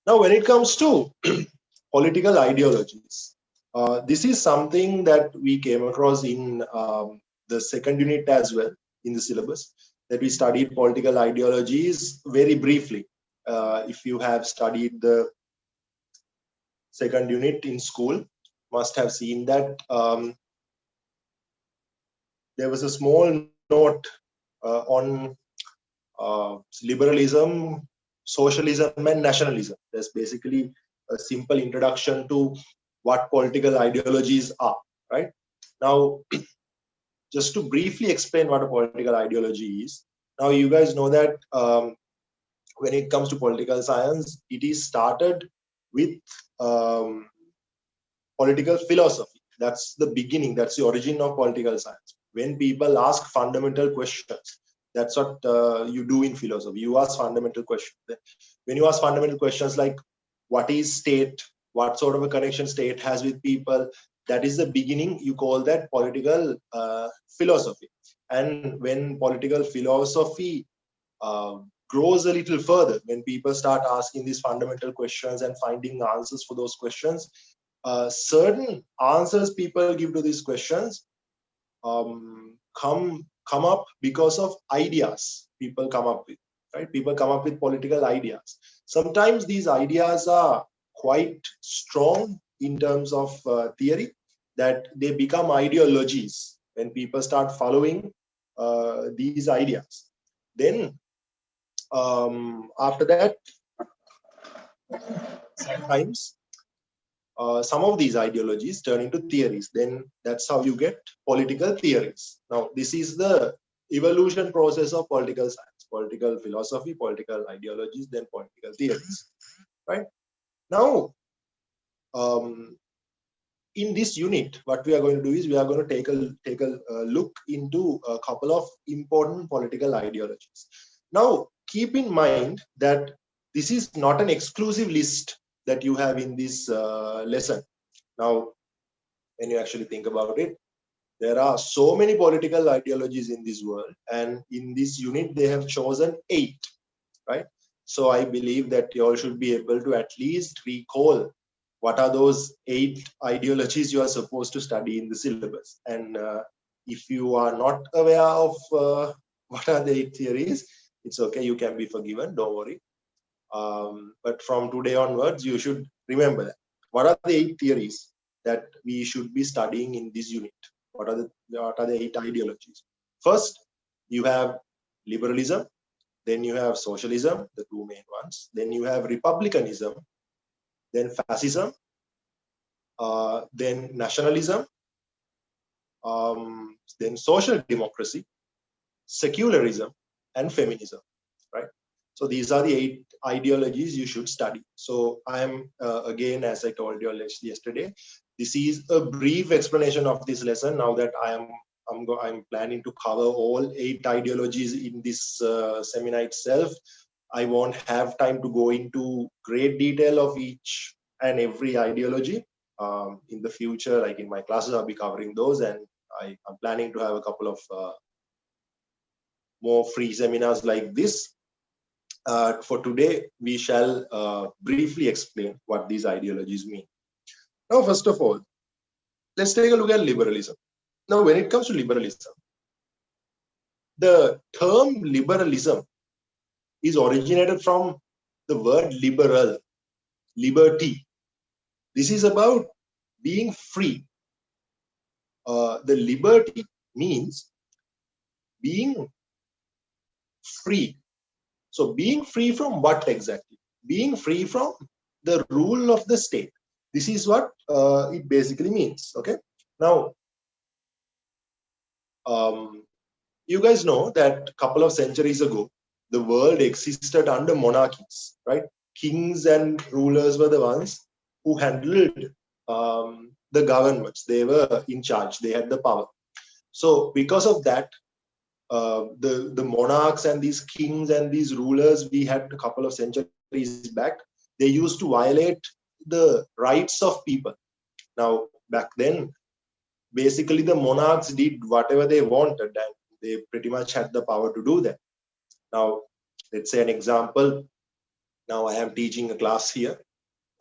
Now, when it comes to political ideologies, this is something that we came across in the second unit as well in the syllabus, that we studied political ideologies very briefly. If you have studied the second unit in school, must have seen that there was a small note on liberalism, socialism, and nationalism. There's basically a simple introduction to what political ideologies are, right? Now, just to briefly explain what a political ideology is, now you guys know that when it comes to political science, it is started with political philosophy. That's the beginning, that's the origin of political science. When people ask fundamental questions, that's what you do in philosophy. You ask fundamental questions. When you ask fundamental questions like what is state, what sort of a connection state has with people, that is the beginning. You call that political philosophy. And when political philosophy grows a little further, when people start asking these fundamental questions and finding answers for those questions, certain answers people give to these questions come up because of ideas people come up with, right? People come up with political ideas. Sometimes these ideas are quite strong in terms of theory, that they become ideologies when people start following these ideas. Then after that, sometimes some of these ideologies turn into theories. Then that's how you get political theories. Now, this is the evolution process of political science: political philosophy, political ideologies, then political theories, right? Now, in this unit, what we are going to do is we are going to take a look into a couple of important political ideologies. Now, keep in mind that this is not an exclusive list that you have in this lesson. Now, when you actually think about it, there are so many political ideologies in this world, and in this unit they have chosen 8, right? So I believe that you all should be able to at least recall what are those 8 ideologies you are supposed to study in the syllabus. And if you are not aware of what are the 8 theories, it's okay, you can be forgiven, don't worry. But from today onwards, you should remember that. What are the 8 theories that we should be studying in this unit? What are the 8 ideologies? First, you have liberalism. Then you have socialism, the 2 main ones. Then you have republicanism. Then fascism. Then nationalism. Then social democracy, secularism, and feminism, right? So these are the 8 ideologies you should study. So I am, again, as I told you yesterday, this is a brief explanation of this lesson. Now that I'm planning to cover all 8 ideologies in this seminar itself, I won't have time to go into great detail of each and every ideology. In the future, like in my classes, I'll be covering those, and I'm planning to have a couple of more free seminars like this. For today, we shall briefly explain what these ideologies mean. Now, first of all, let's take a look at liberalism. Now, when it comes to liberalism, the term liberalism is originated from the word liberal, liberty. This is about being free. The liberty means being free. So being free from what exactly? Being free from the rule of the state. This is what it basically means. Okay. Now, you guys know that a couple of centuries ago, the world existed under monarchies, right? Kings and rulers were the ones who handled the governments. They were in charge. They had the power. So because of that, the monarchs and these kings and these rulers we had a couple of centuries back, they used to violate the rights of people. Now, back then, basically the monarchs did whatever they wanted, and they pretty much had the power to do that. Now, let's say an example, Now I am teaching a class here.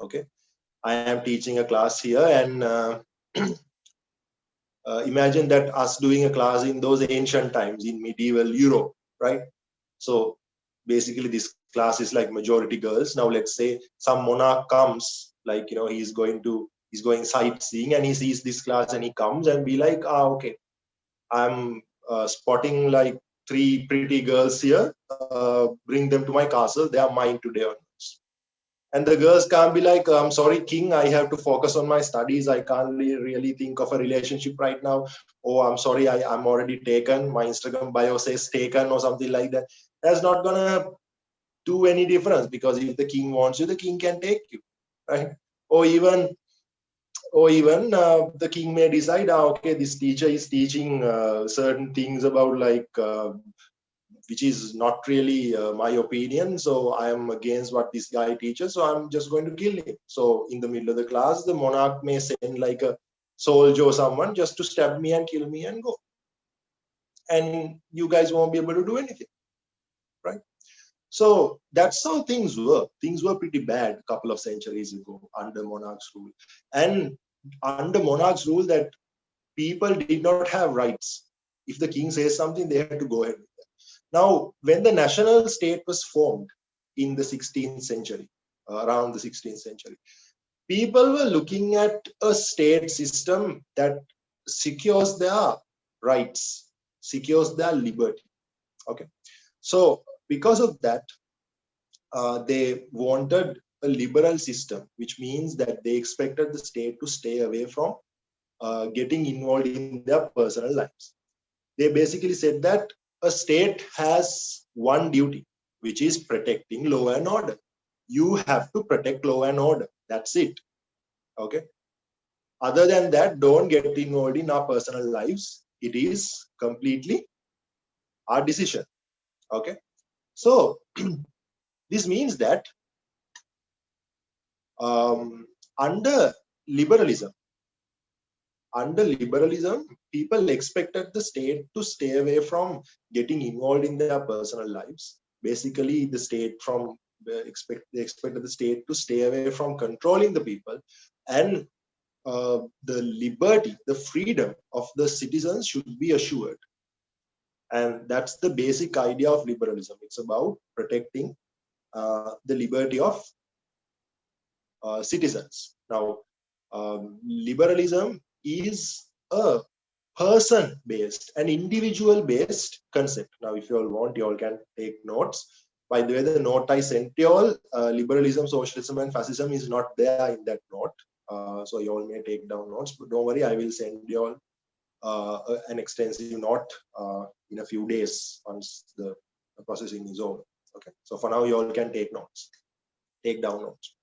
Okay, I am teaching a class here, and imagine that us doing a class in those ancient times in medieval Europe, right? So basically, this class is like majority girls. Now let's say some monarch comes, like he's going sightseeing, and he sees this class, and he comes and be like, okay, I'm spotting like 3 pretty girls here. Bring them to my castle. They are mine today onwards. And the girls can't be like, I'm sorry, king, I have to focus on my studies. I can't really think of a relationship right now. Oh, I'm sorry, I'm already taken. My Instagram bio says taken or something like that. That's not gonna do any difference, because if the king wants you, the king can take you, right? Or even the king may decide, okay, this teacher is teaching certain things about like which is not really my opinion, so I am against what this guy teaches, so I'm just going to kill him. So in the middle of the class, the monarch may send like a soldier or someone just to stab me and kill me and go, and you guys won't be able to do anything, right? So that's how things were. Things were pretty bad a couple of centuries ago under monarch's rule. And under monarch's rule, that people did not have rights. If the king says something, they had to go ahead with it. Now, when the national state was formed in the 16th century, around the 16th century, people were looking at a state system that secures their rights, secures their liberty. Okay. So because of that, they wanted a liberal system, which means that they expected the state to stay away from getting involved in their personal lives. They basically said that a state has one duty, which is protecting law and order. You have to protect law and order. That's it. Okay. Other than that, don't get involved in our personal lives. It is completely our decision. Okay. So this means that under liberalism, people expected the state to stay away from getting involved in their personal lives. Basically, the state they expected the state to stay away from controlling the people, and the liberty, the freedom of the citizens should be assured. And that's the basic idea of liberalism. It's about protecting the liberty of citizens. Now, liberalism is a person-based, an individual-based concept. Now, if you all want, you all can take notes. By the way, the note I sent you all, liberalism, socialism, and fascism is not there in that note. So you all may take down notes, but don't worry, I will send you all an extensive note in a few days once the processing is over. Okay. So for now, you all can take notes, take down notes.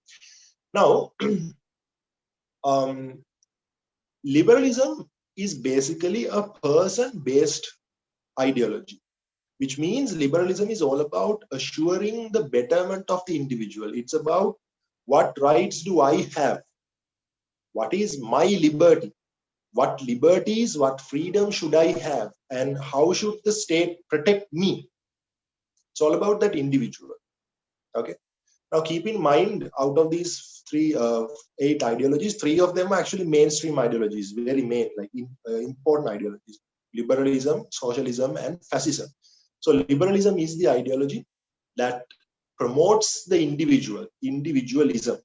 Now, liberalism is basically a person-based ideology, which means liberalism is all about assuring the betterment of the individual. It's about what rights do I have? What is my liberty? What liberties, what freedom should I have? And how should the state protect me? It's all about that individual. Okay. Now, keep in mind, out of these 8 ideologies, 3 of them are actually mainstream ideologies, very main, like important ideologies: liberalism, socialism, and fascism. So, liberalism is the ideology that promotes the individualism.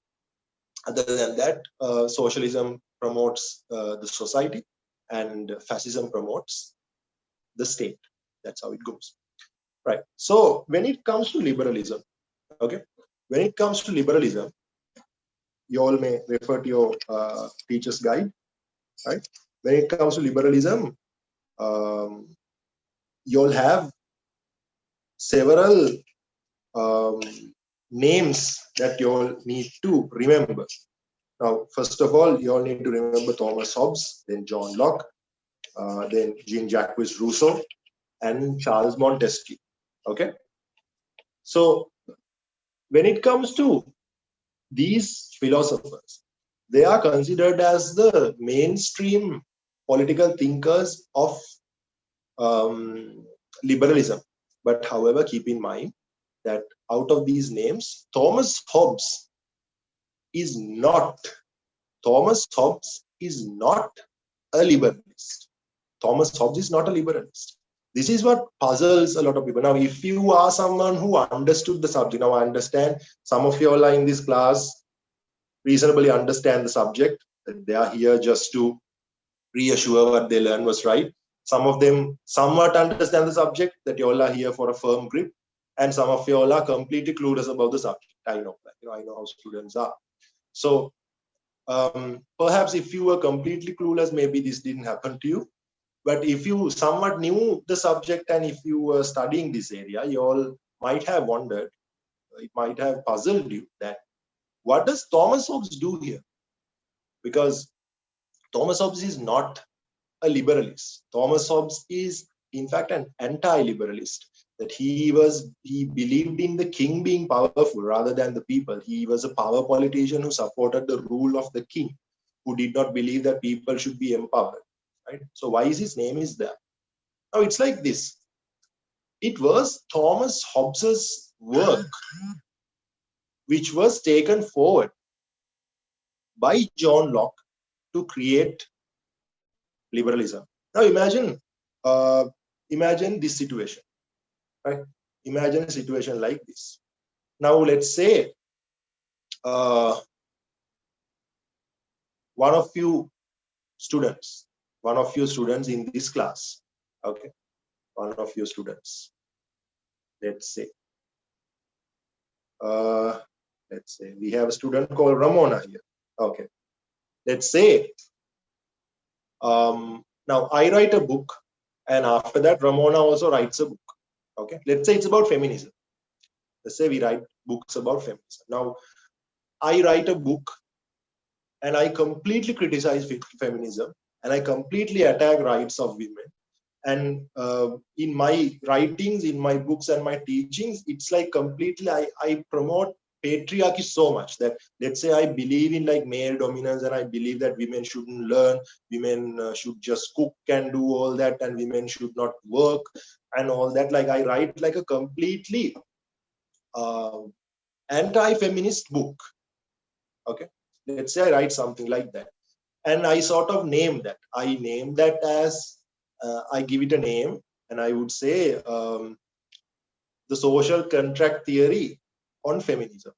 Other than that, socialism promotes the society, and fascism promotes the state. That's how it goes. Right. So, when it comes to liberalism, okay, when it comes to liberalism, you all may refer to your teacher's guide, right? When it comes to liberalism, you all have several names that you all need to remember. Now, first of all, you all need to remember Thomas Hobbes, then John Locke, then Jean-Jacques Rousseau, and Charles Montesquieu. Okay. So, when it comes to these philosophers, they are considered as the mainstream political thinkers of liberalism. But however, keep in mind that out of these names, Thomas Hobbes is not a liberalist. Thomas Hobbes is not a liberalist. This is what puzzles a lot of people. Now, if you are someone who understood the subject, now I understand some of you all are in this class reasonably understand the subject. They are here just to reassure what they learned was right. Some of them somewhat understand the subject, that you all are here for a firm grip, and some of you all are completely clueless about the subject. I know that. I know how students are. So perhaps if you were completely clueless, maybe this didn't happen to you. But if you somewhat knew the subject and if you were studying this area, you all might have wondered, it might have puzzled you that what does Thomas Hobbes do here? Because Thomas Hobbes is not a liberalist. Thomas Hobbes is, in fact, an anti-liberalist. That he believed in the king being powerful rather than the people. He was a power politician who supported the rule of the king, who did not believe that people should be empowered. Right? So why is his name is there? Now it's like this. It was Thomas Hobbes's work which was taken forward by John Locke to create liberalism. Now imagine this situation, right? Imagine a situation like this. Now let's say one of you students in this class, okay? One of you students, let's say we have a student called Ramona here, okay? Let's say now I write a book, and after that Ramona also writes a book. Okay, let's say it's about feminism. Let's say we write books about feminism. Now I write a book and I completely criticize feminism and I completely attack rights of women. And in my writings, in my books and my teachings, it's like completely I promote patriarchy so much that, let's say I believe in like male dominance and I believe that women shouldn't learn, women should just cook and do all that, and women should not work and all that. Like I write like a completely anti-feminist book. Okay, let's say I write something like that, and I sort of name that. I name that as I give it a name, and I would say the social contract theory on feminism,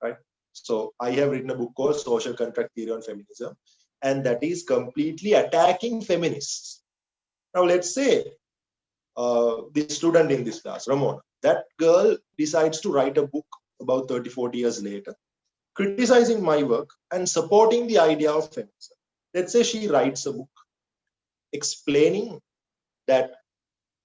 right? So I have written a book called Social Contract Theory on Feminism, and that is completely attacking feminists. Now let's say the student in this class, Ramona, that girl decides to write a book about 30-40 years later, criticizing my work and supporting the idea of feminism. Let's say she writes a book explaining that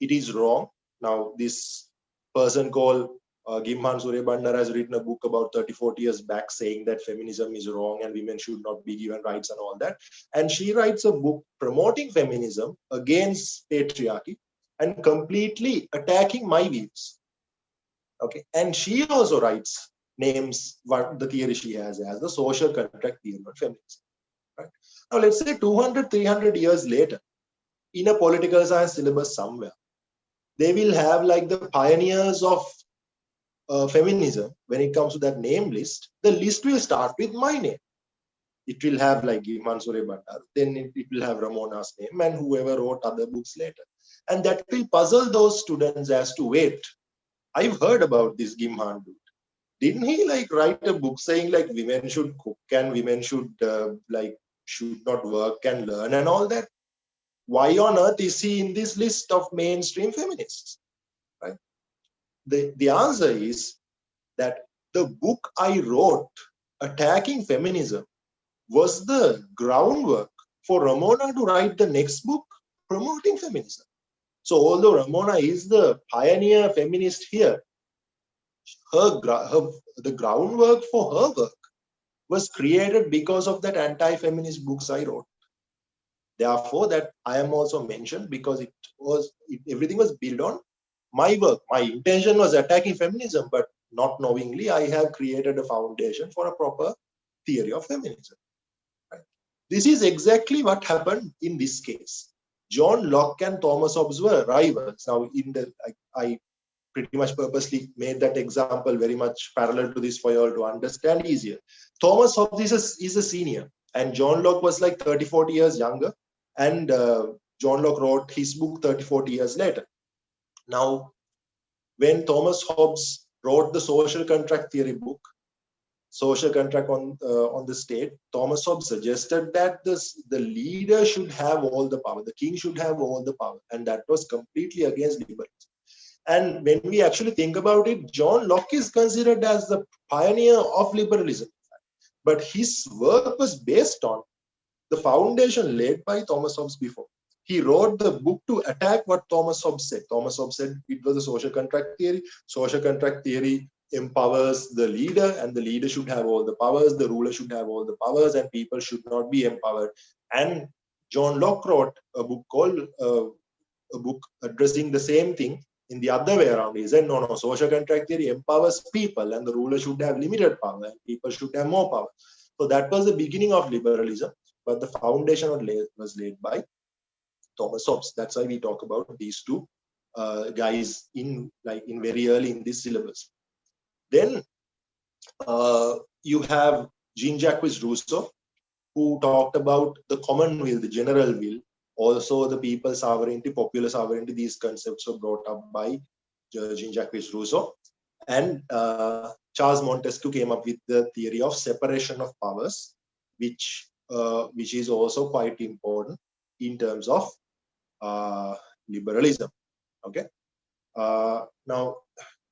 it is wrong. Now this person called Gimhan Sooriyabandara has written a book about 30-40 years back saying that feminism is wrong and women should not be given rights and all that. And she writes a book promoting feminism against patriarchy and completely attacking my views. Okay, and she also names what the theory she has as the social contract theory on feminism. Right? Now let's say 200-300 years later, in a political science syllabus somewhere, they will have like the pioneers of feminism. When it comes to that name list, the list will start with my name. It will have like Gimhan Sooriyabandara, then it will have Ramona's name and whoever wrote other books later. And that will puzzle those students as to, wait, I've heard about this Gimhan dude. Didn't he like write a book saying like women should cook and women should should not work and learn and all that? Why on earth is he in this list of mainstream feminists? Right? The answer is that the book I wrote attacking feminism was the groundwork for Ramona to write the next book promoting feminism. So although Ramona is the pioneer feminist here, the groundwork for her work was created because of that anti-feminist books I wrote. Therefore, that I am also mentioned because everything was built on my work. My intention was attacking feminism, but not knowingly, I have created a foundation for a proper theory of feminism. Right? This is exactly what happened in this case. John Locke and Thomas Hobbes were rivals. Now, I pretty much purposely made that example very much parallel to this for you all to understand easier. Thomas Hobbes is a senior, and John Locke was like 30-40 years younger, and John Locke wrote his book 30-40 years later. Now, when Thomas Hobbes wrote the social contract theory book, Social Contract on the State, Thomas Hobbes suggested that the leader should have all the power, the king should have all the power, and that was completely against liberalism. And when we actually think about it, John Locke is considered as the pioneer of liberalism, but his work was based on the foundation laid by Thomas Hobbes before. He wrote the book to attack what Thomas Hobbes said. Thomas Hobbes said it was a social contract theory. Social contract theory empowers the leader, and the leader should have all the powers, the ruler should have all the powers, and people should not be empowered. And John Locke wrote a book called a book addressing the same thing in the other way around. He said, no, social contract theory empowers people, and the ruler should have limited power, and people should have more power. So that was the beginning of liberalism, but the foundation was laid by Thomas Hobbes. That's why we talk about these two guys in very early in this syllabus. Then you have Jean-Jacques Rousseau, who talked about the common will, the general will, also the people's sovereignty, popular sovereignty. These concepts were brought up by Jean-Jacques Rousseau. And Charles Montesquieu came up with the theory of separation of powers, which is also quite important in terms of liberalism. Okay. Now,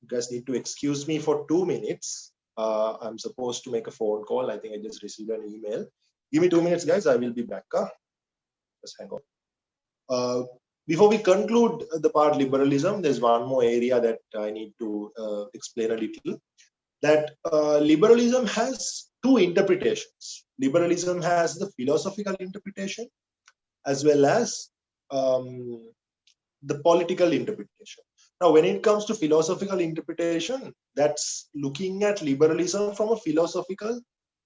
you guys need to excuse me for 2 minutes. I'm supposed to make a phone call. I think I just received an email. Give me 2 minutes, guys. I will be back. Just hang on. Before we conclude the part liberalism, there's one more area that I need to explain a little. That liberalism has two interpretations. Liberalism has the philosophical interpretation as well as the political interpretation. Now, when it comes to philosophical interpretation, that's looking at liberalism from a philosophical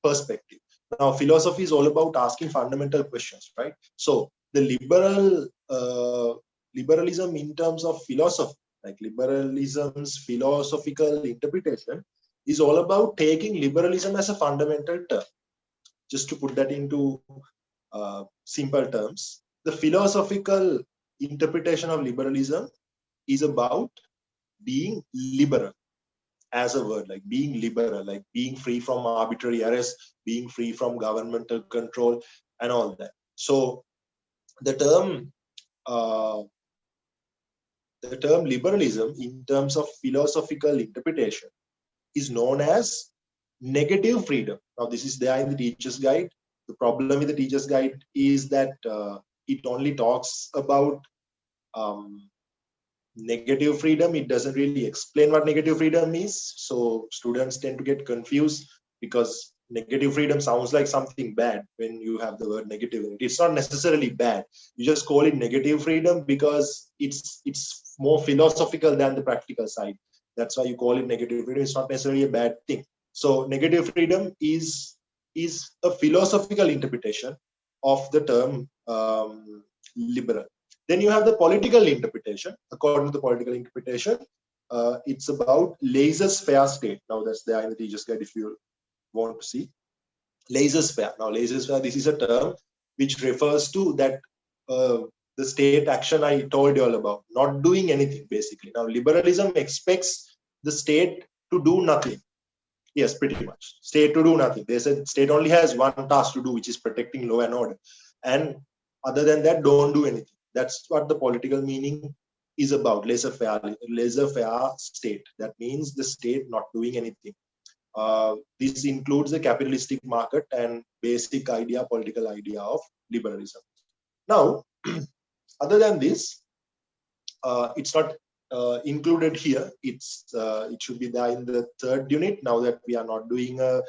perspective. Now, philosophy is all about asking fundamental questions, right? So, the liberalism in terms of philosophy, like liberalism's philosophical interpretation, is all about taking liberalism as a fundamental term. Just to put that into simple terms, the philosophical interpretation of liberalism is about being liberal as a word, like being liberal, like being free from arbitrary arrest, being free from governmental control, and all that. So the term liberalism in terms of philosophical interpretation is known as negative freedom. Now, this is there in the teacher's guide. The problem with the teacher's guide is that it only talks about negative freedom. It doesn't really explain what negative freedom is. So students tend to get confused because negative freedom sounds like something bad when you have the word negative in it. It's not necessarily bad. You just call it negative freedom because it's more philosophical than the practical side. That's why you call it negative freedom. It's not necessarily a bad thing. So negative freedom is a philosophical interpretation of the term liberal. Then you have the political interpretation. According to the political interpretation, it's about laissez-faire state. Now that's there in the teacher's guide if you want to see. Laissez-faire. Now laissez-faire, this is a term which refers to that the state action I told you all about, not doing anything basically. Now liberalism expects the state to do nothing. Yes, pretty much. State to do nothing. They said state only has one task to do, which is protecting law and order. And other than that, don't do anything. That's what the political meaning is about, laissez-faire state. That means the state not doing anything. This includes the capitalistic market and basic political idea of liberalism. Now, other than this, it's not included here. It should be there in the third unit. Now that we are not doing a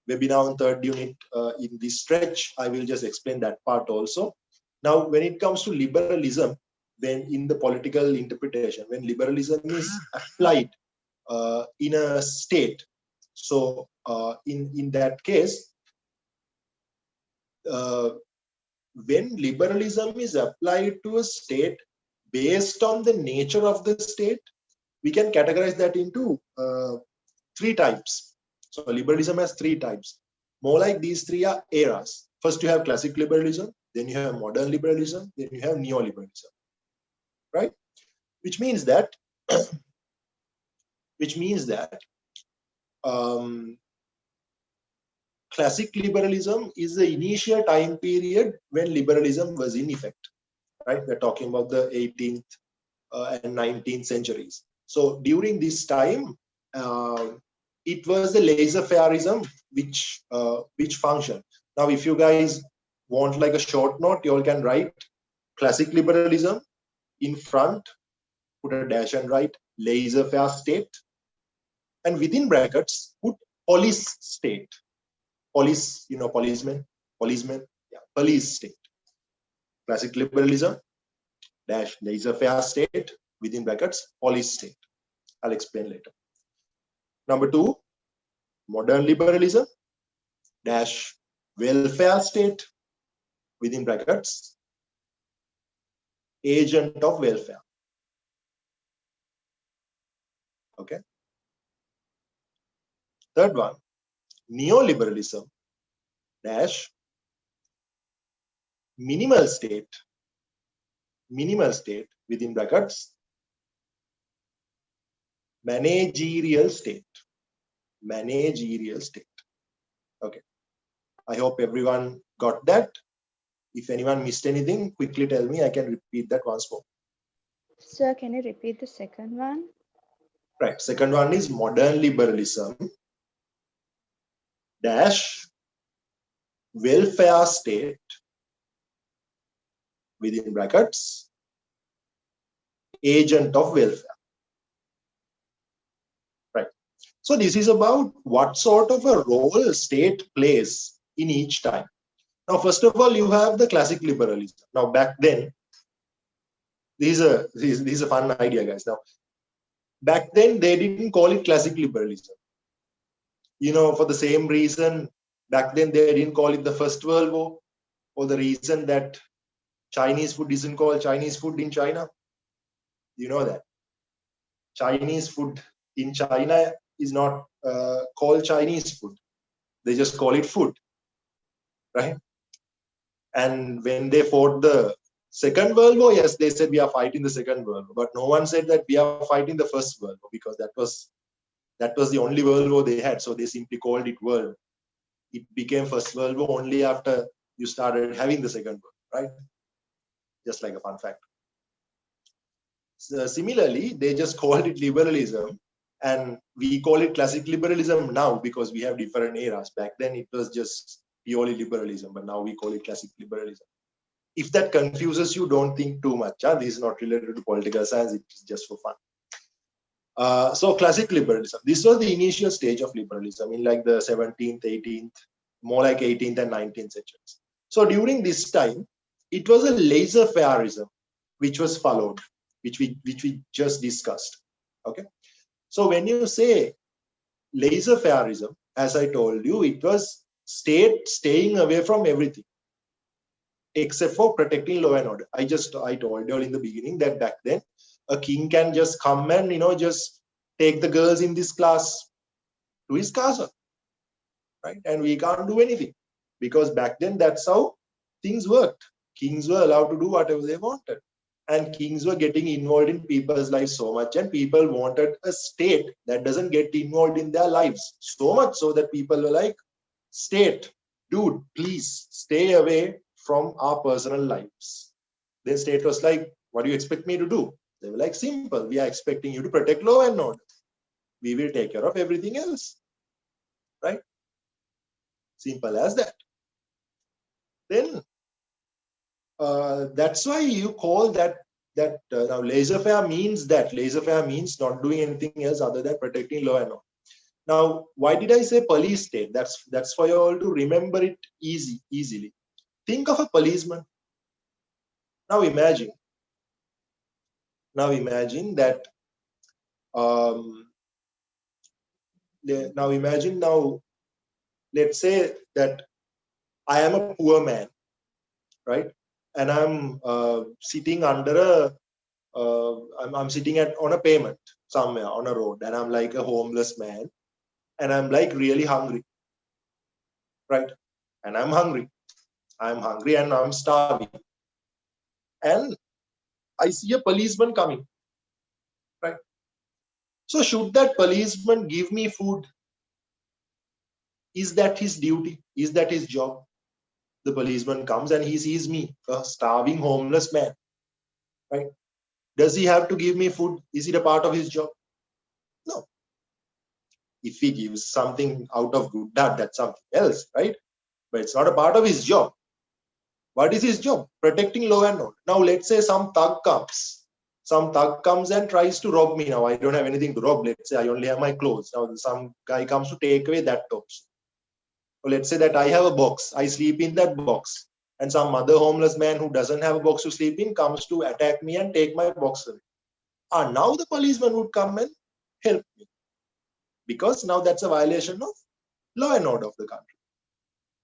webinar on third unit in this stretch, I will just explain that part also. Now, when it comes to liberalism, when in the political interpretation, when liberalism is applied in a state, so in that case, when liberalism is applied to a state based on the nature of the state, we can categorize that into three types. So liberalism has three types. More like these three are eras. First you have classic liberalism, then you have modern liberalism, then you have neoliberalism, right? Which means that, um, classic liberalism is the initial time period when liberalism was in effect, right? We're talking about the 18th and 19th centuries. So during this time, it was the laissez-faireism which functioned. Now, if you guys want like a short note, you all can write classic liberalism in front, put a dash and write laissez-faire state, and within brackets put police state. Police, you know, policeman, yeah, police state. Classic liberalism dash laissez-faire state within brackets police state. I'll explain later. Number two, modern liberalism dash welfare state within brackets agent of welfare. Okay. Third one, neoliberalism dash minimal state within brackets managerial state. Okay, I hope everyone got that. If anyone missed anything, quickly tell me, I can repeat that once more. Sir, can you repeat the second one? Right, second one is modern liberalism dash welfare state within brackets agent of welfare. Right. So this is about what sort of a role state plays in each time. Now, first of all, you have the classic liberalism. Now, back then, this is a fun idea, guys. Now, back then, they didn't call it classic liberalism. You know, for the same reason, back then, they didn't call it the First World War, or the reason that Chinese food isn't called Chinese food in China. You know that. Chinese food in China is not called Chinese food. They just call it food, right? And when they fought the Second World War, yes, they said we are fighting the Second World War, but no one said that we are fighting the First World War, because that was the only World War they had. So they simply called it World. It became First World War only after you started having the Second World War, right? Just like a fun fact. So similarly, they just called it liberalism, and we call it classic liberalism now because we have different eras. Back then, it was just purely liberalism, but now we call it classic liberalism. If that confuses you, don't think too much. This is not related to political science, it's just for fun. So classic liberalism, this was the initial stage of liberalism in like the 17th, 18th, more like 18th and 19th centuries. So during this time, it was a laissez-faireism which was followed, which we just discussed. Okay. So when you say laissez-faireism, as I told you, it was state staying away from everything except for protecting law and order. I told you all in the beginning that back then a king can just come and, you know, just take the girls in this class to his castle, right? And we can't do anything, because back then that's how things worked. Kings were allowed to do whatever they wanted, and kings were getting involved in people's lives so much, and people wanted a state that doesn't get involved in their lives so much, so that people were like, state, dude, please stay away from our personal lives. Then state was like, what do you expect me to do? They were like, simple, we are expecting you to protect law and order. We will take care of everything else, right? Simple as that. Then that's why you call that now laissez-faire means that. Laissez-faire means not doing anything else other than protecting law and order. Now, why did I say police state? That's for you all to remember it easily. Think of a policeman. Now imagine that. Let's say that I am a poor man, right? And I'm sitting under I'm sitting on a payment. somewhere on a road, and I'm like a homeless man, and I'm like really hungry, right? And I'm hungry and I'm starving, and I see a policeman coming, right? So should that policeman give me food? Is that his duty? Is that his job? The policeman comes and he sees me, a starving homeless man, right? Does he have to give me food? Is it a part of his job? No. If he gives something out of good heart, that's something else, right? But it's not a part of his job. What is his job? Protecting law and order. Now, let's say some thug comes. Some thug comes and tries to rob me. Now, I don't have anything to rob. Let's say I only have my clothes. Now, some guy comes to take away that also. So let's say that I have a box. I sleep in that box. And some other homeless man who doesn't have a box to sleep in comes to attack me and take my box away. Now the policeman would come and help me. Because now that's a violation of law and order of the country.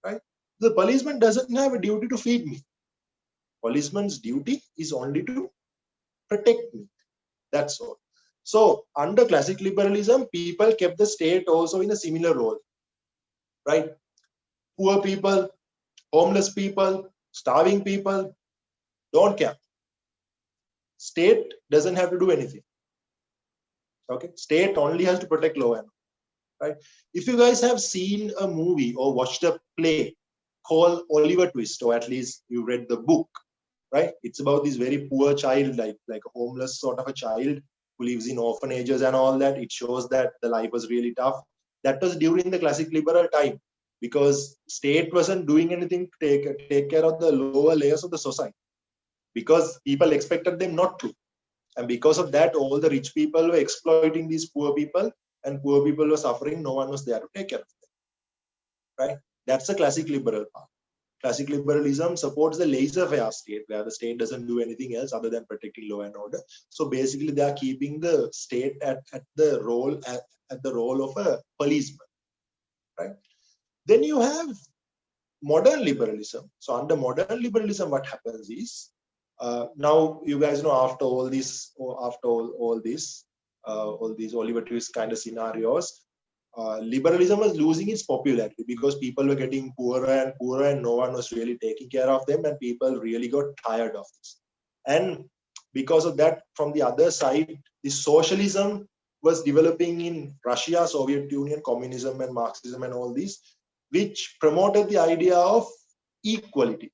Right? The policeman doesn't have a duty to feed me. Policeman's duty is only to protect me. That's all. So under classic liberalism, people kept the state also in a similar role. Right? Poor people, homeless people, starving people, don't care. State doesn't have to do anything. Okay, state only has to protect law and order. Right? If you guys have seen a movie or watched a play called Oliver Twist, or at least you read the book, right? It's about this very poor child, like a homeless sort of a child who lives in orphanages and all that. It shows that the life was really tough. That was during the classic liberal time, because state wasn't doing anything to take care of the lower layers of the society, because people expected them not to. And because of that, all the rich people were exploiting these poor people, and poor people were suffering. No one was there to take care of them. Right? That's the classic liberal part. Classic liberalism supports the laissez-faire state, where the state doesn't do anything else other than protecting law and order. So basically, they are keeping the state at the role of a policeman. Right? Then you have modern liberalism. So under modern liberalism, what happens is, now you guys know, after all these Oliver Twist kind of scenarios, liberalism was losing its popularity because people were getting poorer and poorer, and no one was really taking care of them, and people really got tired of this. And because of that, from the other side, the socialism was developing in Russia, Soviet Union, communism and Marxism and all these, which promoted the idea of equality,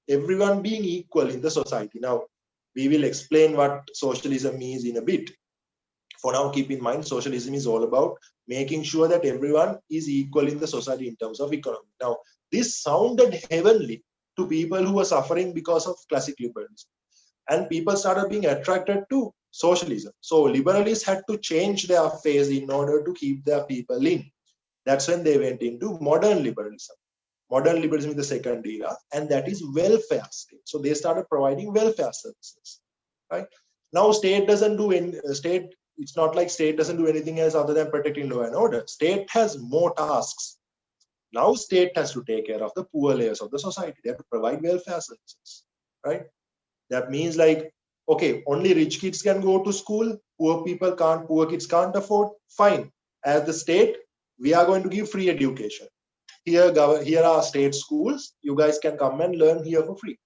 everyone being equal in the society. Now, we will explain what socialism is in a bit. For now, keep in mind, socialism is all about making sure that everyone is equal in the society in terms of economy. Now, this sounded heavenly to people who were suffering because of classic liberalism. And people started being attracted to socialism. So liberals had to change their face in order to keep their people in. That's when they went into modern liberalism. Modern liberalism is the second era, and that is welfare state. So they started providing welfare services. Right? Now, state doesn't do any state. It's not like state doesn't do anything else other than protecting law and order. State has more tasks. Now, state has to take care of the poor layers of the society. They have to provide welfare services. Right? That means, like, okay, only rich kids can go to school. Poor people can't. Poor kids can't afford. Fine. As the state, we are going to give free education. Here are state schools. You guys can come and learn here for free,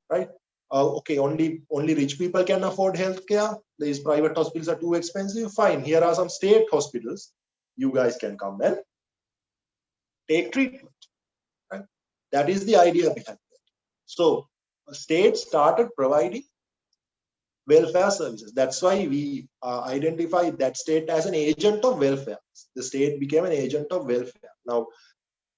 right? Okay, only rich people can afford healthcare. These private hospitals are too expensive. Fine, here are some state hospitals. You guys can come and take treatment, right? That is the idea behind it. So, a state started providing welfare services. That's why we identify that state as an agent of welfare. The state became an agent of welfare. Now,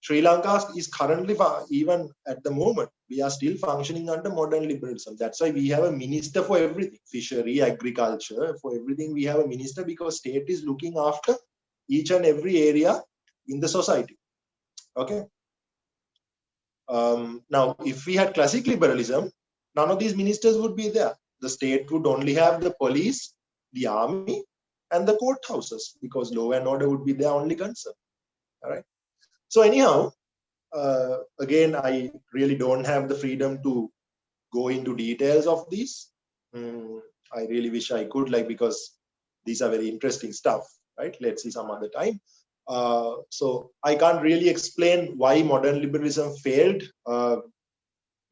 Sri Lanka is currently, even at the moment, we are still functioning under modern liberalism. That's why we have a minister for everything, fishery, agriculture, for everything we have a minister, because state is looking after each and every area in the society. Okay. Now, if we had classic liberalism, none of these ministers would be there. The state would only have the police, the army, and the courthouses, because law and order would be their only concern. All right. So anyhow, again, I really don't have the freedom to go into details of these. I really wish I could, because these are very interesting stuff, right? Let's see some other time. So I can't really explain why modern liberalism failed.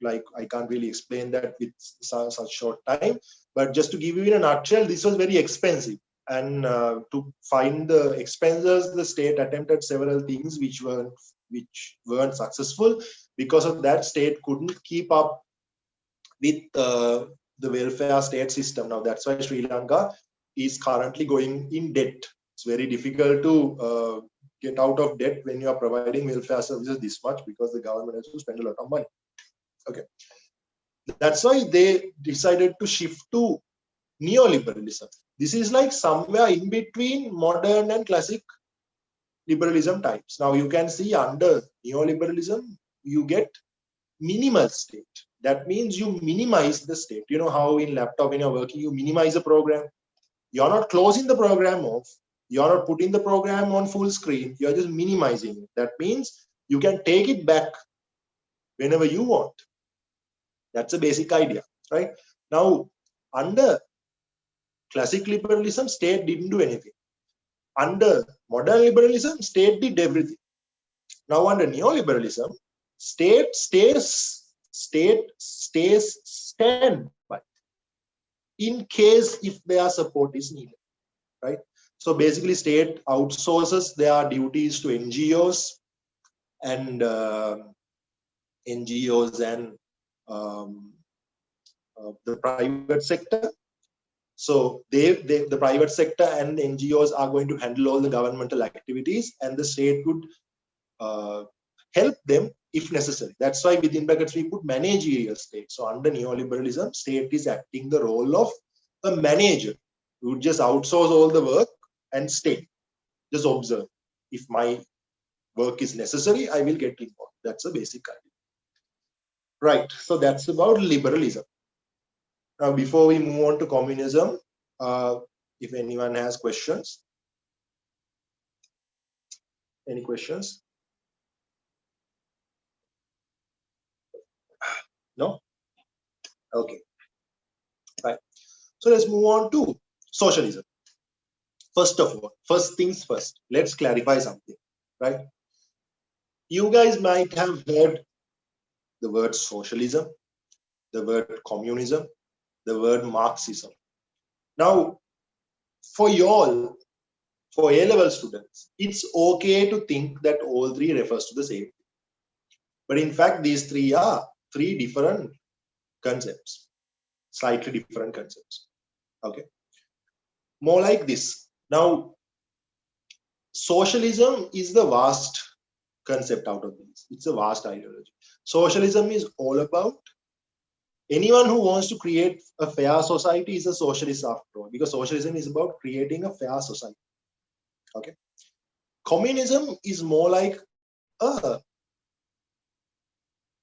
Like I can't really explain that with such short time. But just to give you in a nutshell, this was very expensive. And to find the expenses, the state attempted several things which weren't successful. Because of that, state couldn't keep up with the welfare state system. Now that's why Sri Lanka is currently going in debt. It's very difficult to get out of debt when you are providing welfare services this much, because the government has to spend a lot of money. Okay, that's why they decided to shift to neoliberalism. This is like somewhere in between modern and classic liberalism types. Now you can see under neoliberalism, you get minimal state. That means you minimize the state. You know how in laptop when you're working, you minimize a program. You're not closing the program off. You're not putting the program on full screen. You're just minimizing it. That means you can take it back whenever you want. That's a basic idea, right? Now, under classic liberalism, state didn't do anything. Under modern liberalism, state did everything. Now, under neoliberalism, state stays standby in case if their support is needed, right? So basically, state outsources their duties to NGOs and the private sector. So the private sector and NGOs are going to handle all the governmental activities, and the state would help them if necessary. That's why within brackets we put managerial state. So under neoliberalism, state is acting the role of a manager who would just outsource all the work and stay, just observe. If my work is necessary, I will get involved. That's a basic idea. Right, so that's about liberalism. Now, before we move on to communism, if anyone has questions. Any questions? No? Okay. Right. So let's move on to socialism. First of all, first things first, let's clarify something, right? You guys might have heard the word socialism, the word communism, the word Marxism. Now, for y'all, for A-level students, it's okay to think that all three refers to the same thing. But in fact, these three are three different concepts, slightly different concepts. Okay. More like this. Now, socialism is the vast concept out of these. It's a vast ideology. Socialism is all about anyone who wants to create a fair society is a socialist after all, because socialism is about creating a fair society. Okay. Communism is more like a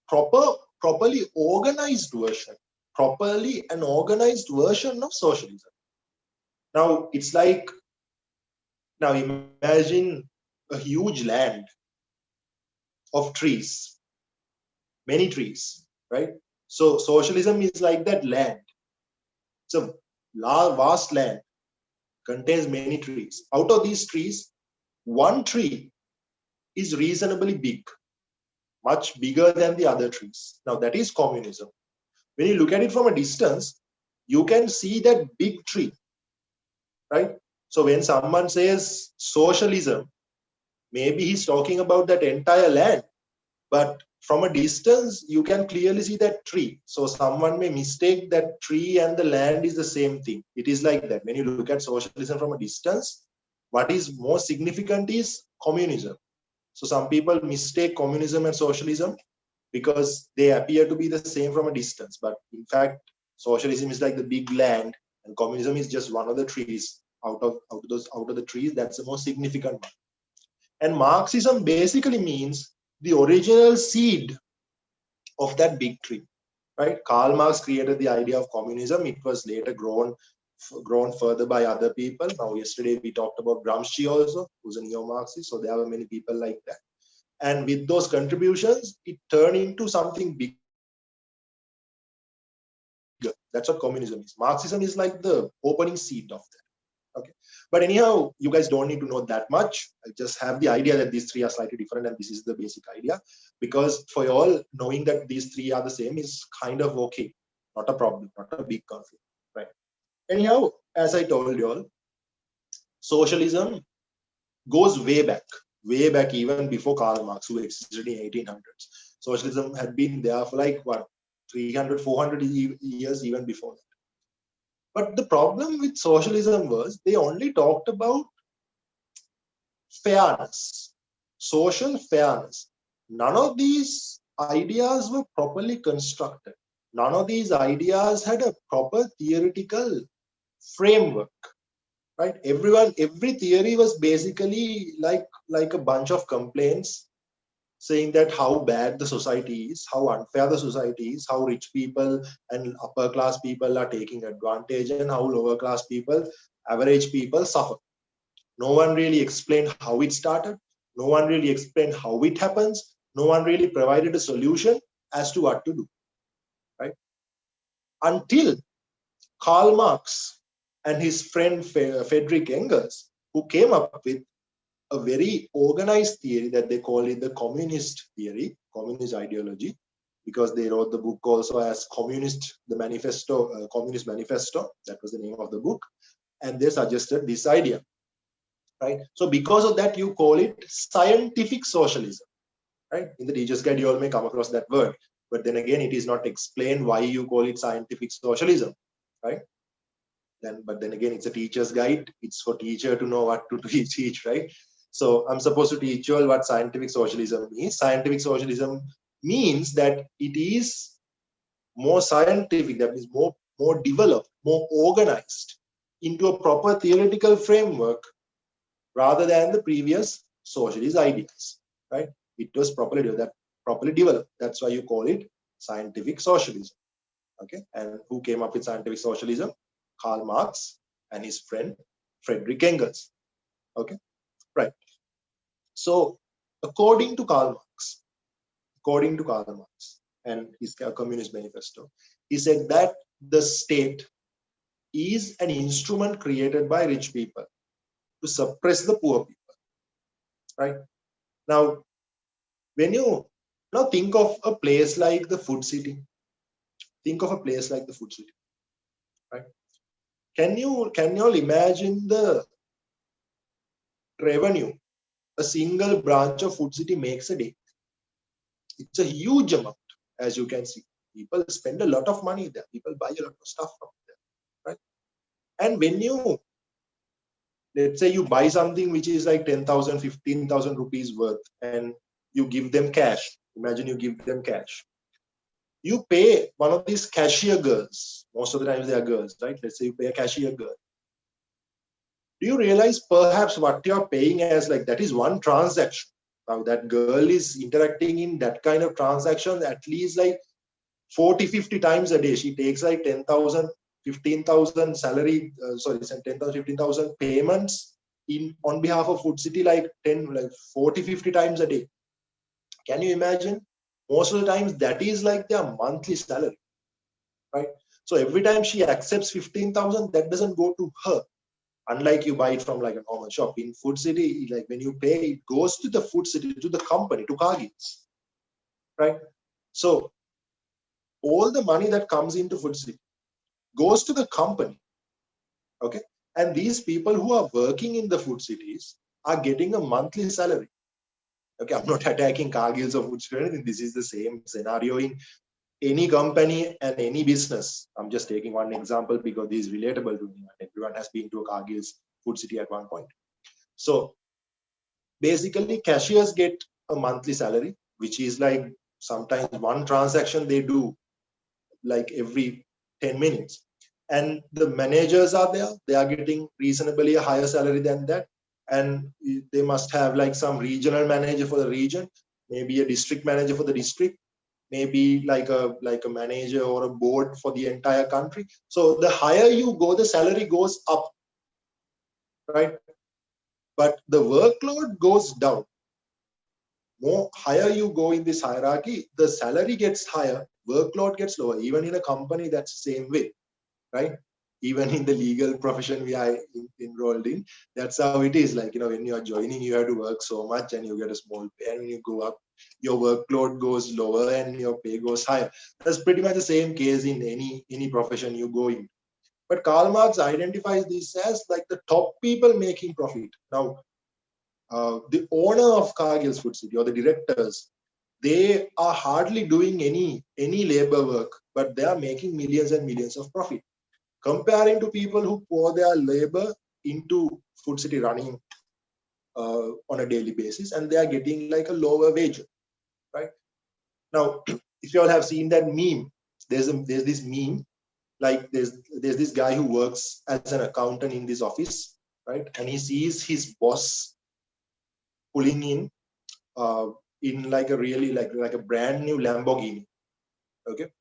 properly organized version, an organized version of socialism. Now, it's like, now imagine a huge land of trees, many trees, right? So socialism is like that land. It's a vast land, contains many trees. Out of these trees, one tree is reasonably big, much bigger than the other trees. Now that is communism. When you look at it from a distance, you can see that big tree, right? So when someone says socialism, maybe he's talking about that entire land, but from a distance, you can clearly see that tree. So someone may mistake that tree and the land is the same thing. It is like that. When you look at socialism from a distance, what is more significant is communism. So some people mistake communism and socialism because they appear to be the same from a distance. But in fact, socialism is like the big land and communism is just one of the trees. Out of the trees, that's the most significant one. And Marxism basically means the original seed of that big tree, right? Karl Marx created the idea of communism. It was later grown further by other people. Now, yesterday we talked about Gramsci also, who's a neo-Marxist. So there were many people like that. And with those contributions, it turned into something big. That's what communism is. Marxism is like the opening seed of that. Okay. But anyhow, you guys don't need to know that much. I just have the idea that these three are slightly different, and this is the basic idea. Because for you all, knowing that these three are the same is kind of okay, not a problem, not a big conflict, right? Anyhow, as I told you all, socialism goes way back even before Karl Marx, who existed in 1800s. Socialism had been there for like what, 300, 400 years even before that. But the problem with socialism was they only talked about fairness, social fairness. None of these ideas were properly constructed. None of these ideas had a proper theoretical framework, right? Every theory was basically like a bunch of complaints saying that how bad the society is, how unfair the society is, how rich people and upper class people are taking advantage, and how lower class people, average people suffer. No one really explained how it started. No one really explained how it happens. No one really provided a solution as to what to do, right? Until Karl Marx and his friend Friedrich Engels, who came up with a very organized theory that they call it the communist theory, communist ideology, because they wrote the book also as Communist Manifesto. That was the name of the book. And they suggested this idea, right? So because of that, you call it scientific socialism, right? In the teacher's guide, you all may come across that word. But then again, it is not explained why you call it scientific socialism, right? But then again, it's a teacher's guide. It's for teacher to know what to teach, right? So I'm supposed to teach you all what scientific socialism is. Scientific socialism means that it is more scientific, that means more developed, more organized into a proper theoretical framework rather than the previous socialist ideas, right? It was properly developed. That's why you call it scientific socialism, okay? And who came up with scientific socialism? Karl Marx and his friend Friedrich Engels, okay? Right. So according to Karl Marx and his Communist Manifesto, he said that the state is an instrument created by rich people to suppress the poor people, right? Now, when you now think of a place like the Food City, right? Can you all imagine the revenue a single branch of Food City makes a day? It's a huge amount, as you can see. People spend a lot of money there. People buy a lot of stuff from there, right? And when you, let's say you buy something which is like 10,000, 15,000 rupees worth, and you give them cash. Imagine you give them cash. You pay one of these cashier girls. Most of the times they are girls, right? Let's say you pay a cashier girl. Do you realize perhaps what you're paying as like that is one transaction? Now that girl is interacting in that kind of transaction at least like 40, 50 times a day. She takes like 10,000, 15,000 salary, 10,000, 15,000 payments on behalf of Food City, like 40, 50 times a day. Can you imagine? Most of the times that is like their monthly salary, right? So every time she accepts 15,000, that doesn't go to her. Unlike you buy it from like a normal shop. In Food City, like when you pay, it goes to the Food City, to the company, to CIDS, right? So all the money that comes into Food City goes to the company, okay? And these people who are working in the food cities are getting a monthly salary. Okay, I'm not attacking Cargills or Food City or anything. This is the same scenario in any company and any business. I'm just taking one example because this is relatable to me. Everyone has been to a Cargill's Food City at one point. So basically, cashiers get a monthly salary, which is like sometimes one transaction they do like every 10 minutes. And the managers are there, they are getting reasonably a higher salary than that. And they must have like some regional manager for the region, maybe a district manager for the district, maybe like a manager or a board for the entire country. So the higher you go, the salary goes up, right? But the workload goes down. More higher you go in this hierarchy, the salary gets higher, workload gets lower. Even in a company, that's the same way, right? even in the legal profession we are enrolled in, that's how it is. Like, when you are joining, you have to work so much and you get a small pay, and when you go up, your workload goes lower and your pay goes higher. That's pretty much the same case in any profession you go in. But Karl Marx identifies this as like the top people making profit. Now, the owner of Cargill's Food City, or the directors, they are hardly doing any labor work, but they are making millions and millions of profit, comparing to people who pour their labor into Food City running on a daily basis, and they are getting like a lower wage, right? Now, if you all have seen that meme, there's this meme, like there's this guy who works as an accountant in this office, right? And he sees his boss pulling in like a really like a brand new Lamborghini. Okay,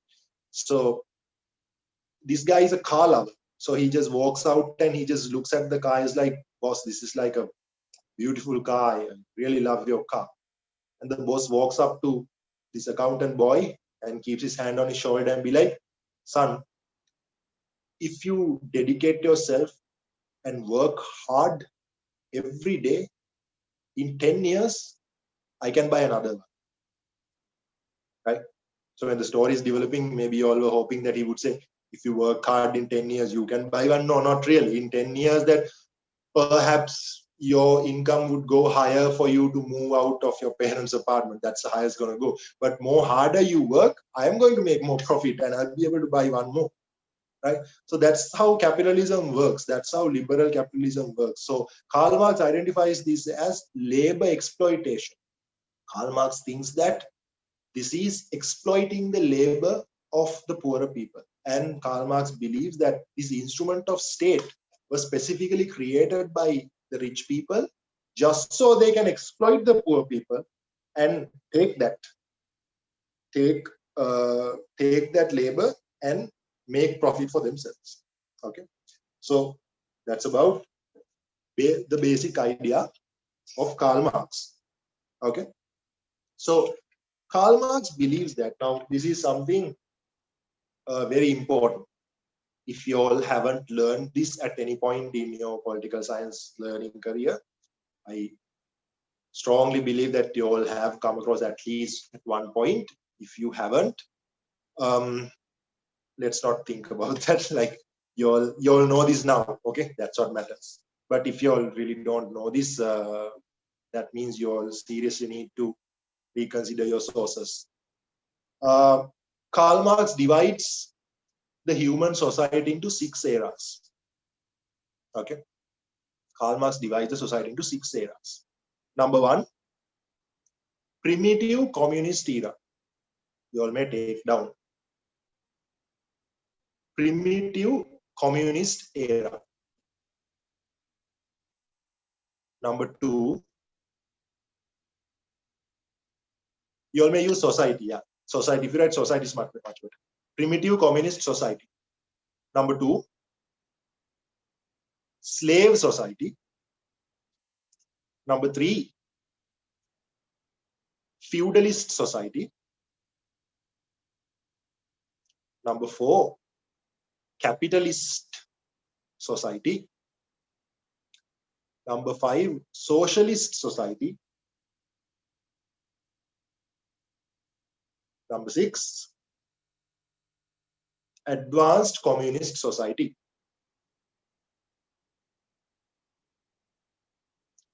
so this guy is a car lover, so he just walks out and he just looks at the car. He's like, boss, this is like a beautiful car, I really love your car. And the boss walks up to this accountant boy and keeps his hand on his shoulder and be like, son, if you dedicate yourself and work hard every day, in 10 years I can buy another one, right? So when the story is developing, maybe you all were hoping that he would say, if you work hard in 10 years, you can buy one. No, not really. In 10 years, that perhaps your income would go higher for you to move out of your parents' apartment. That's the highest going to go. But more harder you work, I am going to make more profit and I'll be able to buy one more, right? So that's how capitalism works. That's how liberal capitalism works. So Karl Marx identifies this as labor exploitation. Karl Marx thinks that this is exploiting the labor of the poorer people. And Karl Marx believes that this instrument of state was specifically created by the rich people just so they can exploit the poor people and take that labor and make profit for themselves. Okay, so that's about the basic idea of Karl Marx. Okay, so Karl Marx believes that, now this is something very important. If you all haven't learned this at any point in your political science learning career, I strongly believe that you all have come across at least at one point. If you haven't, let's not think about that. Like, you all know this now. Okay, that's what matters. But if you all really don't know this, that means you all seriously need to reconsider your sources. Karl Marx divides the human society into 6 eras. Okay, Karl Marx divides the society into 6 eras. Number 1, primitive communist era. You all may take down. Primitive communist era. Number 2, you all may use society. Yeah, society. If you write society, is much better. Primitive communist society. Number 2, slave society. Number 3, feudalist society. Number 4, capitalist society. Number 5, socialist society. Number 6, advanced communist society.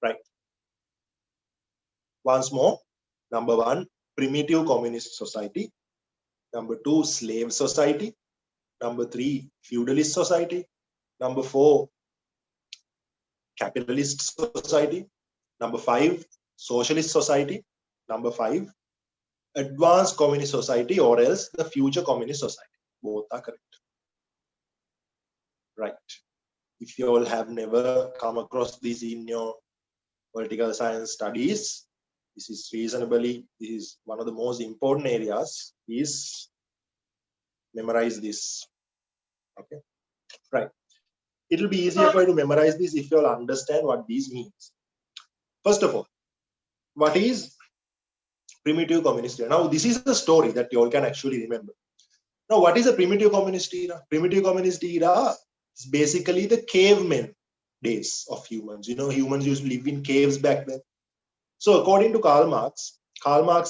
Right. Once more. Number 1, primitive communist society. Number 2, slave society. Number 3, feudalist society. Number 4, capitalist society. Number 5, socialist society. Number 5, advanced communist society, or else the future communist society. Both are correct. Right. If you all have never come across this in your political science studies, this is one of the most important areas, is memorize this. Okay, right. It will be easier for you to memorize this if you all understand what these means. First of all, what is primitive communist era? Now, this is a story that you all can actually remember. Now, what is a primitive communist era? Primitive communist era It's basically the cavemen days of humans. Humans used to live in caves back then. So according to Karl Marx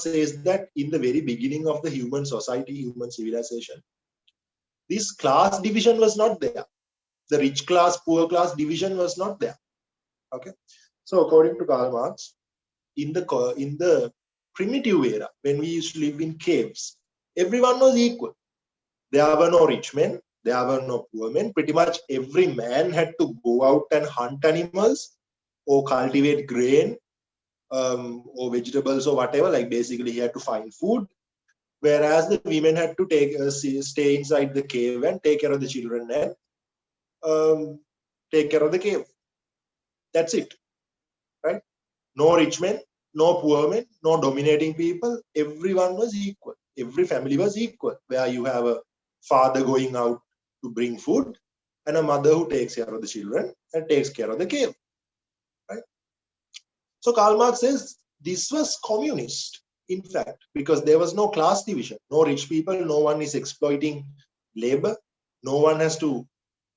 says that in the very beginning of the human society, human civilization, this class division was not there. The rich class, poor class division was not there. Okay. So according to Karl Marx, in the primitive era, when we used to live in caves, everyone was equal. There were no rich men, there were no poor men. Pretty much every man had to go out and hunt animals or cultivate grain, or vegetables or whatever. Like basically he had to find food, whereas the women had to stay inside the cave and take care of the children and take care of the cave. That's it, right? No rich men, no poor men, no dominating people. Everyone was equal. Every family was equal, where you have a father going out to bring food and a mother who takes care of the children and takes care of the cave, right? So Karl Marx says this was communist, in fact, because there was no class division, no rich people, no one is exploiting labor, no one has to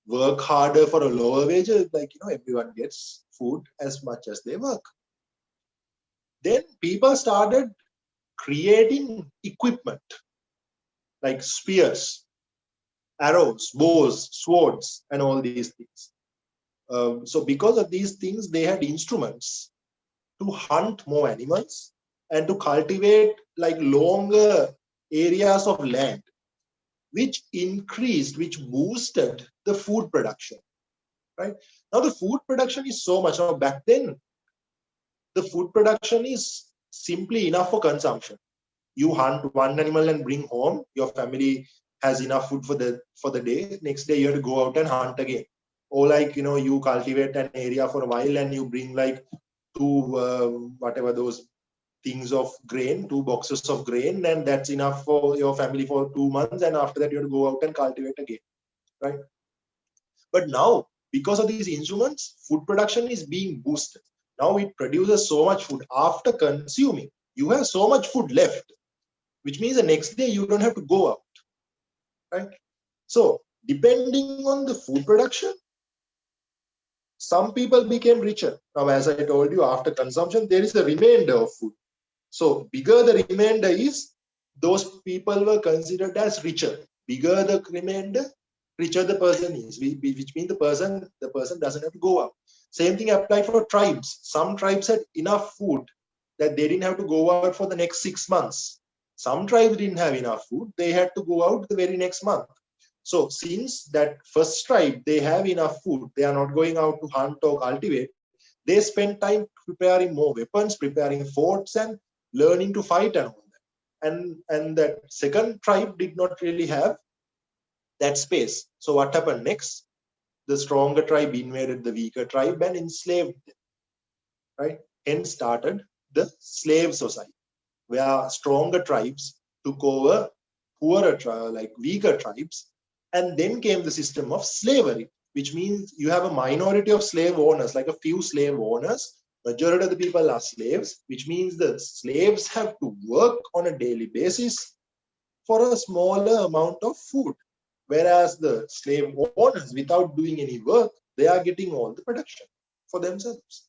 work harder for a lower wage. Like, everyone gets food as much as they work. Then people started creating equipment like spears, arrows, bows, swords, and all these things. So because of these things, they had instruments to hunt more animals and to cultivate like longer areas of land, which boosted the food production, right? Now the food production is so much. Now back then, the food production is simply enough for consumption. You hunt one animal and bring home, your family has enough food for the day. Next day you have to go out and hunt again. Or like, you cultivate an area for a while and you bring like two whatever those things of grain, 2 boxes of grain, and that's enough for your family for 2 months, and after that you have to go out and cultivate again, right? But now, because of these instruments, food production is being boosted. Now it produces so much food. After consuming, you have so much food left, which means the next day you don't have to go out, right? So depending on the food production, some people became richer. Now, as I told you, after consumption, there is a remainder of food. So bigger the remainder is, those people were considered as richer. Bigger the remainder, richer the person is, which means the person doesn't have to go out. Same thing applied for tribes. Some tribes had enough food that they didn't have to go out for the next 6 months. Some tribes didn't have enough food. They had to go out the very next month. So since that first tribe, they have enough food, they are not going out to hunt or cultivate. They spend time preparing more weapons, preparing forts, and learning to fight and all that. And that second tribe did not really have that space. So what happened next? The stronger tribe invaded the weaker tribe and enslaved them, right? Hence started the slave society, where stronger tribes took over poorer, like weaker tribes. And then came the system of slavery, which means you have a minority of slave owners, like a few slave owners. Majority of the people are slaves, which means the slaves have to work on a daily basis for a smaller amount of food. Whereas the slave owners, without doing any work, they are getting all the production for themselves,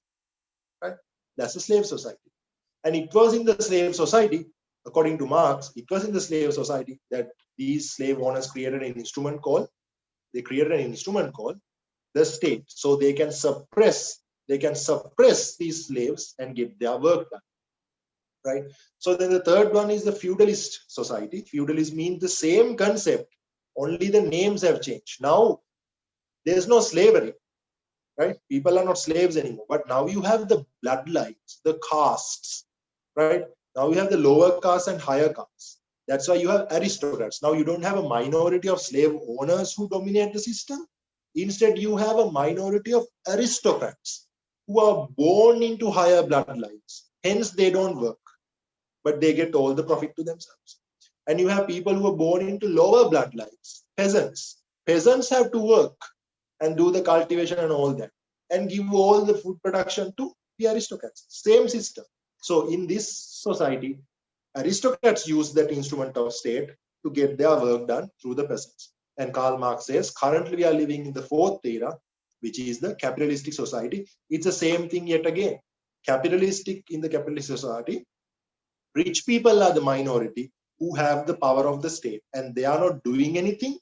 right? That's a slave society. And it was in the slave society, according to Marx, it was in the slave society that these slave owners created an instrument called the state, so they can suppress these slaves and get their work done, right? So then the third one is the feudalist society. Feudalism means the same concept, only the names have changed. Now there's no slavery, right? People are not slaves anymore, but now you have the bloodlines, the castes, right? Now you have the lower caste and higher castes. That's why you have aristocrats. Now you don't have a minority of slave owners who dominate the system. Instead, you have a minority of aristocrats who are born into higher bloodlines. Hence, they don't work, but they get all the profit to themselves. And you have people who are born into lower bloodlines, peasants. Peasants have to work and do the cultivation and all that, and give all the food production to the aristocrats. Same system. So in this society, aristocrats use that instrument of state to get their work done through the peasants. And Karl Marx says, currently we are living in the fourth era, which is the capitalistic society. It's the same thing yet again. In the capitalist society, rich people are the minority who have the power of the state, and they are not doing anything,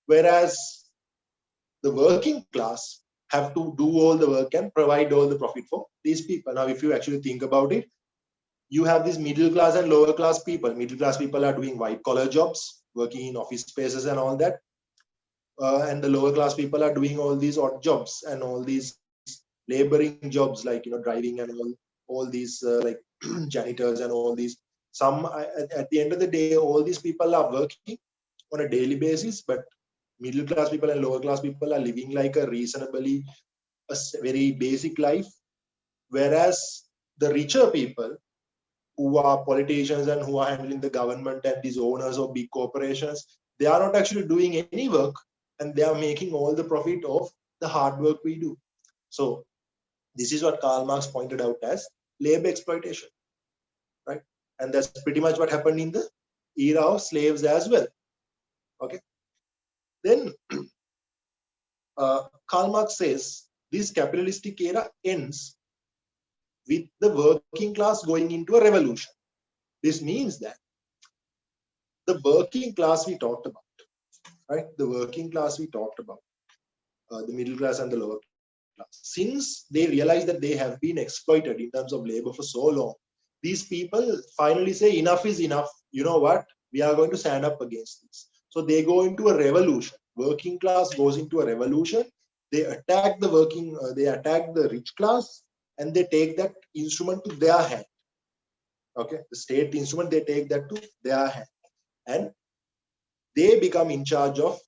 whereas the working class have to do all the work and provide all the profit for these people. Now, if you actually think about it, you have these middle class and lower class people. Middle class people are doing white collar jobs, working in office spaces and all that. And the lower class people are doing all these odd jobs and all these laboring jobs, like, driving and all these like janitors and all these. At the end of the day, all these people are working on a daily basis, but middle class people and lower class people are living like a very basic life, whereas the richer people who are politicians and who are handling the government and these owners of big corporations, they are not actually doing any work, and they are making all the profit of the hard work we do. So this is what Karl Marx pointed out as labor exploitation, right? And that's pretty much what happened in the era of slaves as well. Okay. Then Karl Marx says this capitalistic era ends with the working class going into a revolution. This means that the working class we talked about, right? The working class we talked about, the middle class and the lower class, since they realize that they have been exploited in terms of labor for so long, these people finally say enough is enough. You know what? We are going to stand up against this. So they go into a revolution. Working class goes into a revolution. They attack they attack the rich class, and they take that instrument to their hand. Okay, the state instrument, they take that to their hand, and they become in charge of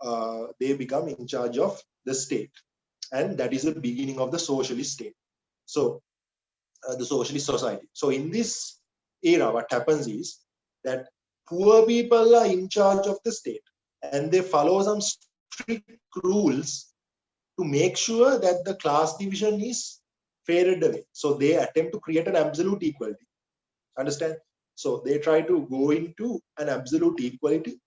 the state, and that is the beginning of the socialist state. So the socialist society. So in this era, what happens is that poor people are in charge of the state, and they follow some strict rules to make sure that the class division is faded away. So they attempt to create an absolute equality. Understand? So they try to go into an absolute equality,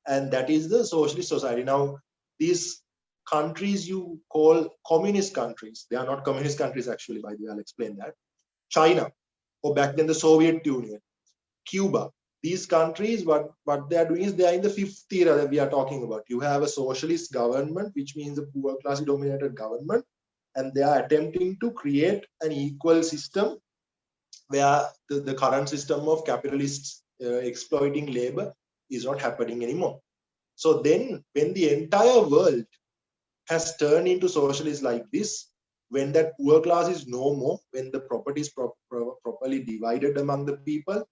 and that is the socialist society. Now, these countries you call communist countries, they are not communist countries actually, by the way, I'll explain that. China, or back then the Soviet Union, Cuba, these countries, what they are doing is they are in the fifth era that we are talking about. You have a socialist government, which means a poor class dominated government, and they are attempting to create an equal system where the current system of capitalists exploiting labor is not happening anymore. So then when the entire world has turned into socialist like this, when that poor class is no more, when the property is properly divided among the people,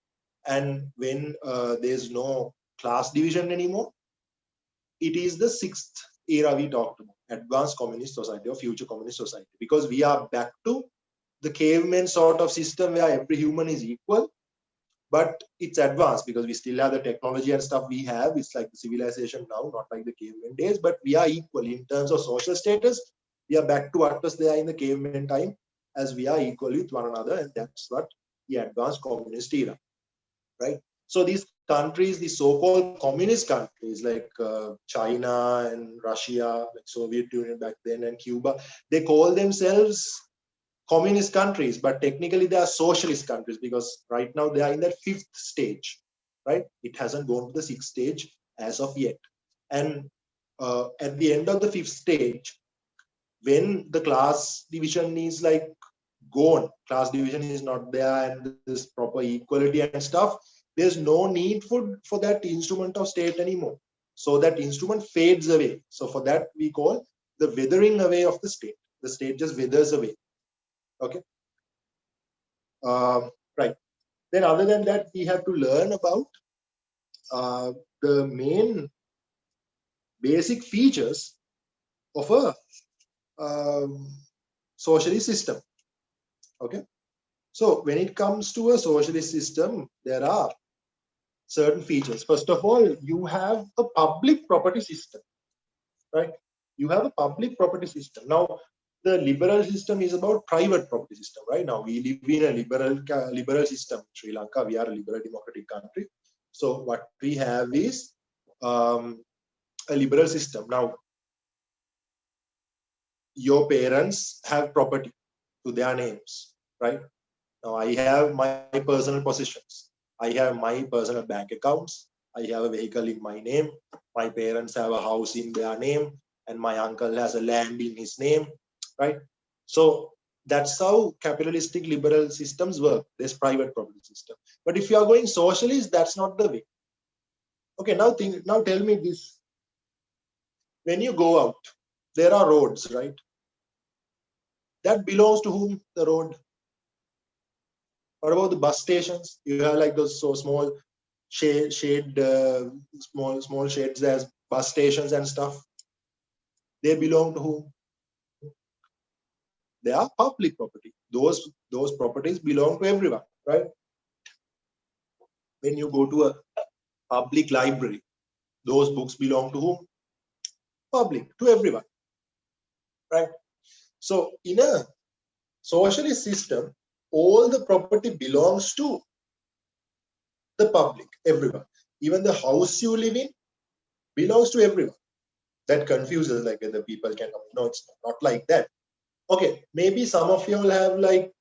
and when there's no class division anymore, it is the sixth era we talked about, advanced communist society or future communist society, because we are back to the caveman sort of system where every human is equal, but it's advanced because we still have the technology and stuff we have. It's like the civilization now, not like the caveman days, but we are equal in terms of social status. We are back to what was there in the caveman time, as we are equal with one another, and that's what the advanced communist era, right? So these countries, the so-called communist countries like China and Russia, like Soviet Union back then, and Cuba, they call themselves communist countries, but technically they are socialist countries, because right now they are in that fifth stage, right? It hasn't gone to the sixth stage as of yet. And at the end of the fifth stage, when the class division is like gone, class division is not there, and this proper equality and stuff, there's no need for that instrument of state anymore. So that instrument fades away. So for that we call the withering away of the state. The state just withers away. Okay. Right. Then other than that, we have to learn about the main basic features of a socialist system. Okay. So when it comes to a socialist system, there are certain features. First of all, you have a public property system, right? You have a public property system. Now, the liberal system is about private property system, right? Now we live in a liberal system. Sri Lanka, we are a liberal democratic country. So what we have is a liberal system. Now, your parents have property to their names, right? Now, I have my personal possessions. I have my personal bank accounts. I have a vehicle in my name. My parents have a house in their name, and my uncle has a land in his name, right? So that's how capitalistic liberal systems work. There's private property system. But if you are going socialist, that's not the way. Okay, now tell me this. When you go out, there are roads, right? That belongs to whom? The road. What about the bus stations? You have like those so small small sheds as bus stations and stuff. They belong to whom? They are public property. Those properties belong to everyone, right? When you go to a public library, those books belong to whom? Public, to everyone, right? So in a socialist system, all the property belongs to the public, everyone. Even the house you live in belongs to everyone. That confuses like whether people can, no, it's not like that. Okay, maybe some of you will have like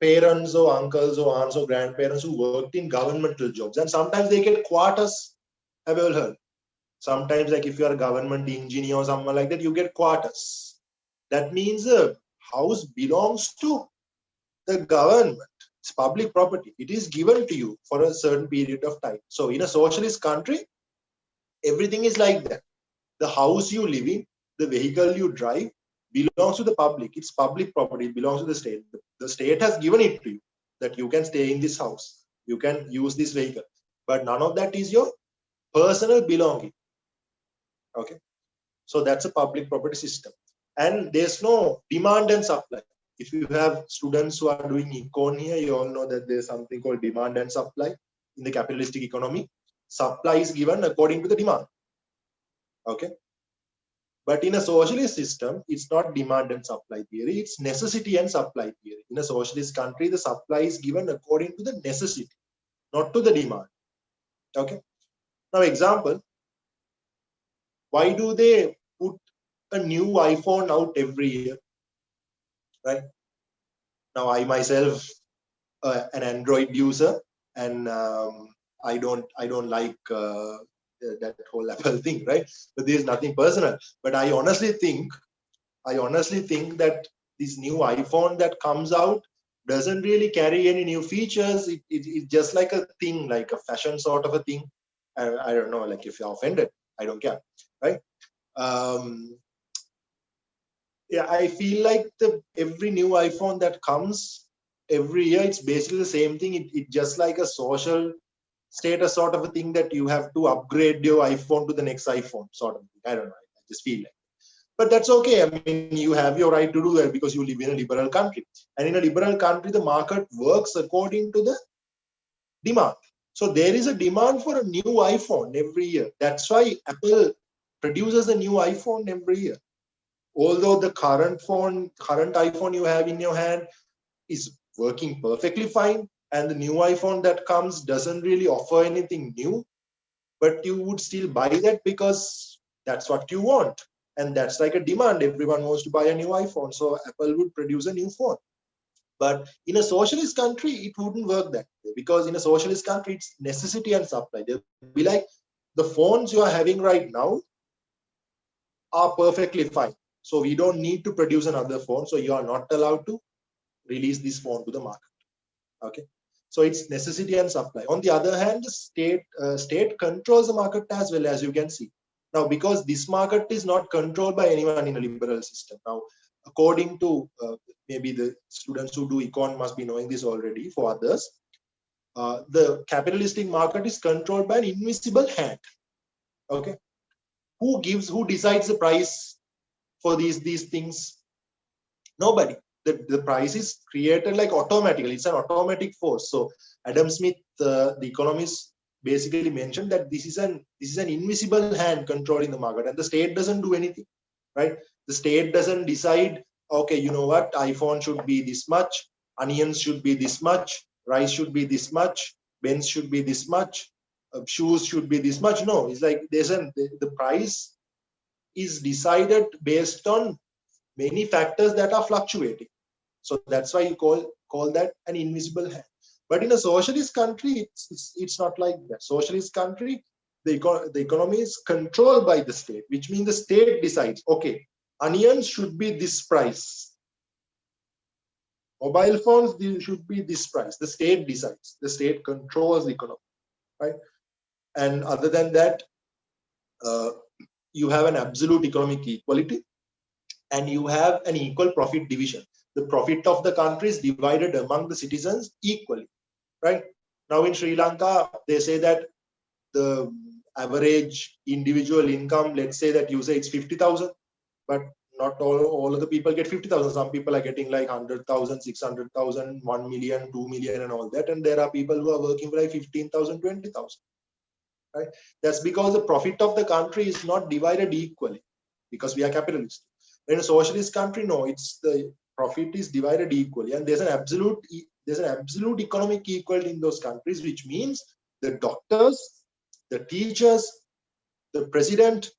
parents or uncles or aunts or grandparents who worked in governmental jobs, and sometimes they get quarters. Have you all heard? Sometimes, like if you are a government engineer or someone like that, you get quarters. That means a house belongs to the government. It's public property. It is given to you for a certain period of time. So in a socialist country, everything is like that. The house you live in, the vehicle you drive, belongs to the public. It's public property. It belongs to the state. The state has given it to you that you can stay in this house. You can use this vehicle. But none of that is your personal belonging. Okay. So that's a public property system. And there's no demand and supply. If you have students who are doing econ here, you all know that there's something called demand and supply in the capitalistic economy. Supply is given according to the demand. Okay. But in a socialist system, it's not demand and supply theory, it's necessity and supply theory. In a socialist country, the supply is given according to the necessity, not to the demand. Okay. Now, example, why do they put a new iPhone out every year? Right. Now, I myself, an Android user, and I don't like that whole Apple thing, right? But there's nothing personal. But I honestly think that this new iPhone that comes out doesn't really carry any new features. It's just like a thing, like a fashion sort of a thing. I don't know, like if you're offended, I don't care, right? Yeah, I feel like every new iPhone that comes every year, it's basically the same thing. It's just like a social status sort of a thing that you have to upgrade your iPhone to the next iPhone sort of thing. I don't know. I just feel like. But that's okay. I mean, you have your right to do that because you live in a liberal country. And in a liberal country, the market works according to the demand. So there is a demand for a new iPhone every year. That's why Apple produces a new iPhone every year. Although the current iPhone you have in your hand is working perfectly fine, and the new iPhone that comes doesn't really offer anything new, but you would still buy that because that's what you want. And that's like a demand. Everyone wants to buy a new iPhone. So Apple would produce a new phone. But in a socialist country, it wouldn't work that way, because in a socialist country, it's necessity and supply. They'll be like, the phones you are having right now are perfectly fine. So we don't need to produce another phone. So you are not allowed to release this phone to the market. Okay. So it's necessity and supply. On the other hand, the state controls the market as well, as you can see. Now, because this market is not controlled by anyone in a liberal system. Now, according to maybe the students who do econ must be knowing this already. For others, the capitalistic market is controlled by an invisible hand. Okay. Who decides the price for these things? Nobody. The price is created like automatically. It's an automatic force. So Adam Smith, the economist, basically mentioned that this is an invisible hand controlling the market, and the state doesn't do anything, right? The state doesn't decide, okay, you know what, iPhone should be this much, onions should be this much, rice should be this much, beans should be this much, shoes should be this much. No, it's like the price is decided based on many factors that are fluctuating. So that's why you call that an invisible hand. But in a socialist country, it's not like that. Socialist country, the economy is controlled by the state, which means the state decides, okay, onions should be this price. Mobile phones should be this price. The state decides. The state controls the economy, right? And other than that, you have an absolute economic equality, and you have an equal profit division. The profit of the country is divided among the citizens equally, right? Now in Sri Lanka, they say that the average individual income, let's say that you say it's 50,000, but not all of the people get 50,000. Some people are getting like 100,000, 600,000, 1 million, 2 million and all that. And there are people who are working for like 15,000, 20,000, right? That's because the profit of the country is not divided equally, because we are capitalists. In a socialist country, no, it's the profit is divided equally, and there's an absolute economic equality in those countries, which means the doctors, the teachers, the president,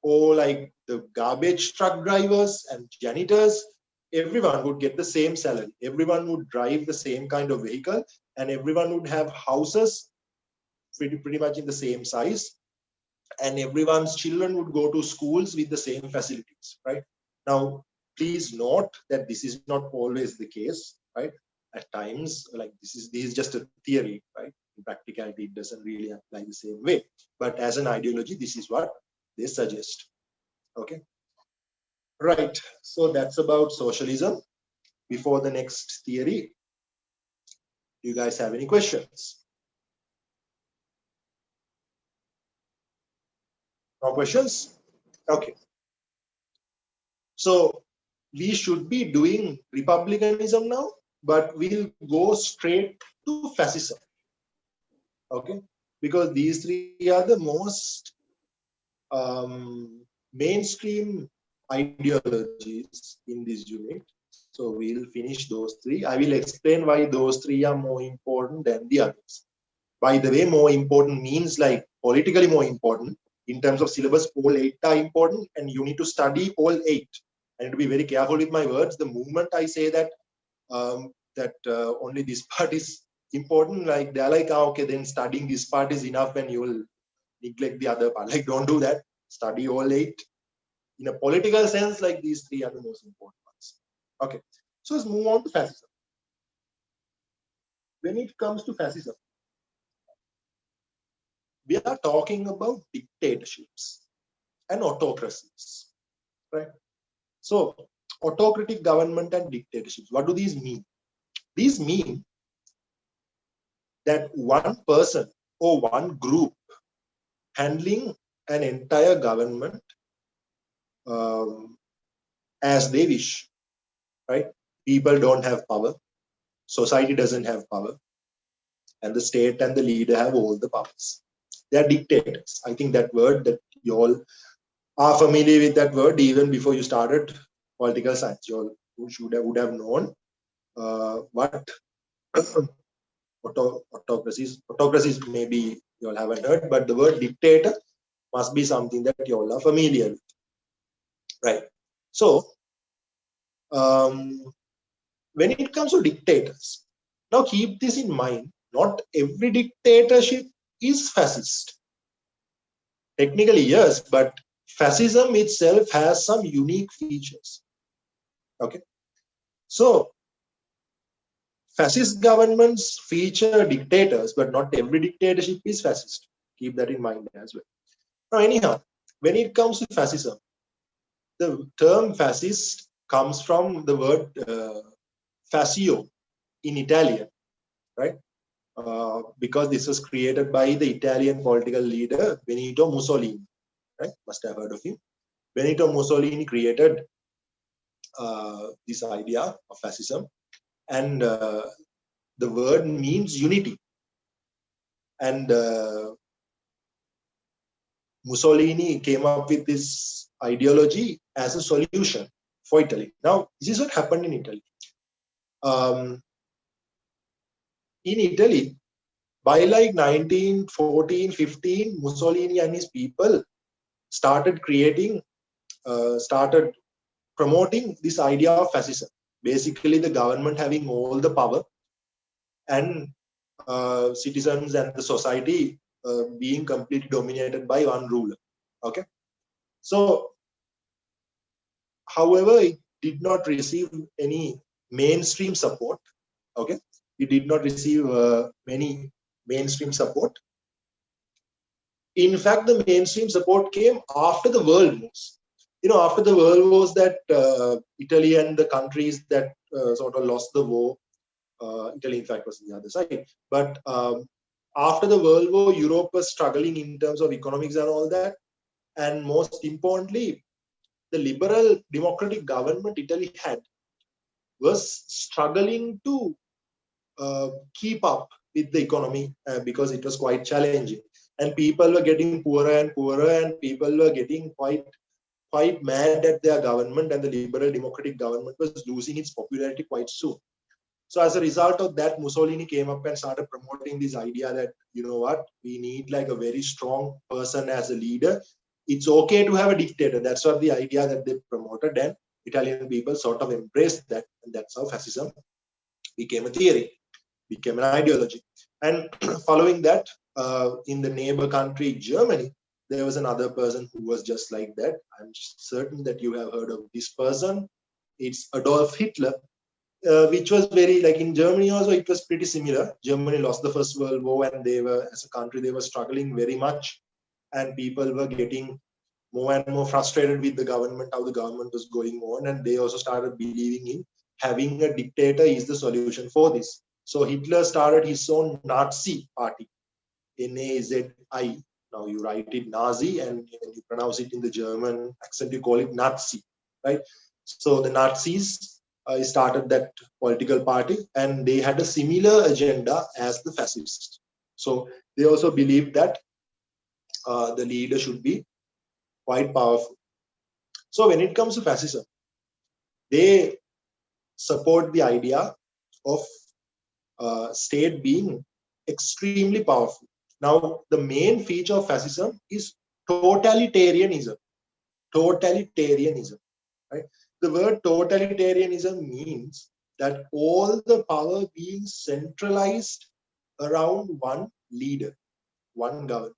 or like the garbage truck drivers and janitors, everyone would get the same salary. Everyone would drive the same kind of vehicle, and everyone would have houses pretty much in the same size, and everyone's children would go to schools with the same facilities, right? Now, please note that this is not always the case, right? At times, like this is just a theory, right? In practicality, it doesn't really apply the same way. But as an ideology, this is what they suggest. Okay, right. So that's about socialism. Before the next theory, do you guys have any questions? No questions? Okay. So we should be doing republicanism now, but we'll go straight to fascism. Okay, because these three are the most mainstream ideologies in this unit. So we'll finish those three. I will explain why those three are more important than the others. By the way, more important means like politically more important. In terms of syllabus, all 8 are important, and you need to study all 8. I need to be very careful with my words. The moment I say that only this part is important, like they're like, okay, then studying this part is enough, and you will neglect the other part. Like, don't do that. Study all 8. In a political sense, like these 3 are the most important ones. Okay, so let's move on to fascism. When it comes to fascism, we are talking about dictatorships and autocracies, right? So, autocratic government and dictatorships, what do these mean? These mean that one person or one group handling an entire government as they wish, right? People don't have power, society doesn't have power, and the state and the leader have all the powers. They are dictators. I think that word, that you all are familiar with that word even before you started political science. You all would have known what autocracies maybe you all haven't heard, but the word dictator must be something that you all are familiar with, right? So when it comes to dictators, now keep this in mind, not every dictatorship is fascist. Technically, yes, but fascism itself has some unique features. Okay, so fascist governments feature dictators, but not every dictatorship is fascist. Keep that in mind as well. Now, anyhow, when it comes to fascism, the term fascist comes from the word fascio in Italian, right? Because this was created by the Italian political leader Benito Mussolini, right? Must have heard of him. Benito Mussolini created this idea of fascism, and the word means unity. And Mussolini came up with this ideology as a solution for Italy. Now, this is what happened in Italy. In Italy, By like 1914, 15, Mussolini and his people started started promoting this idea of fascism. Basically, the government having all the power and citizens and the society being completely dominated by one ruler. Okay. So, however, it did not receive any mainstream support. Okay. It did not receive many mainstream support. In fact, the mainstream support came after the world wars. After the world wars, that Italy and the countries that sort of lost the war, Italy, in fact, was on the other side. But after the World War, Europe was struggling in terms of economics and all that. And most importantly, the liberal democratic government Italy had was struggling to keep up with the economy because it was quite challenging. And people were getting poorer and poorer, and people were getting quite mad at their government, and the liberal democratic government was losing its popularity quite soon. So as a result of that, Mussolini came up and started promoting this idea that, you know what, we need like a very strong person as a leader. It's okay to have a dictator. That's what the idea that they promoted, and Italian people sort of embraced that. And that's how fascism became a theory, became an ideology. And following that, in the neighbor country, Germany, there was another person who was just like that. I'm certain that you have heard of this person. It's Adolf Hitler. Which was very, like in Germany also, it was pretty similar. Germany lost the First World War, and they were, as a country, they were struggling very much, and people were getting more and more frustrated with the government, how the government was going on, and they also started believing in having a dictator is the solution for this. So Hitler started his own Nazi party, Nazi. Now you write it Nazi, and when you pronounce it in the German accent, you call it Nazi, right? So the Nazis started that political party, and they had a similar agenda as the fascists. So they also believed that the leader should be quite powerful. So when it comes to fascism, they support the idea of state being extremely powerful. Now, the main feature of fascism is totalitarianism. Totalitarianism, right? The word totalitarianism means that all the power being centralized around one leader, one government,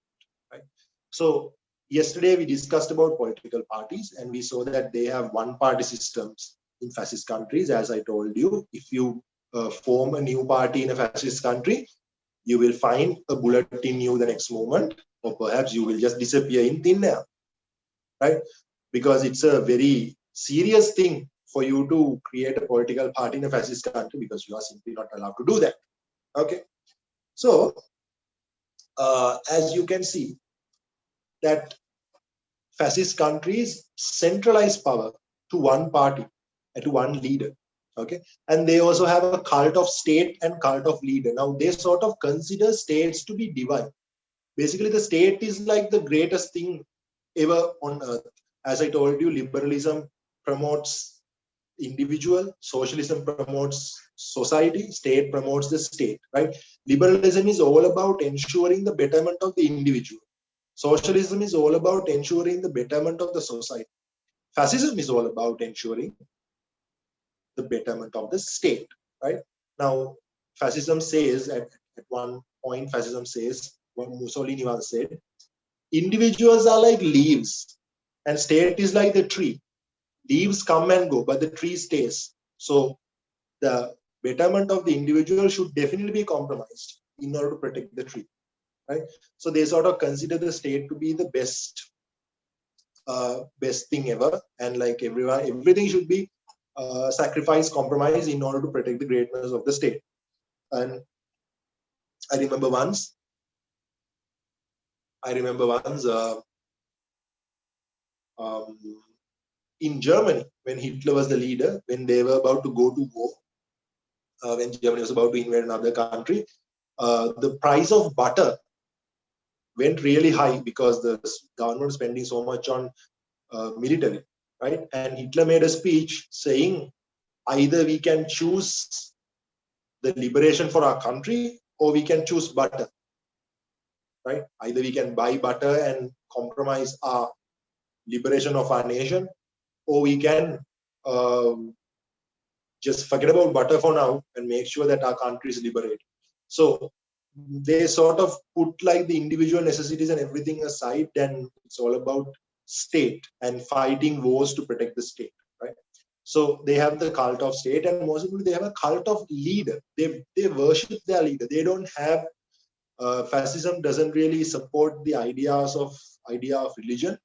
right? So yesterday we discussed about political parties, and we saw that they have one-party systems in fascist countries. As I told you, if you form a new party in a fascist country, you will find a bullet in you the next moment, or perhaps you will just disappear in thin air, right? Because it's a very serious thing for you to create a political party in a fascist country, because you are simply not allowed to do that. Okay. So, as you can see, that fascist countries centralize power to one party and to one leader. Okay. And they also have a cult of state and cult of leader. Now, they sort of consider states to be divine. Basically, the state is like the greatest thing ever on earth. As I told you, liberalism promotes individual, socialism promotes society, state promotes the state, right? Liberalism is all about ensuring the betterment of the individual. Socialism is all about ensuring the betterment of the society. Fascism is all about ensuring the betterment of the state, right? Now, fascism says, at one point, fascism says, what Mussolini once said, individuals are like leaves and state is like the tree. Leaves come and go, but the tree stays. So the betterment of the individual should definitely be compromised in order to protect the tree, right? So they sort of consider the state to be the best thing ever, and like everything should be sacrificed, compromised in order to protect the greatness of the state. And I remember once in Germany, when Hitler was the leader, when they were about to go to war, when Germany was about to invade another country, the price of butter went really high because the government was spending so much on military, right? And Hitler made a speech saying, either we can choose the liberation for our country, or we can choose butter. right? Either we can buy butter and compromise our liberation of our nation, or we can just forget about butter for now and make sure that our country is liberated. So they sort of put like the individual necessities and everything aside, and it's all about state and fighting wars to protect the state, right? So they have the cult of state, and most importantly, they have a cult of leader. They worship their leader. They don't have fascism doesn't really support the idea of religion,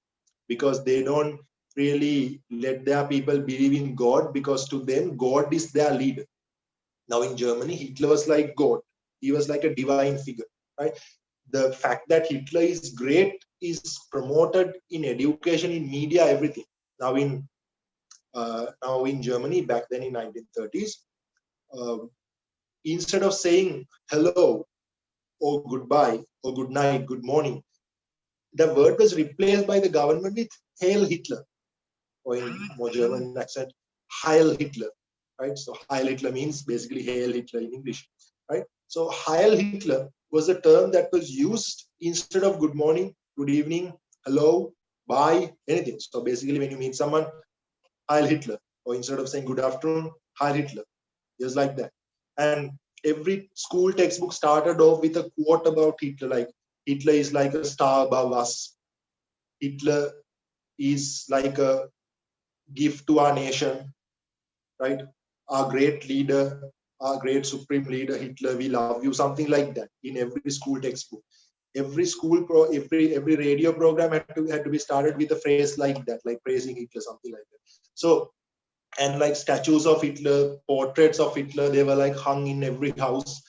because they don't really let their people believe in God, because to them God is their leader. Now in Germany, Hitler was like God. He was like a divine figure, right? The fact that Hitler is great is promoted in education, in media, everything. Now in Germany, back then in 1930s, instead of saying hello or goodbye or good night, good morning, the word was replaced by the government with Hail Hitler, or in more German accent, Heil Hitler, right? So Heil Hitler means basically Hail Hitler in English, right? So Heil Hitler was a term that was used instead of good morning, good evening, hello, bye, anything. So basically when you meet someone, Heil Hitler, or instead of saying good afternoon, Heil Hitler, just like that. And every school textbook started off with a quote about Hitler, like Hitler is like a star above us. Hitler is like a gift to our nation, right? Our great leader, our great supreme leader, Hitler, we love you, something like that in every school textbook. Every radio program had to be started with a phrase like that, like praising Hitler, something like that. So, and like statues of Hitler, portraits of Hitler, they were like hung in every house,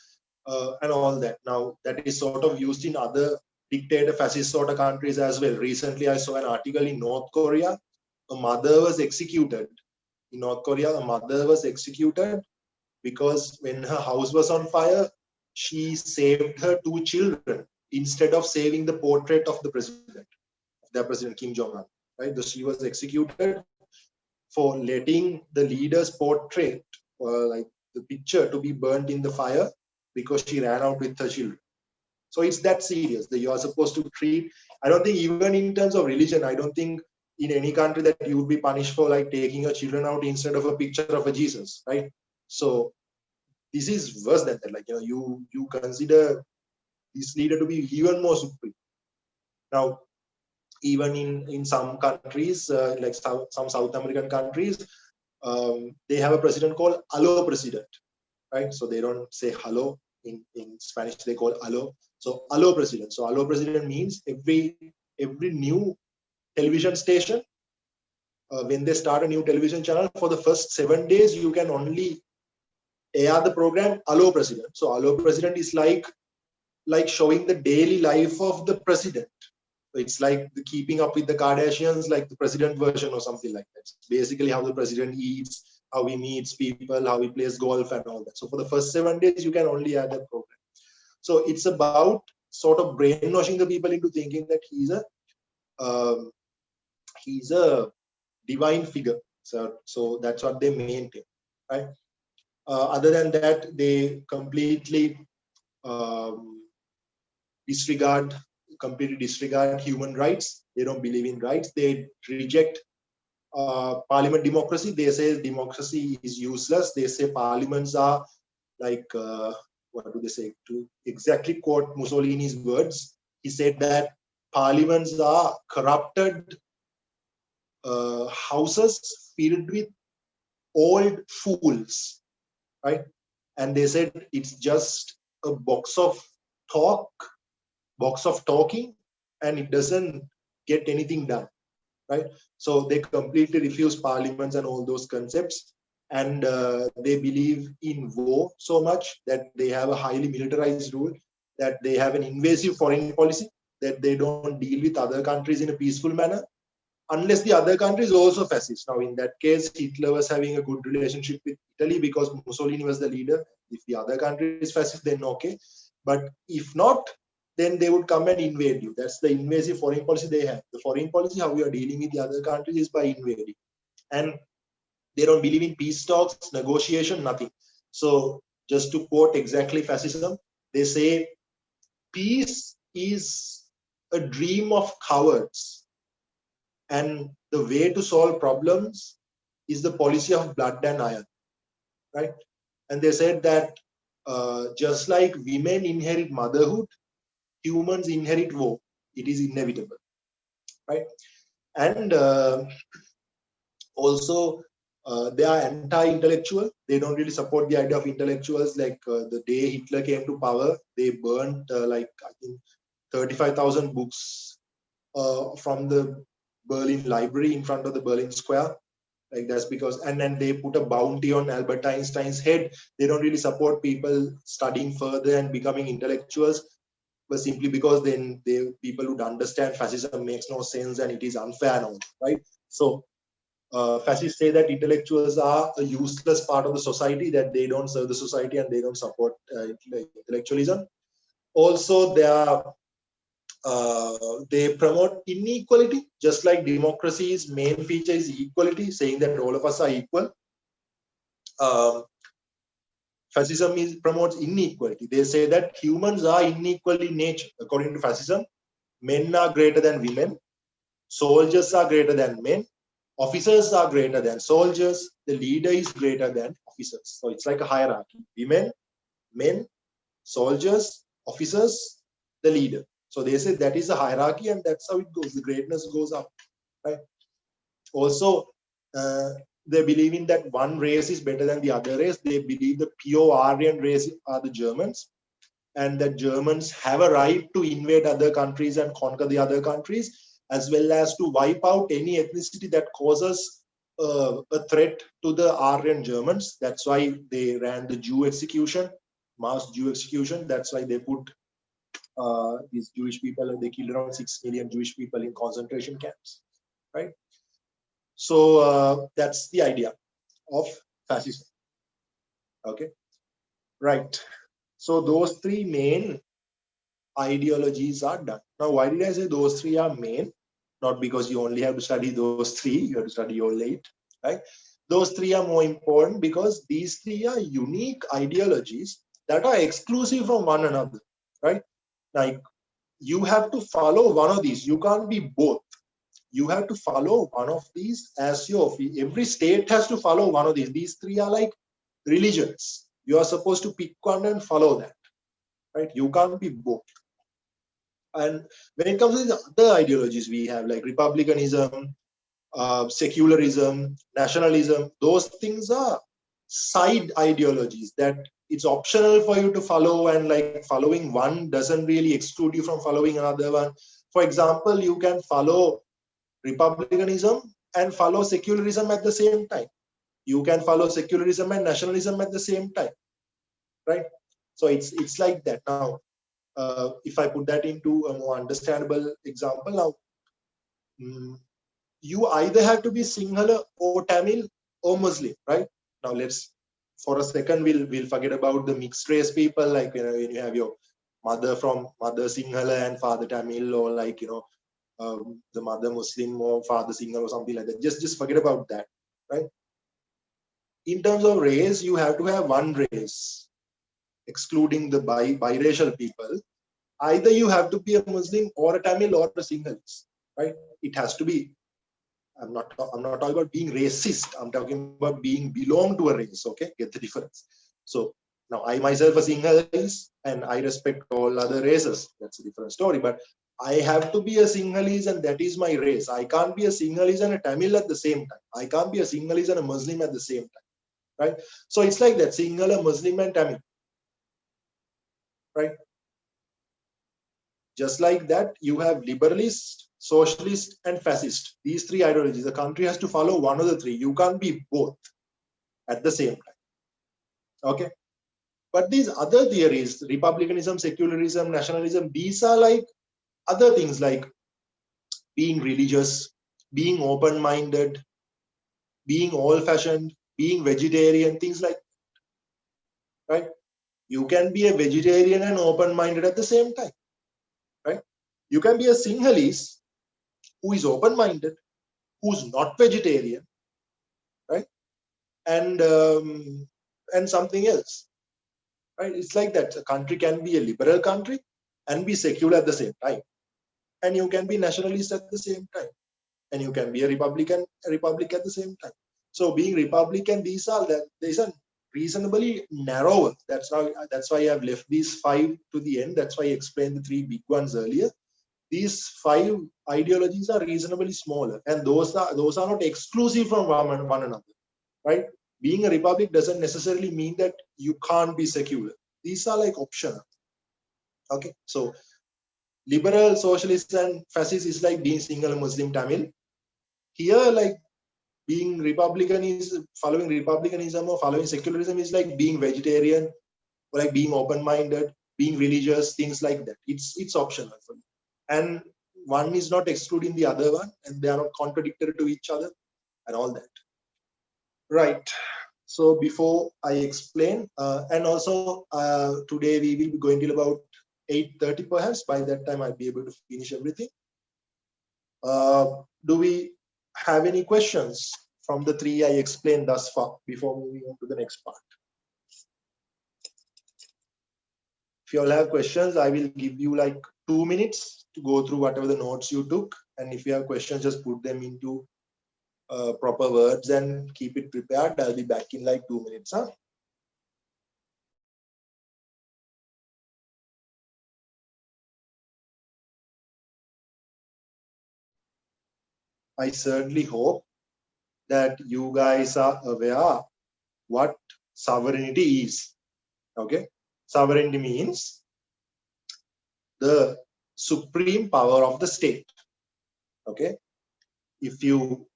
and all that. Now that is sort of used in other dictator fascist sort of countries as well. Recently, I saw an article in North Korea. A mother was executed. In North Korea, a mother was executed because when her house was on fire, she saved her two children instead of saving the portrait of the president, Kim Jong-un. Right? So she was executed for letting the leader's portrait, like the picture, to be burnt in the fire because she ran out with her children. So it's that serious that you are supposed to treat. I don't think even in terms of religion, I don't think in any country that you would be punished for like taking your children out instead of a picture of a Jesus, right? So this is worse than that. Like, you consider this leader to be even more supreme. Now, even in some countries, like some South American countries, they have a president called Allo President, right? So they don't say hello in Spanish; they call Allo. So Allo President. So Allo President means every new television station, when they start a new television channel, for the first 7 days, you can only air the program Allo President. So Allo President is like showing the daily life of the president. It's like the keeping up with the Kardashians, like the president version or something like that. It's basically how the president eats, how he meets people, how he plays golf and all that. So for the first 7 days, you can only add that program. So it's about sort of brainwashing the people into thinking that he's a divine figure. So that's what they maintain, right? Other than that, they completely completely disregard human rights. They don't believe in rights. They reject parliament democracy. They say democracy is useless. They say parliaments are like, what do they say? To exactly quote Mussolini's words, he said that parliaments are corrupted houses filled with old fools, right? And they said it's just a box of talking, and it doesn't get anything done, right? So they completely refuse parliaments and all those concepts, and they believe in war so much that they have a highly militarized rule, that they have an invasive foreign policy, that they don't deal with other countries in a peaceful manner, unless the other country is also fascist. Now, in that case, Hitler was having a good relationship with Italy because Mussolini was the leader. If the other country is fascist, then okay. But if not, then they would come and invade you. That's the invasive foreign policy they have. The foreign policy, how we are dealing with the other countries, is by invading. And they don't believe in peace talks, negotiation, nothing. So just to quote exactly fascism, they say peace is a dream of cowards, and the way to solve problems is the policy of blood and iron, right? And they said that just like women inherit motherhood, humans inherit war. It is inevitable, right? And also, they are anti-intellectual. They don't really support the idea of intellectuals. Like the day Hitler came to power, they burned like I think 35,000 books from the Berlin Library in front of the Berlin Square. Like that's because, and then they put a bounty on Albert Einstein's head. They don't really support people studying further and becoming intellectuals, but simply because then they people would understand fascism makes no sense and it is unfair now, right? So fascists say that intellectuals are a useless part of the society, that they don't serve the society and they don't support intellectualism. Also, they promote inequality, just like democracy's main feature is equality, saying that all of us are equal. Fascism promotes inequality. They say that humans are unequal in nature. According to fascism, men are greater than women, soldiers are greater than men, officers are greater than soldiers, the leader is greater than officers. So it's like a hierarchy. Women, men, soldiers, officers, the leader. So they say that is a hierarchy and that's how it goes. The greatness goes up, right? Also, they believe in that one race is better than the other race. They believe the pure Aryan race are the Germans, and that Germans have a right to invade other countries and conquer the other countries, as well as to wipe out any ethnicity that causes a threat to the Aryan Germans. That's why they ran the Jew execution, mass Jew execution. That's why they put these Jewish people, and they killed around 6 million Jewish people in concentration camps, right? So that's the idea of fascism. Okay, right. So those three main ideologies are done. Now, why did I say those three are main? Not because you only have to study those three, you have to study all 8, right? Those three are more important because these three are unique ideologies that are exclusive from one another, right? Like you have to follow one of these. You can't be both. You have to follow one of these as your, every state has to follow one of these. These three are like religions. You are supposed to pick one and follow that, right? You can't be both. And when it comes to the other ideologies we have, like republicanism, secularism, nationalism, those things are side ideologies that it's optional for you to follow, and like following one doesn't really exclude you from following another one. For example, you can follow republicanism and follow secularism at the same time. You can follow secularism and nationalism at the same time, right? So it's like that. Now, if I put that into a more understandable example, now you either have to be Sinhala or Tamil or Muslim, right? Now let's, for a second, we'll forget about the mixed race people, like when you have your mother Sinhala and father Tamil, or like the mother Muslim or father Sinhala or something like that. Just forget about that, right? In terms of race, you have to have one race, excluding the biracial people. Either you have to be a Muslim or a Tamil or a Sinhalese, right? It has to be. I'm not talking about being racist. I'm talking about being belong to a race. Okay, get the difference. So now I myself a Sinhalese and I respect all other races. That's a different story. But I have to be a Sinhalese and that is my race. I can't be a Sinhalese and a Tamil at the same time. I can't be a Sinhalese and a Muslim at the same time, right? So it's like that: Sinhala, Muslim, and Tamil, right? Just like that, you have liberalist, socialist, and fascist. These three ideologies. The country has to follow one of the three. You can't be both at the same time. Okay. But these other theories, republicanism, secularism, nationalism, these are like other things, like being religious, being open-minded, being old-fashioned, being vegetarian, things like that, right? You can be a vegetarian and open-minded at the same time, right? You can be a Sinhalese who is open-minded, who's not vegetarian, right? And something else, right? It's like that. A country can be a liberal country, and be secular at the same time. And you can be nationalist at the same time. And you can be a Republic at the same time. So being Republican, these are reasonably narrow. That's why I've left these 5 to the end. That's why I explained the 3 big ones earlier. These 5 ideologies are reasonably smaller, and those are not exclusive from one another, right? Being a republic doesn't necessarily mean that you can't be secular. These are like optional. Okay, so liberal, socialist, and fascist is like being single Muslim Tamil. Here, like being Republican is following Republicanism or following secularism is like being vegetarian or like being open-minded, being religious, things like that. It's optional for me. And one is not excluding the other one, and they are not contradictory to each other and all that. Right. So before I explain, and also today we will be going till about 8:30 perhaps. By that time I'll be able to finish everything. Do we have any questions from the 3 I explained thus far before moving on to the next part? If you all have questions, I will give you like 2 minutes to go through whatever the notes you took. And if you have questions, just put them into proper words and keep it prepared. I'll be back in like 2 minutes. Huh? I certainly hope that you guys are aware what sovereignty is. Okay, sovereignty means the supreme power of the state. Okay, if you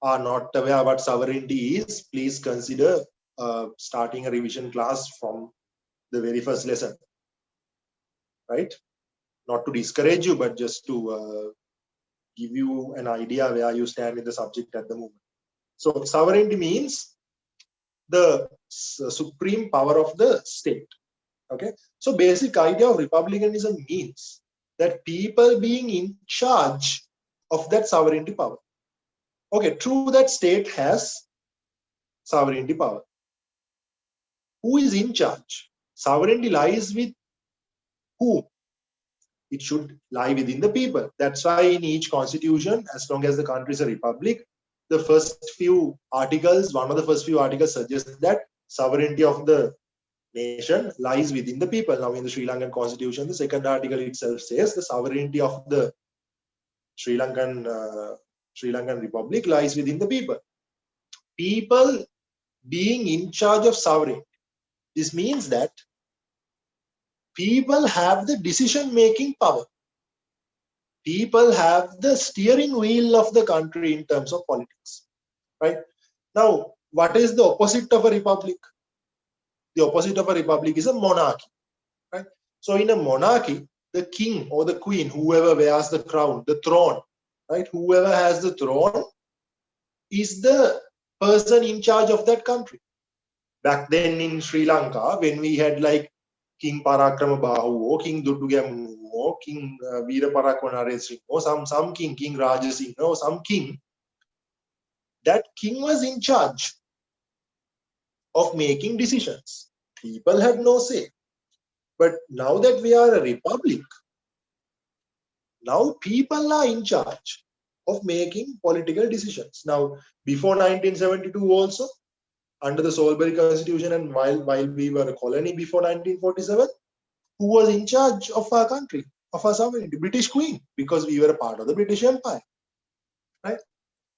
are not aware what sovereignty is, please consider starting a revision class from the very first lesson. Right? Not to discourage you, but just to give you an idea where you stand in the subject at the moment. So sovereignty means the supreme power of the state. Okay, so basic idea of republicanism means that people being in charge of that sovereignty power. Okay, true that state has sovereignty power. Who is in charge? Sovereignty lies with who? It should lie within the people. That's why in each constitution, as long as the country is a republic, the first few articles, one of the first few articles suggests that sovereignty of the nation lies within the people. Now in the Sri Lankan constitution, the second article itself says the sovereignty of the Sri Lankan republic lies within the people. People being in charge of sovereignty. This means that people have the decision-making power. People have the steering wheel of the country in terms of politics. Right? Now, what is the opposite of a republic? The opposite of a republic is a monarchy. Right? So in a monarchy, the king or the queen, whoever wears the crown, the throne, right? Whoever has the throne is the person in charge of that country. Back then in Sri Lanka, when we had like King Parakramabahu, King Dutugamu, King Veeraparakona or some king, King Rajasinghe, or some king, that king was in charge of making decisions. People had no say. But now that we are a republic, now people are in charge of making political decisions. Now, before 1972 also, under the Salisbury Constitution and while we were a colony before 1947, who was in charge of our country, of our sovereignty? British Queen, because we were a part of the British Empire. Right?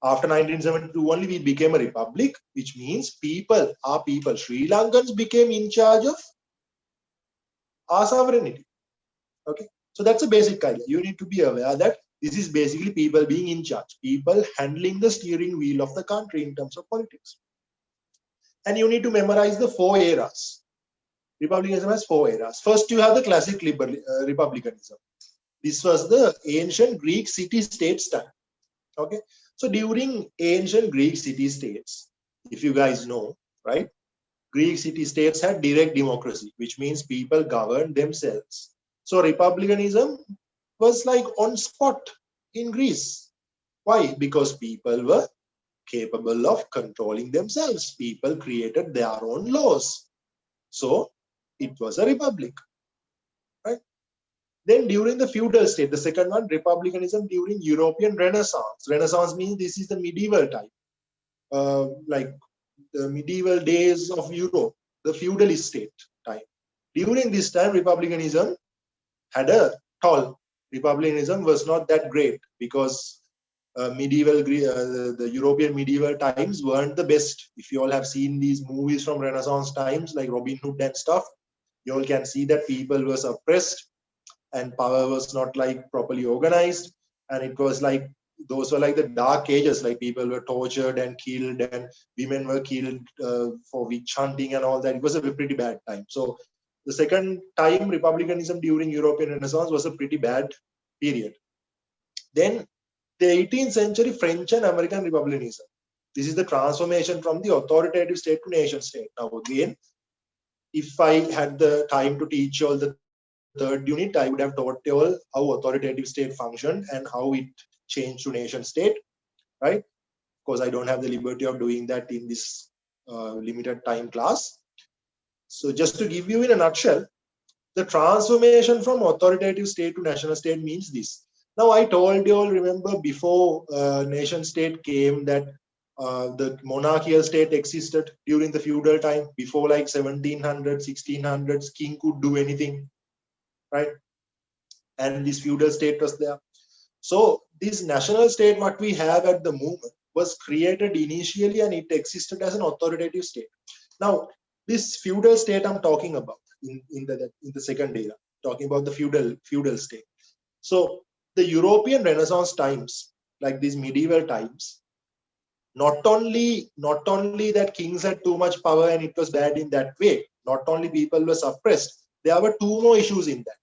After 1972 only, we became a republic, which means people, our people, Sri Lankans became in charge of our sovereignty. Okay, so that's a basic idea. You need to be aware that this is basically people being in charge, people handling the steering wheel of the country in terms of politics. And you need to memorize the 4 eras. Republicanism has 4 eras. First, you have the classic republicanism. This was the ancient Greek city-state time. Okay, so during ancient Greek city-states, if you guys know, right, Greek city-states had direct democracy, which means people governed themselves. So republicanism was like on spot in Greece. Why? Because people were capable of controlling themselves. People created their own laws. So it was a republic. Right? Then during the feudal state, the second one, republicanism during European Renaissance. Renaissance means this is the medieval time, like the medieval days of Europe, the feudalist state time. During this time, republicanism had a toll. Republicanism was not that great because the European medieval times weren't the best. If you all have seen these movies from Renaissance times, like Robin Hood and stuff, you all can see that people were suppressed and power was not like properly organized, and it was like those were like the dark ages, like people were tortured and killed and women were killed for witch hunting and all that. It was a pretty bad time. So the second time republicanism during European Renaissance was a pretty bad period. Then the 18th century French and American republicanism. This is the transformation from the authoritative state to nation state. Now again, if I had the time to teach you all the third unit, I would have taught you all how authoritative state functioned and how it changed to nation state, right? Because I don't have the liberty of doing that in this limited time class. So just to give you in a nutshell, the transformation from authoritative state to national state means this. Now I told you all, remember before nation state came, that the monarchical state existed during the feudal time. Before like 1700s, 1600s, king could do anything, right? And this feudal state was there. So this national state, what we have at the moment, was created initially and it existed as an authoritative state. Now, this feudal state I'm talking about in the second era, talking about the feudal state. So the European Renaissance times, like these medieval times, not only that kings had too much power and it was bad in that way, not only people were suppressed, there were two more issues in that.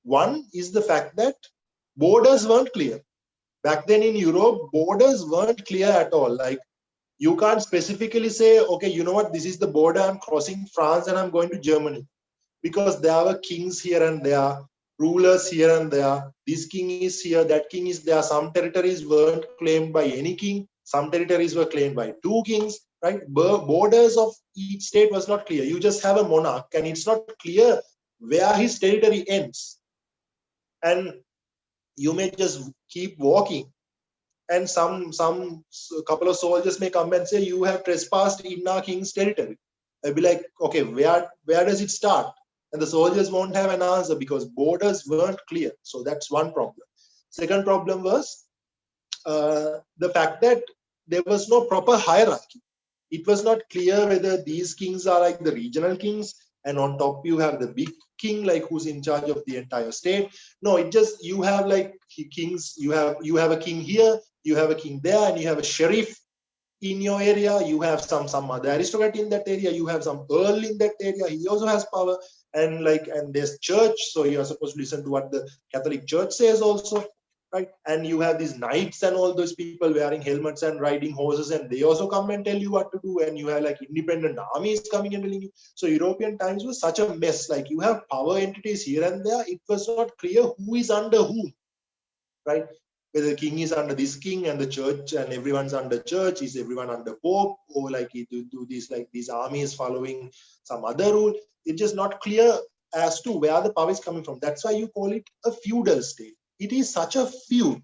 One is the fact that borders weren't clear. Back then in Europe, borders weren't clear at all. Like, you can't specifically say, okay, you know what, this is the border, I'm crossing France and I'm going to Germany. Because there were kings here and there, rulers here and there. This king is here, that king is there. Some territories weren't claimed by any king. Some territories were claimed by two kings, right? Borders of each state was not clear. You just have a monarch and it's not clear where his territory ends. And you may just keep walking and some couple of soldiers may come and say, you have trespassed in our king's territory. I'll be like, okay, where does it start? And the soldiers won't have an answer because borders weren't clear. So that's one problem. Second problem was the fact that there was no proper hierarchy. It was not clear whether these kings are like the regional kings and on top you have the big king, like who's in charge of the entire state. No, it just, you have like kings, you have a king here, you have a king there, and you have a sheriff in your area, you have some other aristocrat in that area, you have some earl in that area, he also has power, and there's church, so you're supposed to listen to what the Catholic Church says also, right? And you have these knights and all those people wearing helmets and riding horses, and they also come and tell you what to do, and you have like independent armies coming and telling you. So European times was such a mess. Like, you have power entities here and there, it was not clear who is under whom, right? Whether the king is under this king and the church and everyone's under church, is everyone under pope, or like you do this, like these armies following some other rule. It's just not clear as to where the power is coming from. That's why you call it a feudal state. It is such a feud.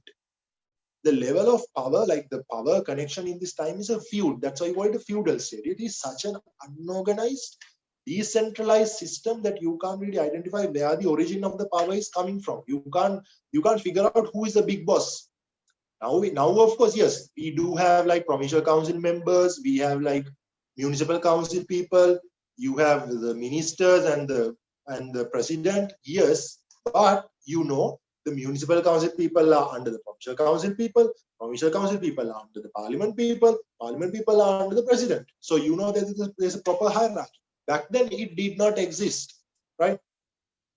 The level of power, like the power connection in this time, is a feud. That's why you call it a feudal state. It is such an unorganized, decentralized system that you can't really identify where the origin of the power is coming from. You can't figure out who is the big boss. Now of course, yes, we do have like provincial council members, we have like municipal council people, you have the ministers and the president, yes, but the municipal council people are under the provincial council people are under the parliament people are under the president. So that there's a proper hierarchy. Back then it did not exist, right?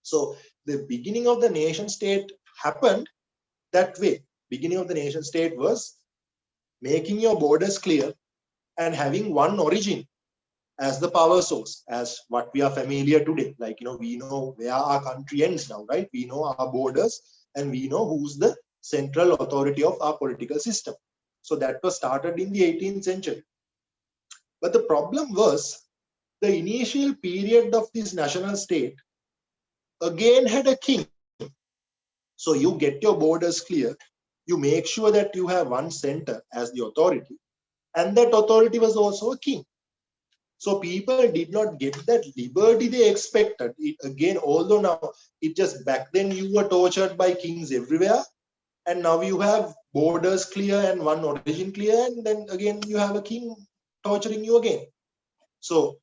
So the beginning of the nation state happened that way. Beginning of the nation state was making your borders clear and having one origin as the power source, as what we are familiar today. Like, we know where our country ends now, right? We know our borders and we know who's the central authority of our political system. So that was started in the 18th century. But the problem was the initial period of this national state again had a king. So you get your borders clear. You make sure that you have one center as the authority, and that authority was also a king. So people did not get that liberty they expected. Again, although now it just back then you were tortured by kings everywhere, and now you have borders clear and one origin clear, and then again you have a king torturing you again. So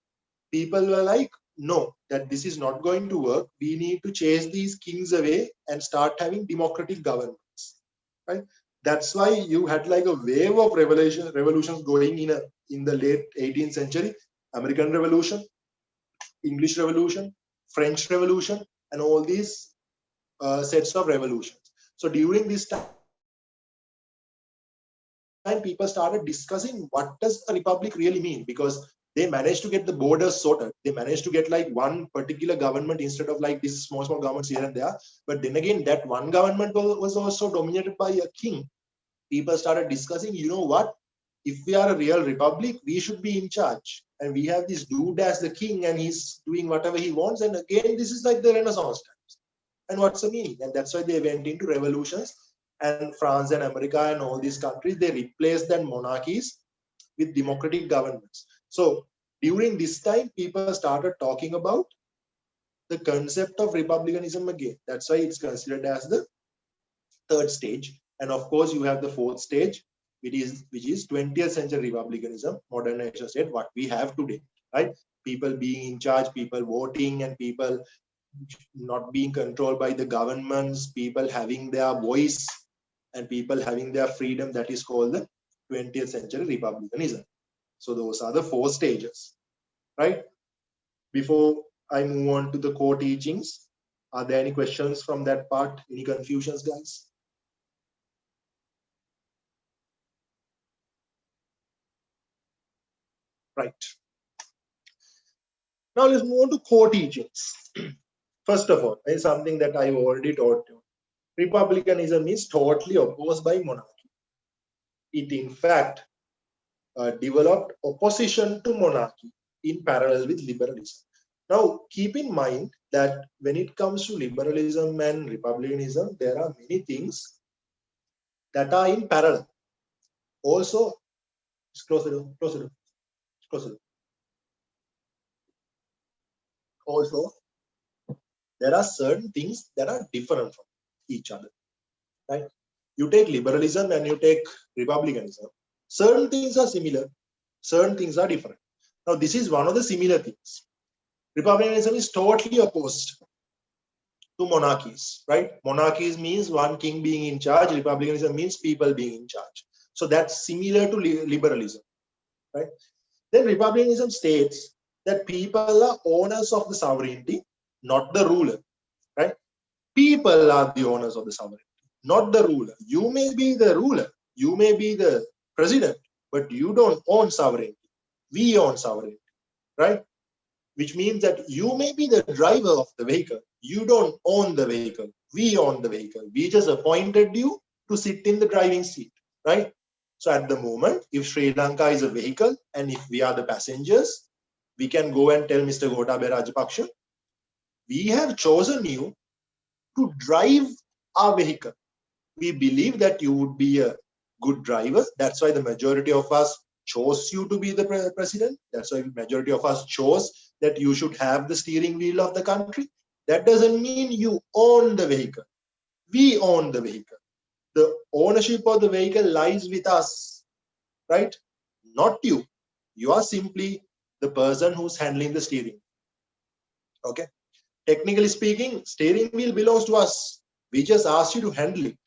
people were like, no, that this is not going to work. We need to chase these kings away and start having democratic governments. Right? That's why you had like a wave of revolutions going in the late 18th century. American Revolution, English Revolution, French Revolution, and all these sets of revolutions. So during this time, people started discussing what does a republic really mean, because they managed to get the borders sorted. They managed to get like one particular government instead of like these small governments here and there. But then again, that one government was also dominated by a king. People started discussing, you know what? If we are a real republic, we should be in charge. And we have this dude as the king, and he's doing whatever he wants. And again, this is like the Renaissance times. And what's the meaning? And that's why they went into revolutions. And France and America and all these countries, they replaced their monarchies with democratic governments. So during this time, people started talking about the concept of republicanism again. That's why it's considered as the third stage. And of course, you have the fourth stage, which is 20th century republicanism, modern nation state, what we have today, right? People being in charge, people voting, and people not being controlled by the governments, people having their voice, and people having their freedom. That is called the 20th century republicanism. So those are the four stages, right? Before I move on to the core teachings, are there any questions from that part? Any confusions, guys? Right. Now let's move on to core teachings. First of all, is something that I've already taught you. Republicanism is totally opposed by monarchy. It in fact developed opposition to monarchy in parallel with liberalism. Now, keep in mind that when it comes to liberalism and republicanism, there are many things that are in parallel. Also, close the door, close the door, close the door. Also, there are certain things that are different from each other, right? You take liberalism and you take republicanism. Certain things are similar, certain things are different. Now, this is one of the similar things. Republicanism is totally opposed to monarchies, right? Monarchies means one king being in charge. Republicanism means people being in charge. So that's similar to liberalism, right? Then republicanism states that people are owners of the sovereignty, not the ruler, right? People are the owners of the sovereignty, not the ruler. You may be the ruler, you may be the president, but you don't own sovereignty. We own sovereignty, right? Which means that you may be the driver of the vehicle. You don't own the vehicle. We own the vehicle. We just appointed you to sit in the driving seat, right? So at the moment, if Sri Lanka is a vehicle and if we are the passengers, we can go and tell Mr. Gotabaya Rajapaksa, we have chosen you to drive our vehicle. We believe that you would be a good driver. That's why the majority of us chose you to be the president. That's why the majority of us chose that you should have the steering wheel of the country. That doesn't mean you own the vehicle. We own the vehicle. The ownership of the vehicle lies with us, right? Not you. You are simply the person who's handling the steering. Okay. Technically speaking, steering wheel belongs to us. We just asked you to handle it.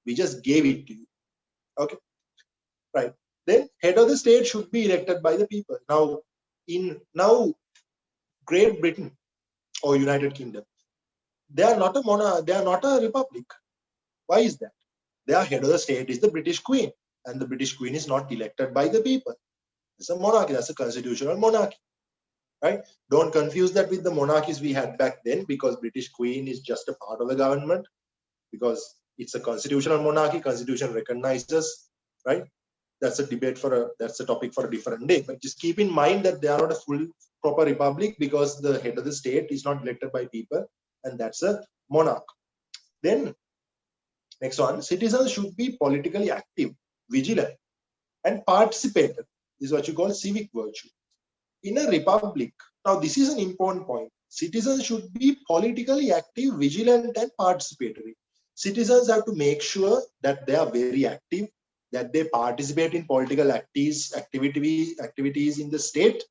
We just gave it to you. Okay. Right. Then head of the state should be elected by the people. Now Great Britain or United Kingdom, they are not a monarch, they are not a republic. Why is that? Their head of the state is the British Queen, and the British Queen is not elected by the people. It's a monarchy, that's a constitutional monarchy. Right? Don't confuse that with the monarchies we had back then, because British Queen is just a part of the government, because it's a constitutional monarchy. Constitution recognizes, right? That's a debate that's a topic for a different day. But just keep in mind that they are not a full proper republic, because the head of the state is not elected by people, and that's a monarch. Then Next one, citizens should be politically active, vigilant, and participatory. This is what you call civic virtue. In a republic, now this is an important point. Citizens should be politically active, vigilant, and participatory. Citizens have to make sure that they are very active, that they participate in political activities in the state.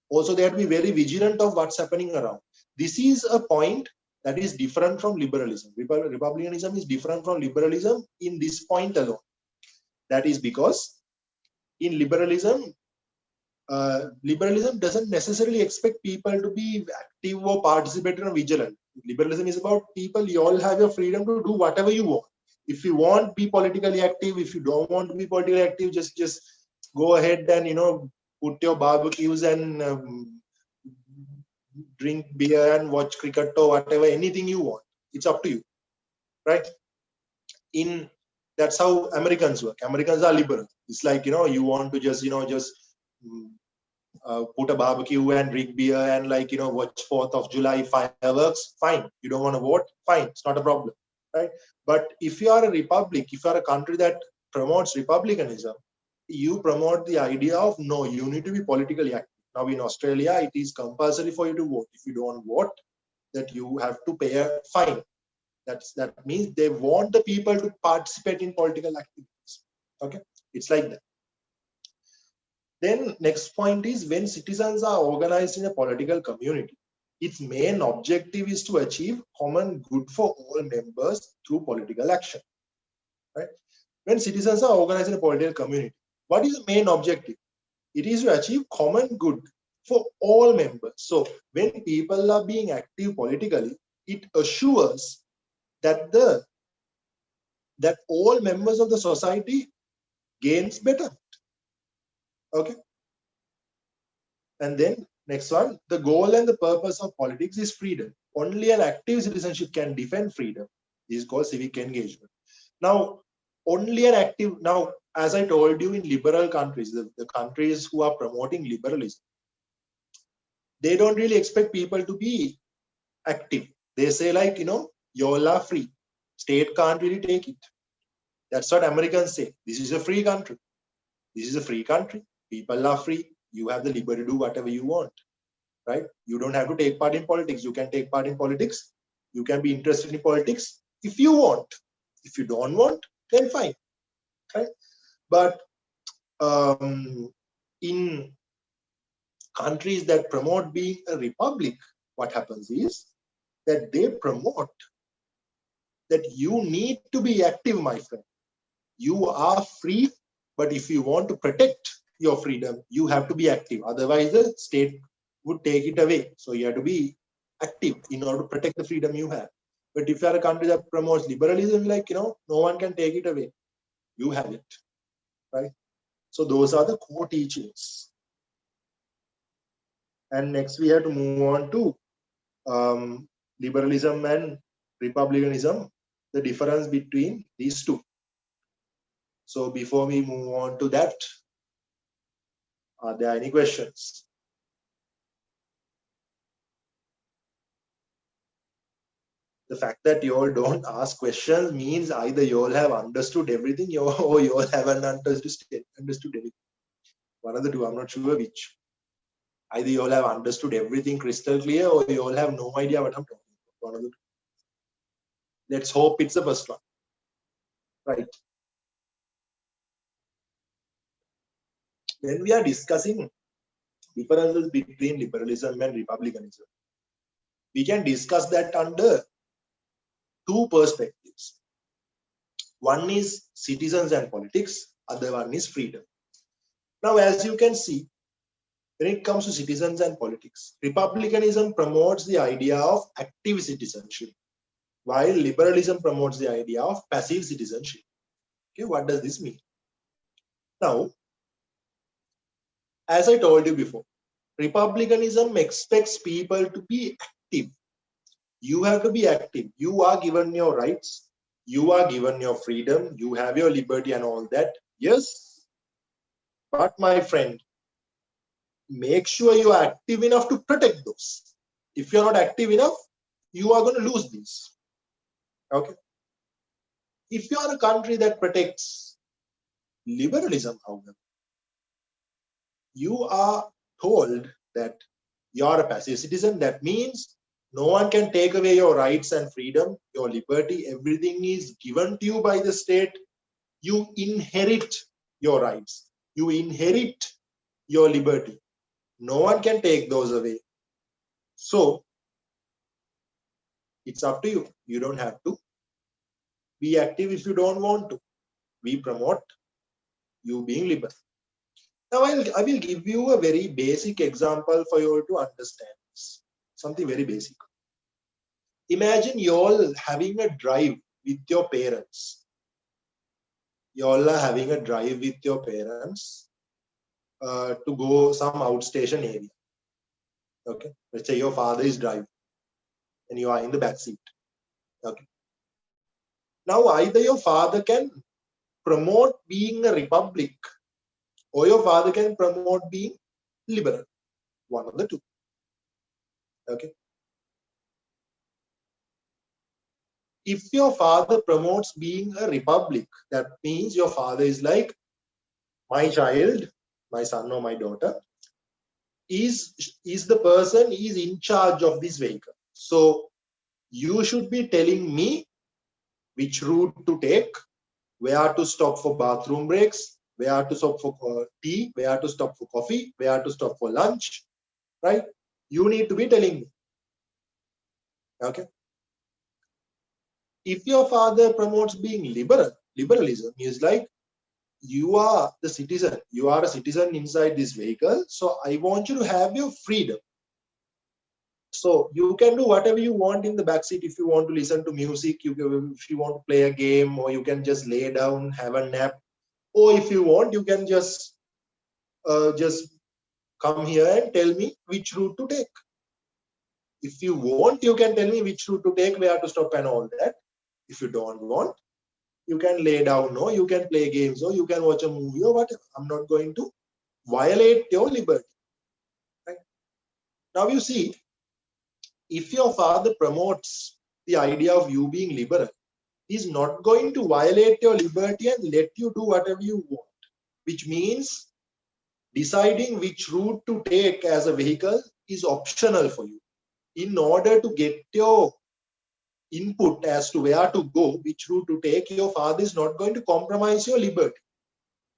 Also, they have to be very vigilant of what's happening around. This is a point that is different from liberalism. Republicanism is different from liberalism in this point alone. That is because in liberalism, liberalism doesn't necessarily expect people to be active or participate or vigilant. Liberalism is about people, you all have your freedom to do whatever you want. If you want, be politically active. If you don't want to be politically active, just go ahead and put your barbecues and drink beer and watch cricket or whatever, anything you want. It's up to you, right? That's how Americans work. Americans are liberal. It's like you want to just put a barbecue and drink beer and watch 4th of July fireworks. Fine. You don't want to vote. Fine. It's not a problem, right? But if you are a republic, if you are a country that promotes republicanism, you promote the idea of no, you need to be politically active. Now in Australia, it is compulsory for you to vote. If you don't vote, that you have to pay a fine. That means they want the people to participate in political activities. Okay, it's like that. Then next point is when citizens are organized in a political community, its main objective is to achieve common good for all members through political action. Right? When citizens are organized in a political community, what is the main objective? It is to achieve common good for all members. So when people are being active politically, it assures that that all members of the society gains better. Okay. And then next one, the goal and the purpose of politics is freedom. Only an active citizenship can defend freedom. This is called civic engagement. Now, as I told you, in liberal countries, the countries who are promoting liberalism, they don't really expect people to be active. They say you all are free. State can't really take it. That's what Americans say. This is a free country. This is a free country. People are free. You have the liberty to do whatever you want, right? You don't have to take part in politics. You can take part in politics. You can be interested in politics if you want. If you don't want, then fine, right? But in countries that promote being a republic, what happens is that they promote that you need to be active, my friend. You are free, but if you want to protect your freedom, you have to be active. Otherwise, the state would take it away. So you have to be active in order to protect the freedom you have. But if you are a country that promotes liberalism, no one can take it away. You have it, right? So those are the core teachings. And next we have to move on to liberalism and republicanism, the difference between these two. So before we move on to that, are there any questions? The fact that you all don't ask questions means either you all have understood everything or you all haven't understood anything. One of the two, I'm not sure which. Either you all have understood everything crystal clear or you all have no idea what I'm talking about. One of the two. Let's hope it's the first one. Right. When we are discussing differences between liberalism and republicanism, we can discuss that under two perspectives. One is citizens and politics, other one is freedom. Now, as you can see, when it comes to citizens and politics, republicanism promotes the idea of active citizenship, while liberalism promotes the idea of passive citizenship. Okay, what does this mean? Now, as I told you before, republicanism expects people to be active. You have to be active. You are given your rights. You are given your freedom. You have your liberty and all that. Yes. But my friend, make sure you are active enough to protect those. If you're not active enough, you are going to lose these. Okay. If you are a country that protects liberalism, however, you are told that you are a passive citizen. That means no one can take away your rights and freedom, your liberty. Everything is given to you by the state. You inherit your rights. You inherit your liberty. No one can take those away. So it's up to you. You don't have to be active if you don't want to. We promote you being liberal. Now I will give you a very basic example for you to understand this. Something very basic. Imagine you all having a drive with your parents. You all are having a drive with your parents to go some outstation area. Okay, let's say your father is driving and you are in the back seat. Okay. Now either your father can promote being a republic or your father can promote being liberal. One of the two. Okay. If your father promotes being a republic, that means your father is like, my child, my son or my daughter, is the person is in charge of this vehicle. So you should be telling me which route to take, where to stop for bathroom breaks, where to stop for tea, where to stop for coffee, where to stop for lunch, right? You need to be telling me. Okay. If your father promotes being liberalism is like, you are the citizen, you are a citizen inside this vehicle, so I want you to have your freedom. So you can do whatever you want in the backseat. If you want to listen to music, if you want to play a game, or you can just lay down, have a nap, or if you want, you can just come here and tell me which route to take. If you want, you can tell me which route to take, where to stop and all that. If you don't want, you can lay down, or you can play games, or you can watch a movie or whatever. I'm not going to violate your liberty. Right? Now you see, if your father promotes the idea of you being liberal, he's not going to violate your liberty and let you do whatever you want, which means deciding which route to take as a vehicle is optional for you. In order to get your input as to where to go, which route to take, your father is not going to compromise your liberty.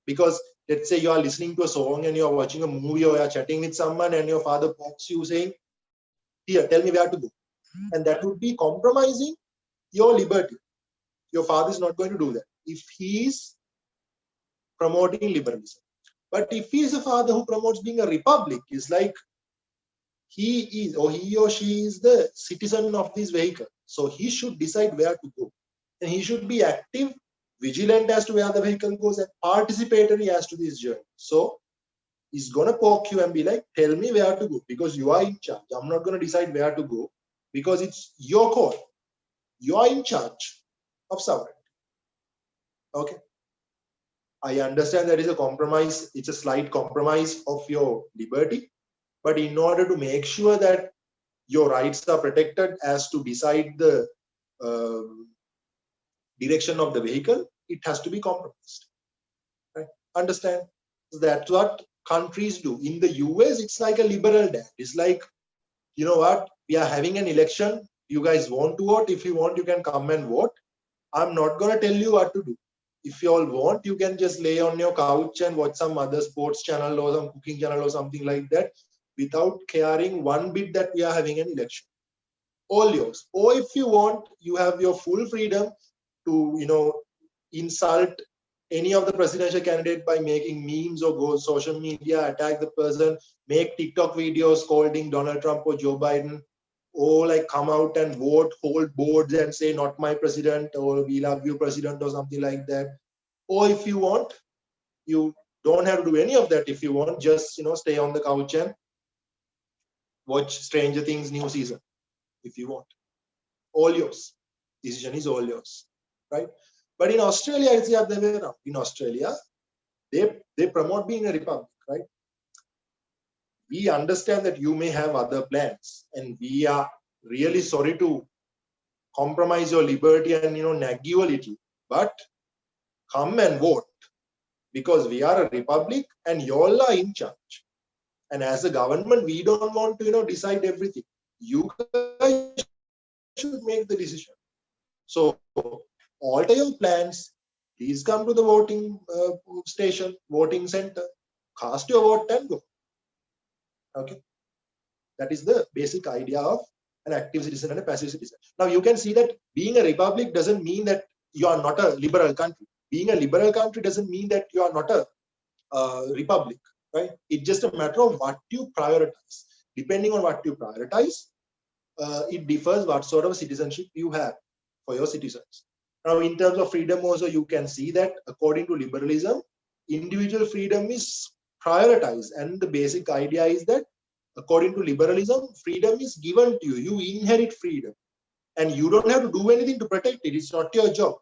Because let's say you are listening to a song and you are watching a movie or you are chatting with someone and your father pokes you saying, here, tell me where to go. And that would be compromising your liberty. Your father is not going to do that if he is promoting liberalism. But if he is a father who promotes being a republic, is like he is or he or she is the citizen of this vehicle. So he should decide where to go. And he should be active, vigilant as to where the vehicle goes, and participatory as to this journey. So he's going to poke you and be like, tell me where to go, because you are in charge. I'm not going to decide where to go because it's your call. You are in charge of sovereignty. Okay. I understand there is a compromise. It's a slight compromise of your liberty. But in order to make sure that your rights are protected as to decide the direction of the vehicle, it has to be compromised. Right? Understand? So that's what countries do. In the US, it's like a liberal dad. It's like, you know what? We are having an election. You guys want to vote? If you want, you can come and vote. I'm not going to tell you what to do. If you all want, you can just lay on your couch and watch some other sports channel or some cooking channel or something like that without caring one bit that we are having an election. All yours. Or if you want, you have your full freedom to, insult any of the presidential candidate by making memes or go social media, attack the person, make TikTok videos scolding Donald Trump or Joe Biden, or like come out and vote, hold boards and say, not my president, or we love you, president, or something like that. Or if you want, you don't have to do any of that. If you want, just, stay on the couch and watch Stranger Things new season, if you want. All yours. Decision is all yours, right? But in Australia, it's the other way around. In Australia, they promote being a republic, right? We understand that you may have other plans, and we are really sorry to compromise your liberty and nag you a little. but come and vote, because we are a republic and y'all are in charge. And as a government, we don't want to, decide everything. You guys should make the decision. So alter your plans. Please come to the voting station, voting center, cast your vote and go. Okay. That is the basic idea of an active citizen and a passive citizen. Now you can see that being a republic doesn't mean that you are not a liberal country. Being a liberal country doesn't mean that you are not a republic, right? It's just a matter of what you prioritize. Depending on what you prioritize, it differs what sort of citizenship you have for your citizens. Now, in terms of freedom also, you can see that according to liberalism, individual freedom is prioritized. And the basic idea is that according to liberalism, freedom is given to you. You inherit freedom. And you don't have to do anything to protect it. It's not your job.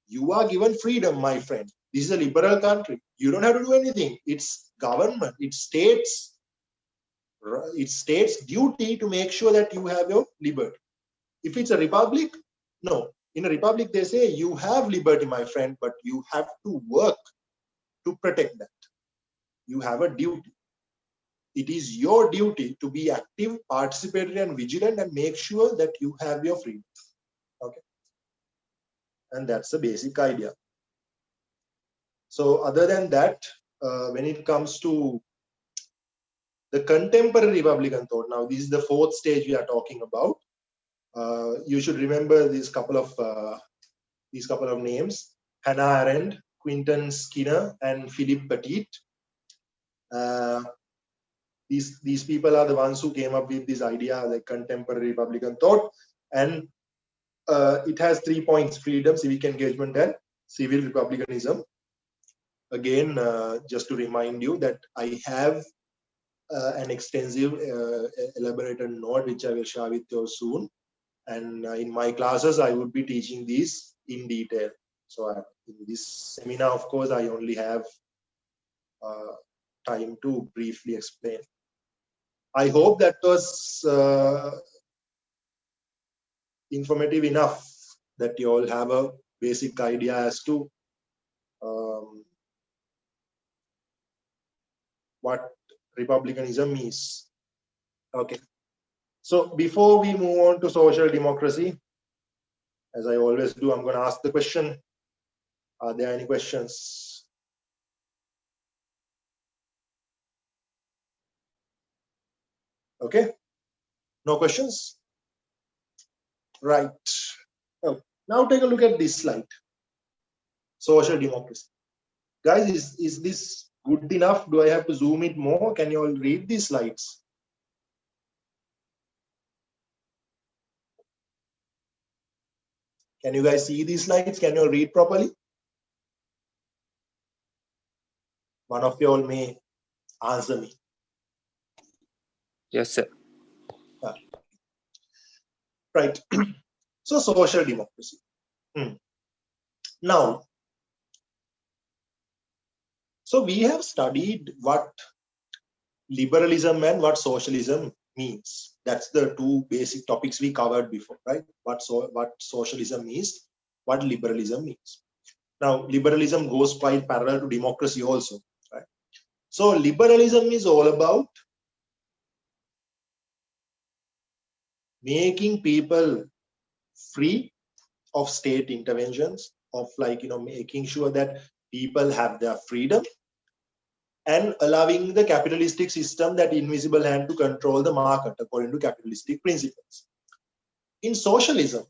You are given freedom, my friend. This is a liberal country. You don't have to do anything. It's government, it's states' duty to make sure that you have your liberty. If it's a republic, no. In a republic, they say you have liberty, my friend, but you have to work to protect that. You have a duty. It is your duty to be active, participatory, and vigilant, and make sure that you have your freedom. Okay. And that's the basic idea. So other than that, when it comes to the contemporary Republican thought, now this is the fourth stage we are talking about. You should remember these couple of names: Hannah Arendt, Quentin Skinner, and Philip Petit. These people are the ones who came up with this idea, like contemporary Republican thought, and it has 3 points: freedom, civic engagement, and civil republicanism. Again, just to remind you that I have an extensive elaborated note which I will share with you soon. And in my classes, I would be teaching these in detail. So in this seminar, of course, I only have time to briefly explain. I hope that was informative enough that you all have a basic idea as to what republicanism is. Okay. So before we move on to social democracy, as I always do, I'm going to ask the question. Are there any questions? Okay. No questions? Right. Oh, now take a look at this slide. Social democracy. Guys, is this good enough? Do I have to zoom it more? Can you all read these slides? Can you guys see these slides? Can you all read properly? One of you all may answer me. Yes, sir. Right. So social democracy. Now, so we have studied what liberalism and what socialism means. That's the two basic topics we covered before, right? What socialism means, what liberalism means. Now, liberalism goes quite parallel to democracy also, right? So liberalism is all about making people free of state interventions, of making sure that people have their freedom, and allowing the capitalistic system, that invisible hand, to control the market according to capitalistic principles. In socialism,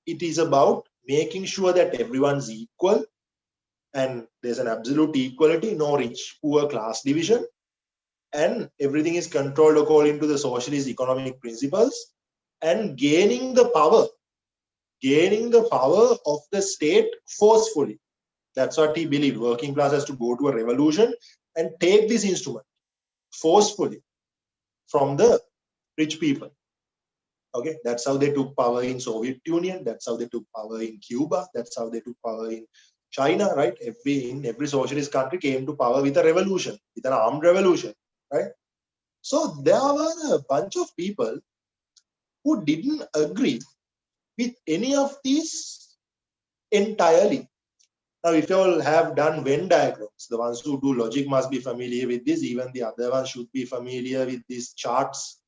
it is about making sure that everyone's equal and there's an absolute equality, no rich, poor class division, and everything is controlled according to the socialist economic principles, and gaining the power of the state forcefully. That's what he believed. Working class has to go to a revolution and take this instrument forcefully from the rich people. Okay, that's how they took power in Soviet Union. That's how they took power in Cuba. That's how they took power in China, right? Every socialist country came to power with a revolution, with an armed revolution, right? So there were a bunch of people who didn't agree with any of these entirely. Now, if you all have done Venn diagrams, the ones who do logic must be familiar with this. Even the other ones should be familiar with these charts,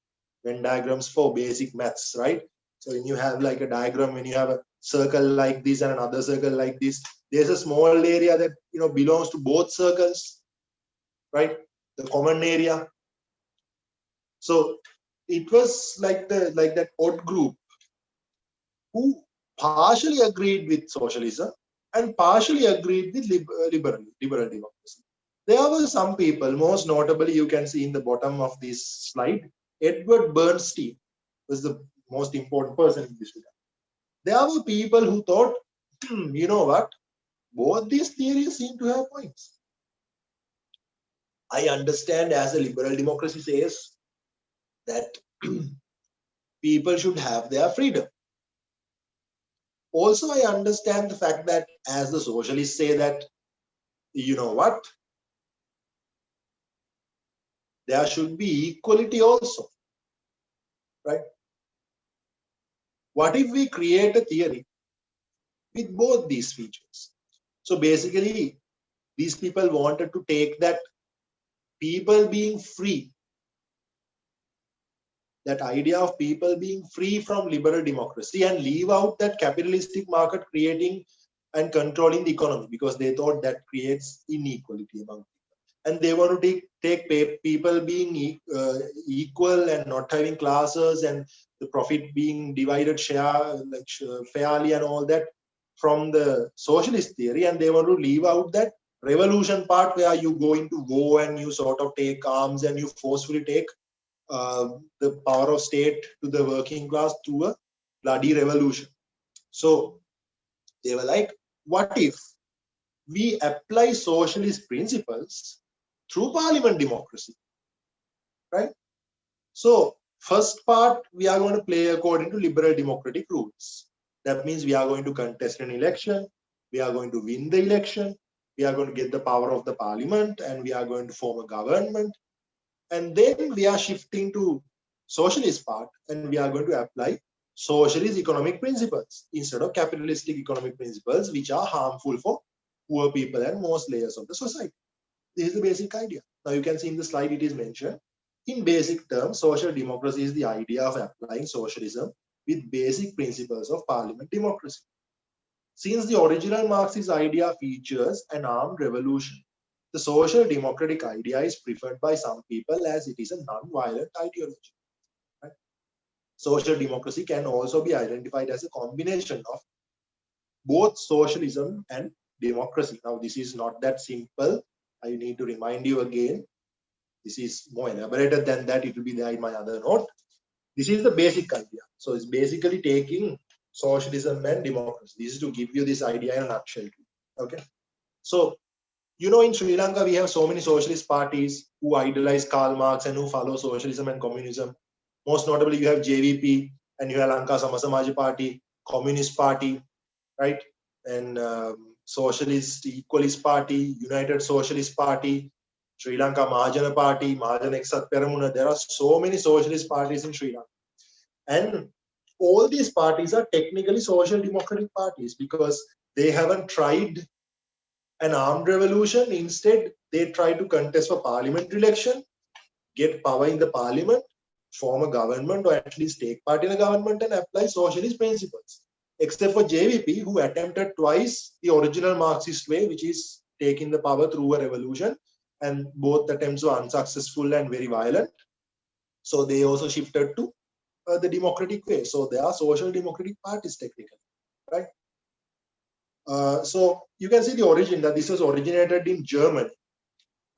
Venn diagrams for basic maths, right? So when you have like a diagram, when you have a circle like this and another circle like this, there's a small area that belongs to both circles, right? The common area. So it was like that odd group who partially agreed with socialism and partially agreed with liberal democracy. There were some people, most notably you can see in the bottom of this slide, Edward Bernstein was the most important person in this regard. There were people who thought, you know what, both these theories seem to have points. I understand, as a liberal democracy says, that people should have their freedom. Also, I understand the fact that, as the socialists say, that, you know what, there should be equality also, right? What if we create a theory with both these features? So basically, these people wanted to take that people being free, that idea of people being free from liberal democracy, and leave out that capitalistic market creating and controlling the economy, because they thought that creates inequality among people. And they want to take people being equal and not having classes, and the profit being divided fairly and all that from the socialist theory, and they want to leave out that revolution part where you go into war and you sort of take arms and you forcefully take the power of state to the working class through a bloody revolution. So they were like, what if we apply socialist principles through parliament democracy, right? So first part, we are going to play according to liberal democratic rules. That means we are going to contest an election, we are going to win the election, we are going to get the power of the parliament, and we are going to form a government. And then we are shifting to socialist part, and we are going to apply socialist economic principles instead of capitalistic economic principles, which are harmful for poor people and most layers of the society. This is the basic idea. Now you can see in the slide it is mentioned. In basic terms, social democracy is the idea of applying socialism with basic principles of parliament democracy. Since the original Marxist idea features an armed revolution, the social democratic idea is preferred by some people as it is a non-violent ideology. Right? Social democracy can also be identified as a combination of both socialism and democracy. Now, this is not that simple. I need to remind you again. This is more elaborated than that. It will be there in my other note. This is the basic idea. So it's basically taking socialism and democracy. This is to give you this idea in a nutshell. Okay. So, in Sri Lanka, we have so many socialist parties who idolize Karl Marx and who follow socialism and communism. Most notably, you have JVP and you have Lanka Samasamaja Party, Communist Party, right? And Socialist Equalist Party, United Socialist Party, Sri Lanka Mahajana Party, Mahajana Eksat Peramuna. There are so many socialist parties in Sri Lanka. And all these parties are technically social democratic parties because they haven't tried an armed revolution. Instead, they try to contest for parliamentary election, get power in the parliament, form a government, or at least take part in a government and apply socialist principles. Except for JVP, who attempted twice the original Marxist way, which is taking the power through a revolution, and both attempts were unsuccessful and very violent. So they also shifted to the democratic way. So they are social democratic parties technically, right? So you can see the origin, that this was originated in Germany,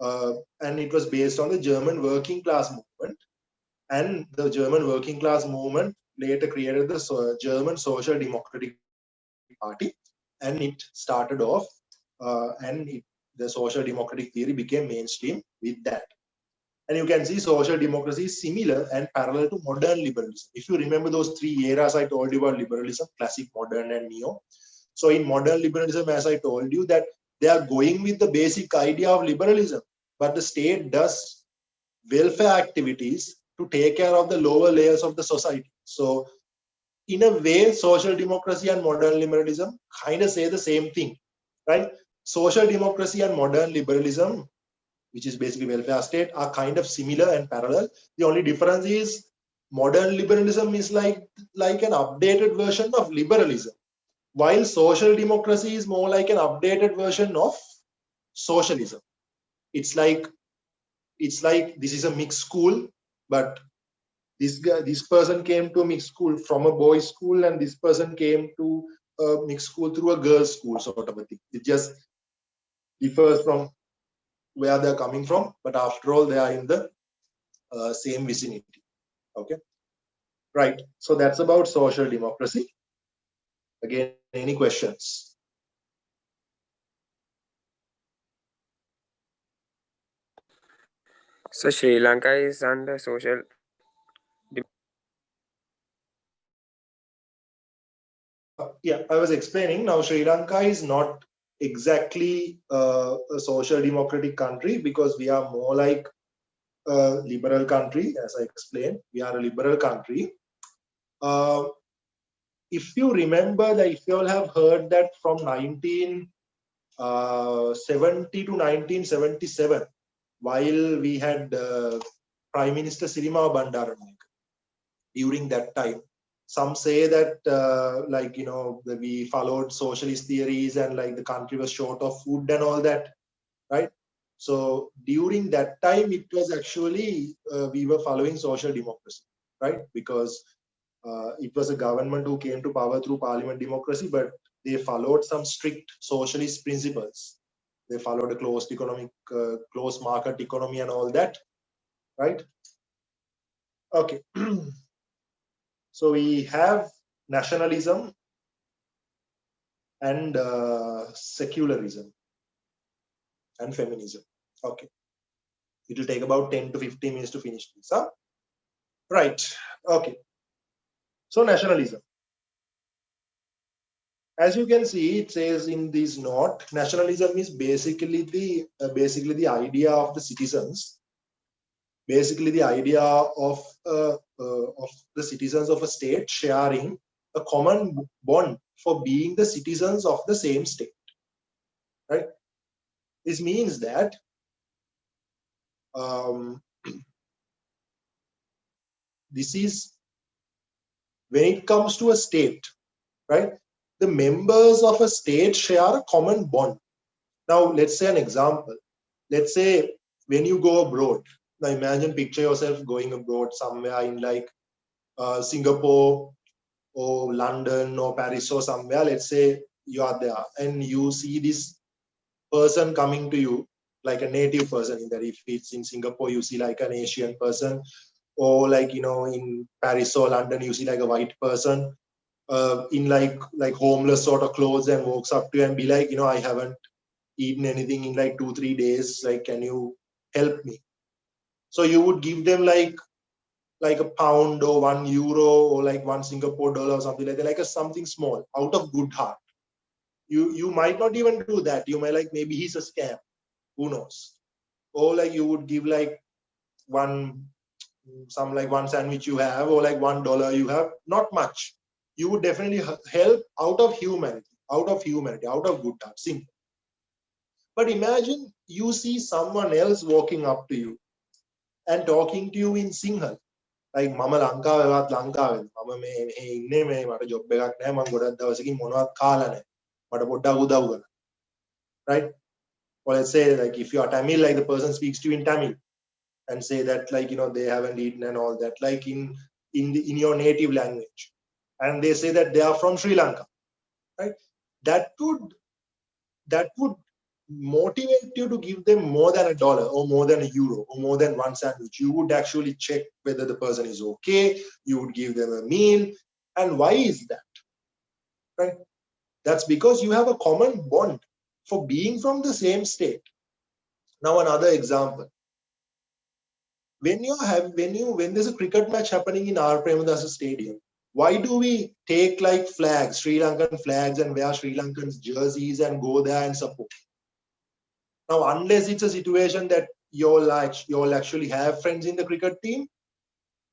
and it was based on the German working class movement. And the German working class movement later created the German Social Democratic Party, and it started off, the social democratic theory became mainstream with that. And you can see social democracy is similar and parallel to modern liberalism. If you remember those three eras I told you about liberalism, classic, modern, and neo. So in modern liberalism, as I told you, that they are going with the basic idea of liberalism, but the state does welfare activities to take care of the lower layers of the society. So in a way, social democracy and modern liberalism kind of say the same thing, right? social democracy and modern liberalism, which is basically welfare state, are kind of similar and parallel. The only difference is modern liberalism is like an updated version of liberalism, while social democracy is more like an updated version of socialism. It's like this is a mixed school, but this person came to a mixed school from a boys' school, and this person came to a mixed school through a girls' school, sort of a thing. It just differs from where they're coming from, but after all, they are in the same vicinity. Okay, right. So that's about social democracy. Again, any questions? So Sri Lanka is under social. Yeah, I was explaining. Now Sri Lanka is not exactly a social democratic country, because we are more like a liberal country. As I explained, we are a liberal country. If you remember, like, if you all have heard that from 1970 to 1977, while we had Prime Minister Sooriyabandara, during that time, some say that that we followed socialist theories, and like the country was short of food and all that, right? So during that time, it was actually we were following social democracy, right? Because it was a government who came to power through parliament democracy, but they followed some strict socialist principles. They followed a closed market economy and all that, right? Okay. So we have nationalism and secularism and feminism. Okay. It will take about 10 to 15 minutes to finish this. Huh? Right. Okay. So nationalism. As you can see, it says in this note, nationalism is basically the idea of the citizens. Basically, the idea of the citizens of a state sharing a common bond for being the citizens of the same state. Right. This means that this is when it comes to a state, right? The members of a state share a common bond. Now, let's say an example. Let's say when you go abroad. Now, imagine, picture yourself going abroad somewhere in like Singapore or London or Paris or somewhere. Let's say you are there and you see this person coming to you, like a native person. In that, if it's in Singapore, you see like an Asian person, or like, in Paris or London, you see like a white person in like homeless sort of clothes, and walks up to you and be like, I haven't eaten anything in like 2-3 days, like, can you help me? So you would give them like a pound or €1 or like $1 or something like that, like something small out of good heart. You might not even do that. You might like, maybe he's a scam, who knows? Or like you would give like one sandwich you have, or like $1 you have, not much. You would definitely help out of humanity, out of good heart, simple. But imagine you see someone else walking up to you and talking to you in Sinhala. Like, මම ලංකාවේවත් ලංකාවේ මම මේ ඉන්නේ මේ මට job එකක් නැහැ, මම ගොඩක් දවසකින් මොනවත් කාලා නැහැ, මට පොඩ්ඩක් උදව් කරන්න. Right? Or let's say, like, if you are Tamil, like the person speaks to you in Tamil and say that, like, they haven't eaten and all that, like in your native language, and they say that they are from Sri Lanka, right? That would motivate you to give them more than $1 or more than €1 or more than one sandwich. You would actually check whether the person is okay. You would give them a meal. And why is that? Right? That's because you have a common bond for being from the same state. Now, another example. When there's a cricket match happening in R. Premadasa Stadium, why do we take like flags, Sri Lankan flags, and wear Sri Lankan jerseys and go there and support? Now, unless it's a situation that you'll actually have friends in the cricket team,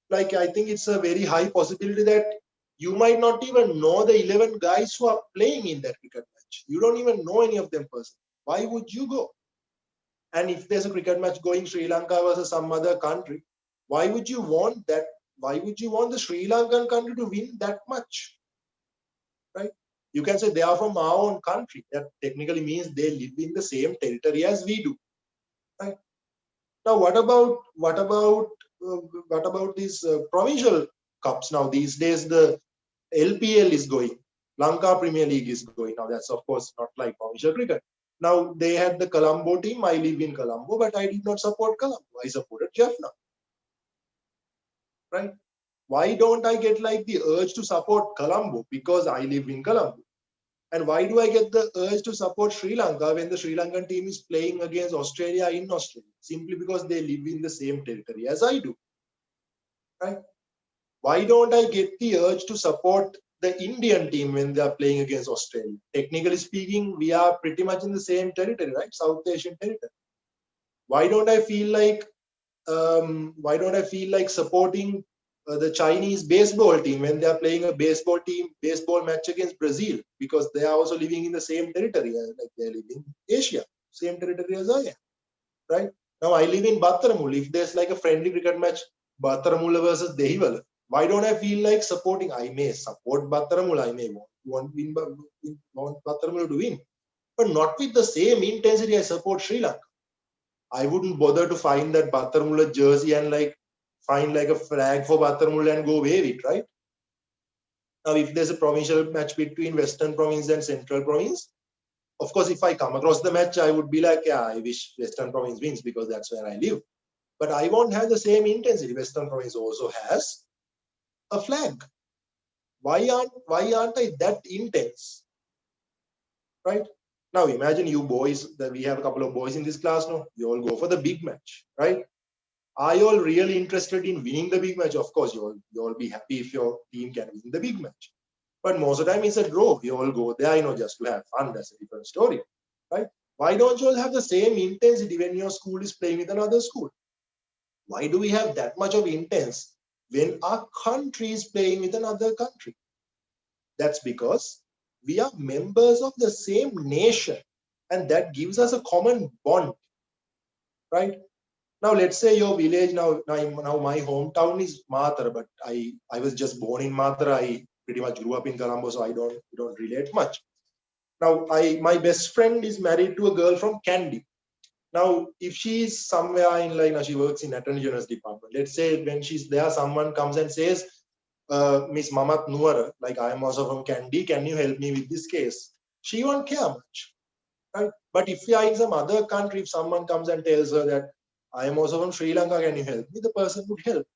like, I think it's a very high possibility that you might not even know the 11 guys who are playing in that cricket match. You don't even know any of them personally. Why would you go? And if there's a cricket match going Sri Lanka versus some other country, why would you want that? Why would you want the Sri Lankan country to win that much? Right? You can say they are from our own country. That technically means they live in the same territory as we do. Right? Now, what about these provincial cups? Now, these days the LPL is going, Lanka Premier League is going. Now, that's of course not like provincial cricket. Now, they had the Colombo team. I live in Colombo, but I did not support Colombo. I supported Jaffna. Right? Why don't I get like the urge to support Colombo? Because I live in Colombo. And why do I get the urge to support Sri Lanka when the Sri Lankan team is playing against Australia in Australia? Simply because they live in the same territory as I do. Right? Why don't I get the urge to support the Indian team when they are playing against Australia? Technically speaking, we are pretty much in the same territory, right? South Asian territory. Why don't I feel like supporting the Chinese baseball team when they are playing a baseball match against Brazil, because they are also living in the same territory, like they live in Asia, same territory as I am, right? Now I live in Battaramula. If there's like a friendly cricket match, Battaramula versus Dehiwala, why don't I feel like supporting? I may support Battaramula, I may want Battaramula to win, but not with the same intensity I support Sri Lanka. I wouldn't bother to find that Battaramula jersey and like find like a flag for Battaramula and go wave it, right? Now, if there's a provincial match between Western Province and Central Province, of course, if I come across the match, I would be like, yeah, I wish Western Province wins because that's where I live. But I won't have the same intensity. Western Province also has a flag. Why aren't I that intense? Right? Now imagine you boys, that we have a couple of boys in this class now, you all go for the big match, right? Are you all really interested in winning the big match? Of course, you all be happy if your team can win the big match. But most of the time it's a draw. You all go there, just to have fun. That's a different story, right? Why don't you all have the same intensity when your school is playing with another school? Why do we have that much of intense when our country is playing with another country? That's because we are members of the same nation, and that gives us a common bond, right? Now, let's say your village, now my hometown is Matara, but I was just born in Matara. I pretty much grew up in Colombo, so I don't relate much. Now, my best friend is married to a girl from Kandy. Now, if she's somewhere in like, now she works in Attorney General's department. Let's say when she's there, someone comes and says, Miss Mamat Nuara, like I am also from Kandy, can you help me with this case? She won't care much, right? But if we are in some other country, if someone comes and tells her that I am also from Sri Lanka, can you help me? The person would help,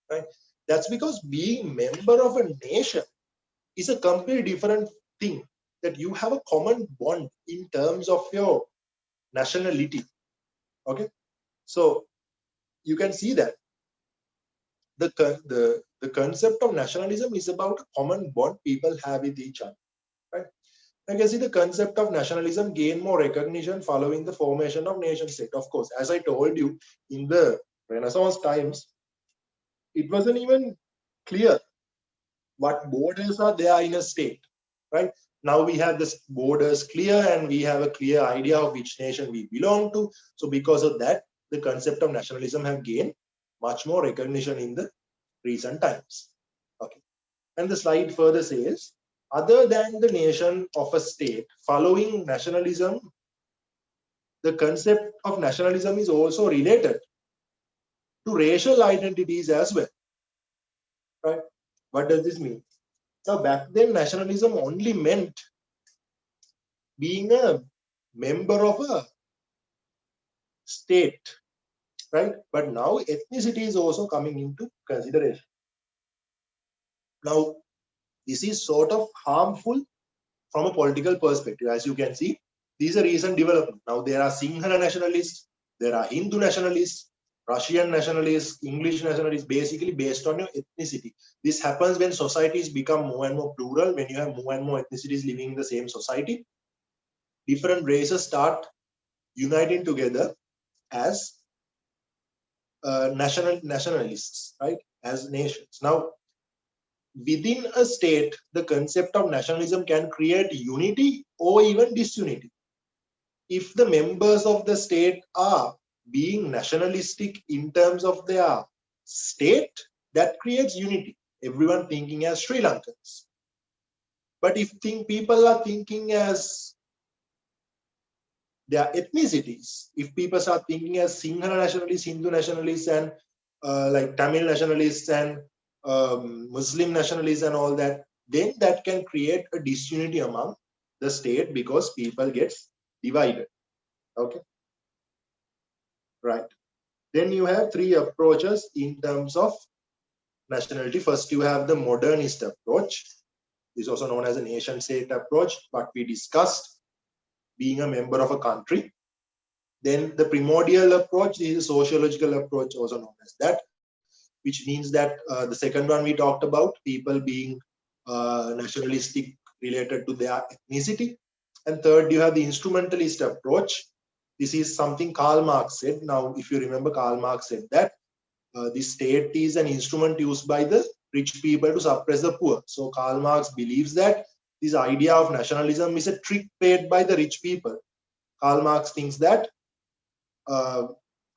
right? That's because being member of a nation is a completely different thing, that you have a common bond in terms of your nationality. Okay, so you can see that the concept of nationalism is about a common bond people have with each other, right? You can see the concept of nationalism gain more recognition following the formation of nation state. Of course, as I told you, in the Renaissance times, it wasn't even clear what borders are there in a state, right? Now we have the borders clear and we have a clear idea of which nation we belong to. So because of that, the concept of nationalism have gained much more recognition in the recent times. Okay. And the slide further says, other than the nation of a state, following nationalism, the concept of nationalism is also related to racial identities as well, right? What does this mean? Now, back then, nationalism only meant being a member of a state, right? But now ethnicity is also coming into consideration. Now, this is sort of harmful from a political perspective. As you can see, these are recent developments. Now there are Sinhala nationalists, there are Hindu nationalists, Russian nationalists, English nationalists, basically based on your ethnicity. This happens when societies become more and more plural, when you have more and more ethnicities living in the same society. Different races start uniting together as nationalists, right? As nations. Now, within a state, the concept of nationalism can create unity or even disunity. if the members of the state are being nationalistic in terms of their state, that creates unity. Everyone thinking as Sri Lankans. But if people are thinking as their ethnicities, if people start thinking as Sinhala nationalists, Hindu nationalists, and like Tamil nationalists and Muslim nationalists and all that, then that can create a disunity among the state because people get divided. Okay, right. Then you have three approaches in terms of nationality. First, you have the modernist approach. This is also known as a nation state approach, but we discussed being a member of a country. Then the primordial approach is a sociological approach, also known as that, which means that the second one we talked about, people being nationalistic related to their ethnicity. And third, you have the instrumentalist approach. This is something Karl Marx said. Now, if you remember, Karl Marx said that the state is an instrument used by the rich people to suppress the poor. So Karl Marx believes that this idea of nationalism is a trick played by the rich people. Karl Marx thinks that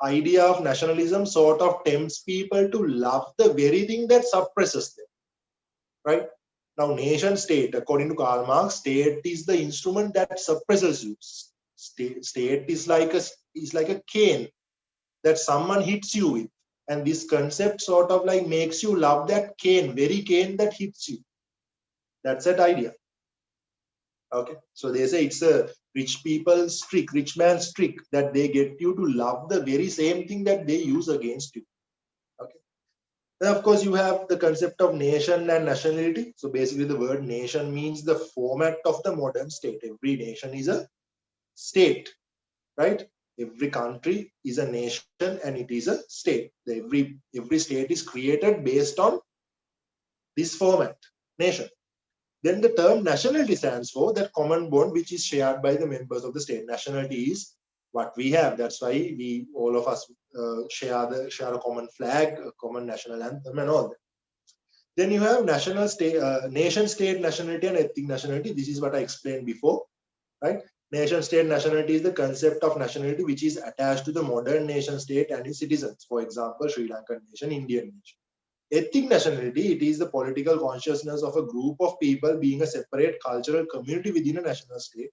idea of nationalism sort of tempts people to love the very thing that suppresses them. Right? Now, nation state, according to Karl Marx, state is the instrument that suppresses you. State is like a cane that someone hits you with. And this concept sort of like makes you love that cane, very cane that hits you. That's that idea. Okay. So they say it's a rich people's trick, rich man's trick, that they get you to love the very same thing that they use against you. Okay. Then of course you have the concept of nation and nationality. So basically the word nation means the format of the modern state. Every nation is a state, right? Every country is a nation and it is a state. Every state is created based on this format, nation. Then the term nationality stands for that common bond which is shared by the members of the state. Nationality is what we have. That's why we all of us share a common flag, a common national anthem, and all that. Then you have national state, nation state nationality and ethnic nationality. This is what I explained before, right? Nation state nationality is the concept of nationality which is attached to the modern nation state and its citizens. For example, Sri Lankan nation, Indian nation. Ethnic nationality, it is the political consciousness of a group of people being a separate cultural community within a national state,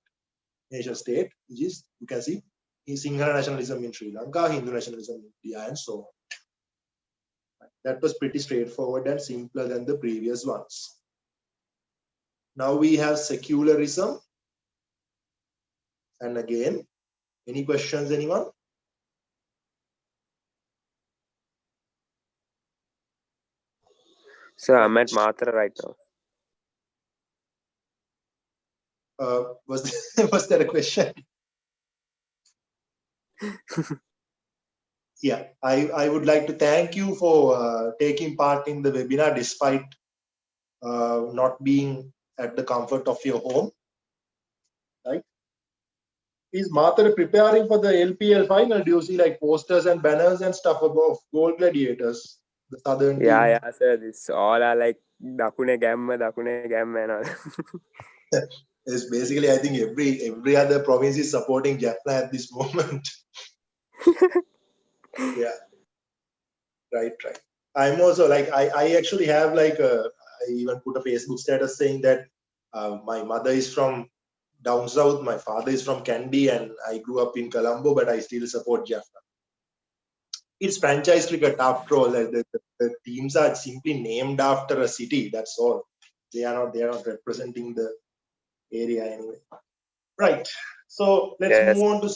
nation state, which is, you can see, Sinhala nationalism in Sri Lanka, Hindu nationalism in India, and so on. That was pretty straightforward and simpler than the previous ones. Now we have secularism. And again, any questions, anyone? So I'm at Matra right now. Was that a question? Yeah, I would like to thank you for taking part in the webinar despite not being at the comfort of your home. Right? Is Matra preparing for the LPL final? Do you see like posters and banners and stuff above Gold Gladiators, the southern team? Yeah, sir. This all are like Dakune Gamma and all. It's basically, I think every other province is supporting Jaffna at this moment. Yeah. Right. I'm also like, I actually have like I even put a Facebook status saying that my mother is from down south, my father is from Kandy, and I grew up in Colombo, but I still support Jaffna. It's franchise cricket after all. The teams are simply named after a city. That's all. They are not representing the area anyway. Right. So let's move on to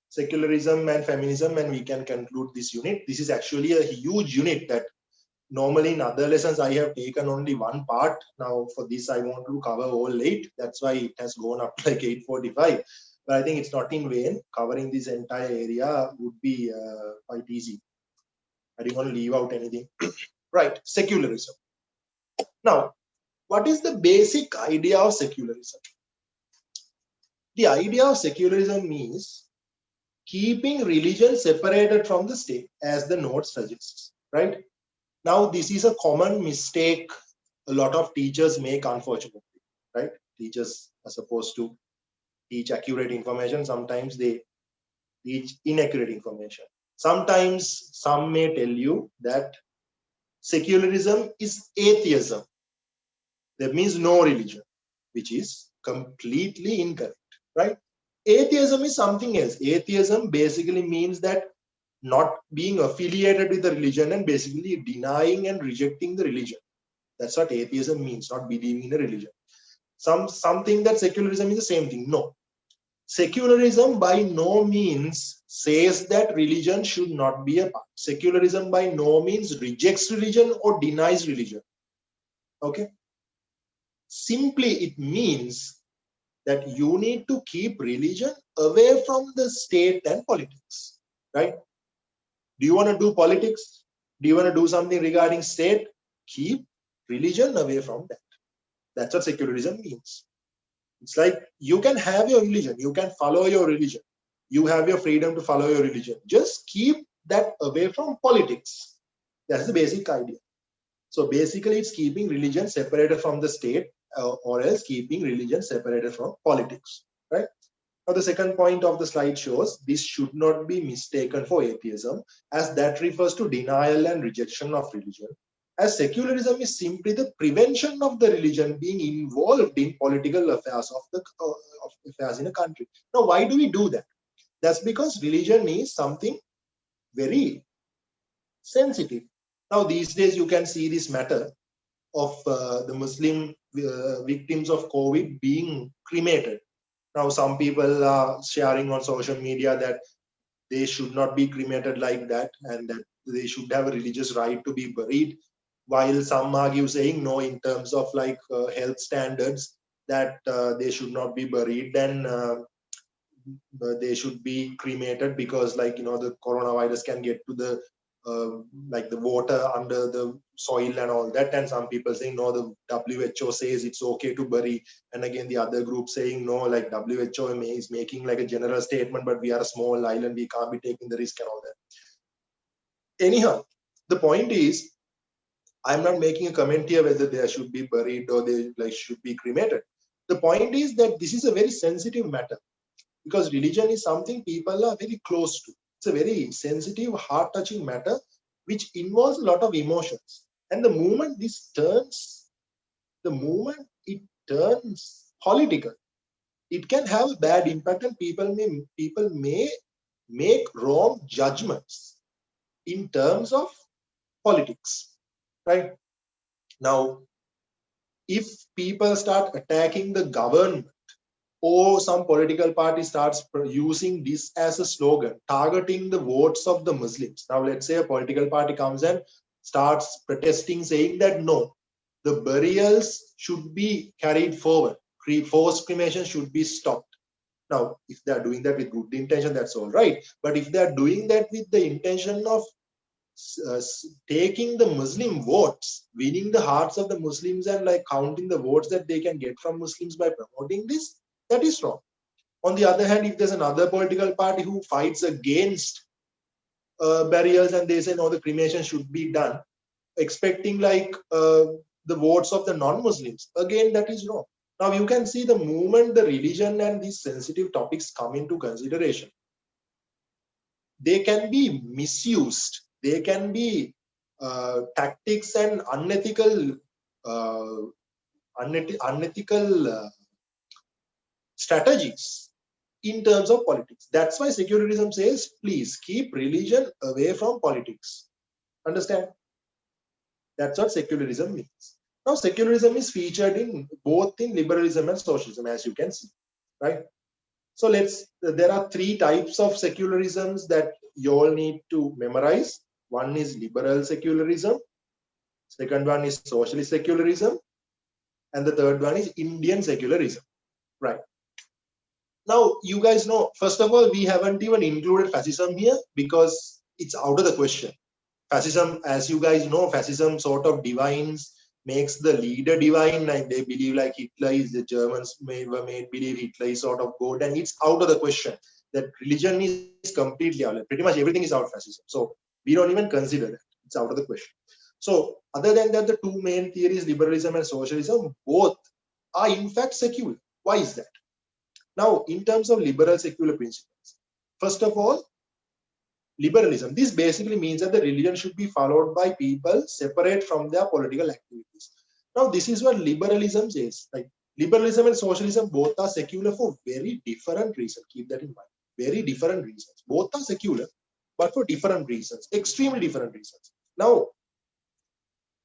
secularism and feminism, and we can conclude this unit. This is actually a huge unit that normally in other lessons I have taken only one part. Now for this I want to cover all 8. That's why it has gone up like 8:45. But I think it's not in vain. Covering this entire area would be quite easy. I didn't want to leave out anything. Right, secularism. Now, what is the basic idea of secularism? The idea of secularism means keeping religion separated from the state, as the note suggests, right? Now, this is a common mistake a lot of teachers make, unfortunately, right? Teachers are supposed to teach accurate information, sometimes they teach inaccurate information. Sometimes some may tell you that secularism is atheism. That means no religion, which is completely incorrect, right? Atheism is something else. Atheism basically means that not being affiliated with the religion and basically denying and rejecting the religion. That's what atheism means, not believing in a religion. Something that secularism is the same thing. No. Secularism by no means says that religion should not be a part. Secularism by no means rejects religion or denies religion. Okay? Simply it means that you need to keep religion away from the state and politics, right? Do you want to do politics? Do you want to do something regarding state? Keep religion away from that. That's what secularism means. It's like you can have your religion, you can follow your religion, you have your freedom to follow your religion. Just keep that away from politics. That's the basic idea. So basically, it's keeping religion separated from the state, or else keeping religion separated from politics, right? Now, the second point of the slide shows this should not be mistaken for atheism, as that refers to denial and rejection of religion, as secularism is simply the prevention of the religion being involved in political affairs of affairs in a country. Now, why do we do that? That's because religion is something very sensitive. Now, these days, you can see this matter of the Muslim victims of COVID being cremated. Now, some people are sharing on social media that they should not be cremated like that and that they should have a religious right to be buried, while some argue saying no, in terms of like health standards, that they should not be buried, then they should be cremated because, like, the coronavirus can get to the like the water under the soil and all that. And some people saying no, the WHO says it's okay to bury, and again the other group saying no, like WHO is making like a general statement, but we are a small island, we can't be taking the risk and all that. Anyhow, the point is, I'm not making a comment here whether they should be buried or they like should be cremated. The point is that this is a very sensitive matter, because religion is something people are very close to. It's a very sensitive, heart-touching matter which involves a lot of emotions. And the moment it turns political, it can have a bad impact, and people may make wrong judgments in terms of politics, right? Now, if people start attacking the government, or some political party starts using this as a slogan, targeting the votes of the Muslims. Now, let's say a political party comes and starts protesting, saying that no, the burials should be carried forward, forced cremation should be stopped. Now, if they are doing that with good intention, that's all right. But if they are doing that with the intention of taking the Muslim votes, winning the hearts of the Muslims, and like counting the votes that they can get from Muslims by promoting this, that is wrong. On the other hand, if there's another political party who fights against burials and they say no, the cremation should be done, expecting like the votes of the non-Muslims, again, that is wrong. Now, you can see the moment the religion and these sensitive topics come into consideration, they can be misused. They can be tactics and unethical strategies in terms of politics. That's why secularism says, please keep religion away from politics. Understand? That's what secularism means. Now, secularism is featured in both in liberalism and socialism, as you can see, right? So there are three types of secularisms that you all need to memorize. One is liberal secularism. Second one is socialist secularism. And the third one is Indian secularism, right? Now, you guys know, first of all, we haven't even included fascism here because it's out of the question. Fascism, as you guys know, fascism sort of makes the leader divine. Like they believe like Hitler is, the Germans were made believe Hitler is sort of God, and it's out of the question. That religion is completely out. Pretty much everything is out of fascism. So we don't even consider that. It's out of the question. So other than that, the two main theories, liberalism and socialism, both are in fact secular. Why is that? Now, in terms of liberal secular principles, first of all, liberalism. This basically means that the religion should be followed by people separate from their political activities. Now, this is what liberalism says. Like liberalism and socialism both are secular for very different reasons. Keep that in mind. Very different reasons. Both are secular, but for different reasons, extremely different reasons. Now,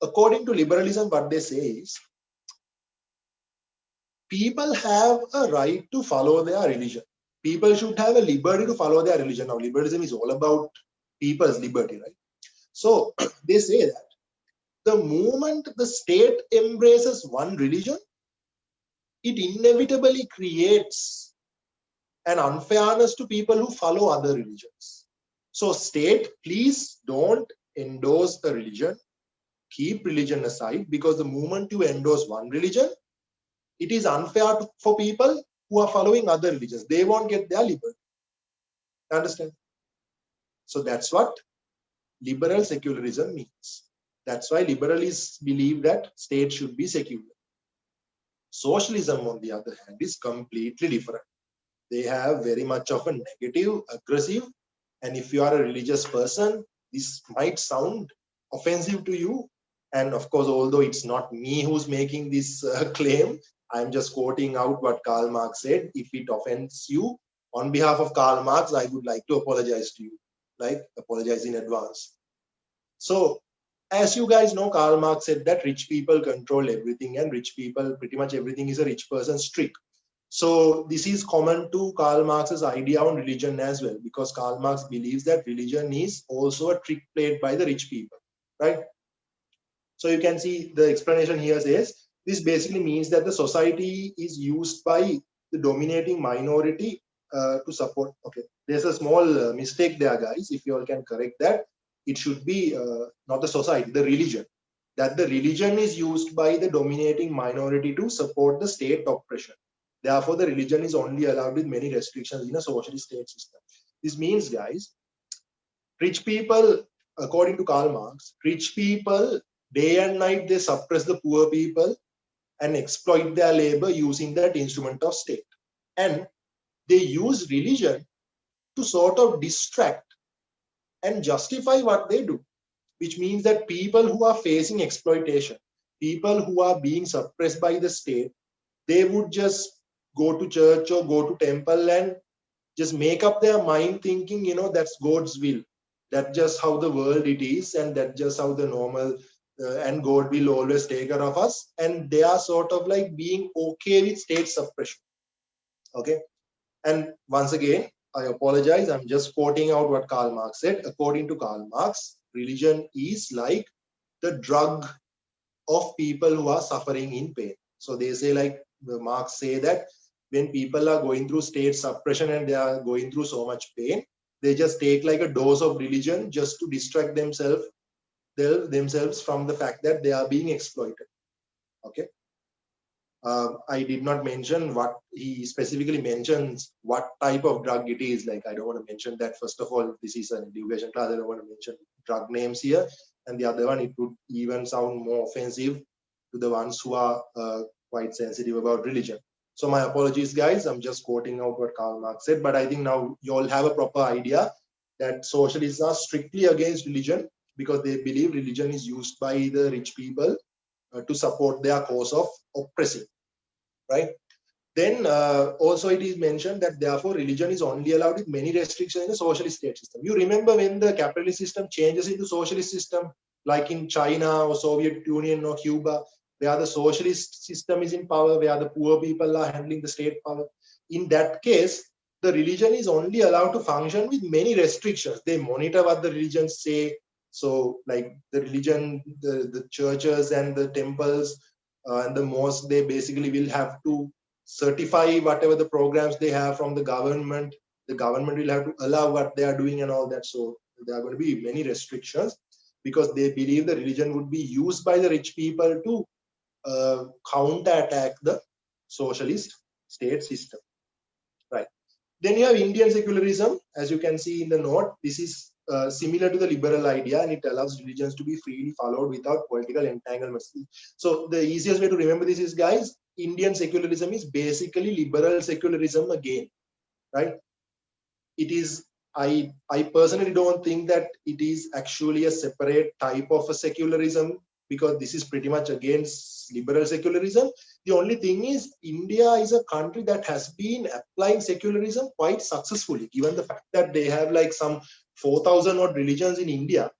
according to liberalism, what they say is people have a right to follow their religion. People should have a liberty to follow their religion. Now, liberalism is all about people's liberty, right? So they say that the moment the state embraces one religion, it inevitably creates an unfairness to people who follow other religions. So state, please don't endorse the religion. Keep religion aside, because the moment you endorse one religion, it is unfair for people who are following other religions. They won't get their liberty. Understand? So that's what liberal secularism means. That's why liberals believe that state should be secular. Socialism, on the other hand, is completely different. They have very much of a negative, aggressive, and if you are a religious person, this might sound offensive to you. And of course, although it's not me who's making this claim, I'm just quoting out what Karl Marx said. If it offends you, on behalf of Karl Marx, I would like to apologize to you. Like, apologize in advance. So, as you guys know, Karl Marx said that rich people control everything, and rich people, pretty much everything is a rich person's trick. So this is common to Karl Marx's idea on religion as well, because Karl Marx believes that religion is also a trick played by the rich people, right? So you can see the explanation here says, this basically means that the society is used by the dominating minority to support. Okay, there's a small mistake there, guys. If you all can correct that, it should be not the society, the religion. That the religion is used by the dominating minority to support the state oppression. Therefore, the religion is only allowed with many restrictions in a socialist state system. This means, guys, rich people, according to Karl Marx, rich people, day and night, they suppress the poor people and exploit their labor using that instrument of state. And they use religion to sort of distract and justify what they do, which means that people who are facing exploitation, people who are being suppressed by the state, they would just go to church or go to temple and just make up their mind thinking, you know, that's God's will. That's just how the world it is, and that's just how the normal, and God will always take care of us. And they are sort of like being okay with state suppression. Okay. And once again, I apologize. I'm just quoting out what Karl Marx said. According to Karl Marx, religion is like the drug of people who are suffering in pain. So they say, like Marx say, that when people are going through state suppression and they are going through so much pain, they just take like a dose of religion just to distract themselves from the fact that they are being exploited. Okay. I did not mention what he specifically mentions, what type of drug it is. Like, I don't want to mention that. First of all, this is an education class. I don't want to mention drug names here. And the other one, it would even sound more offensive to the ones who are quite sensitive about religion. So my apologies, guys. I'm just quoting out what Karl Marx said. But I think now you all have a proper idea that socialists are strictly against religion because they believe religion is used by the rich people to support their cause of oppressing, right? Then also it is mentioned that therefore religion is only allowed with many restrictions in the socialist state system. You remember when the capitalist system changes into socialist system, like in China or Soviet Union or Cuba, where the socialist system is in power, where the poor people are handling the state power. In that case, the religion is only allowed to function with many restrictions. They monitor what the religions say. So like the religion, the churches and the temples and the mosque, they basically will have to certify whatever the programs they have from the government. The government will have to allow what they are doing and all that. So there are going to be many restrictions because they believe the religion would be used by the rich people to counterattack the socialist state system. Right. Then you have Indian secularism. As you can see in the note, this is similar to the liberal idea, and it allows religions to be freely followed without political entanglements. So the easiest way to remember this is, guys, Indian secularism is basically liberal secularism again, right? It is, I personally don't think that it is actually a separate type of a secularism, because this is pretty much against liberal secularism. The only thing is, India is a country that has been applying secularism quite successfully, given the fact that they have like some 4,000 odd religions in India.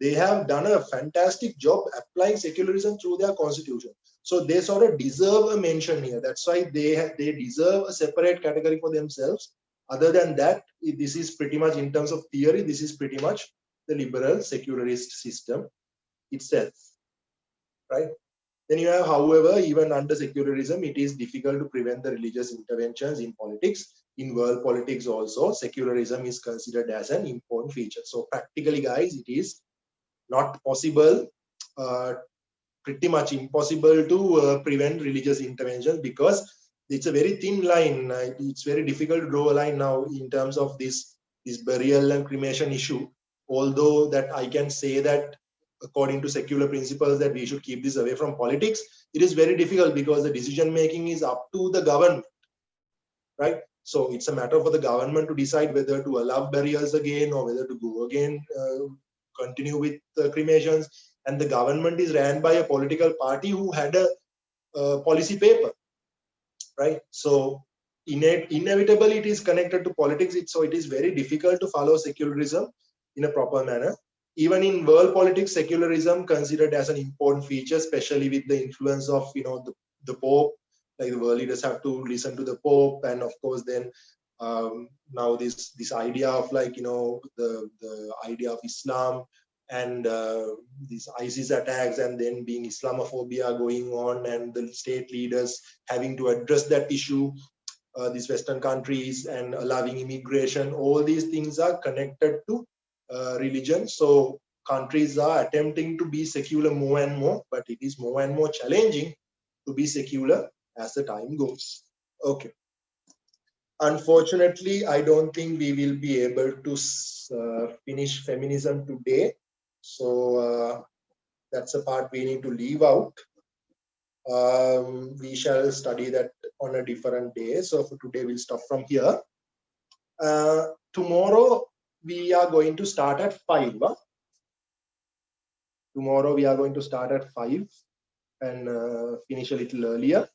They have done a fantastic job applying secularism through their constitution. So they sort of deserve a mention here. That's why they deserve a separate category for themselves. Other than that, this is pretty much, in terms of theory, this is pretty much the liberal secularist system itself, right? Then you have, however, even under secularism, it is difficult to prevent the religious interventions in politics. In world politics also, secularism is considered as an important feature. So practically, guys, it is not possible, pretty much impossible to prevent religious intervention, because it's a very thin line. It's very difficult to draw a line now in terms of this burial and cremation issue. Although that I can say that according to secular principles that we should keep this away from politics, it is very difficult because the decision making is up to the government, right? So it's a matter for the government to decide whether to allow burials again or whether to go again, continue with cremations. And the government is ran by a political party who had a policy paper, right? So inevitably it is connected to politics. So it is very difficult to follow secularism in a proper manner. Even in world politics, secularism considered as an important feature, especially with the influence of the Pope. Like the world leaders have to listen to the Pope, and of course then now this idea of like the idea of Islam and these ISIS attacks, and then being Islamophobia going on, and the state leaders having to address that issue, these Western countries, and allowing immigration. All these things are connected to religion. So countries are attempting to be secular more and more, but it is more and more challenging to be secular as the time goes. Okay. Unfortunately, I don't think we will be able to finish feminism today. So that's a part we need to leave out. We shall study that on a different day. So for today, we'll stop from here. Tomorrow, we are going to start at 5. Tomorrow, we are going to start at 5 and finish a little earlier.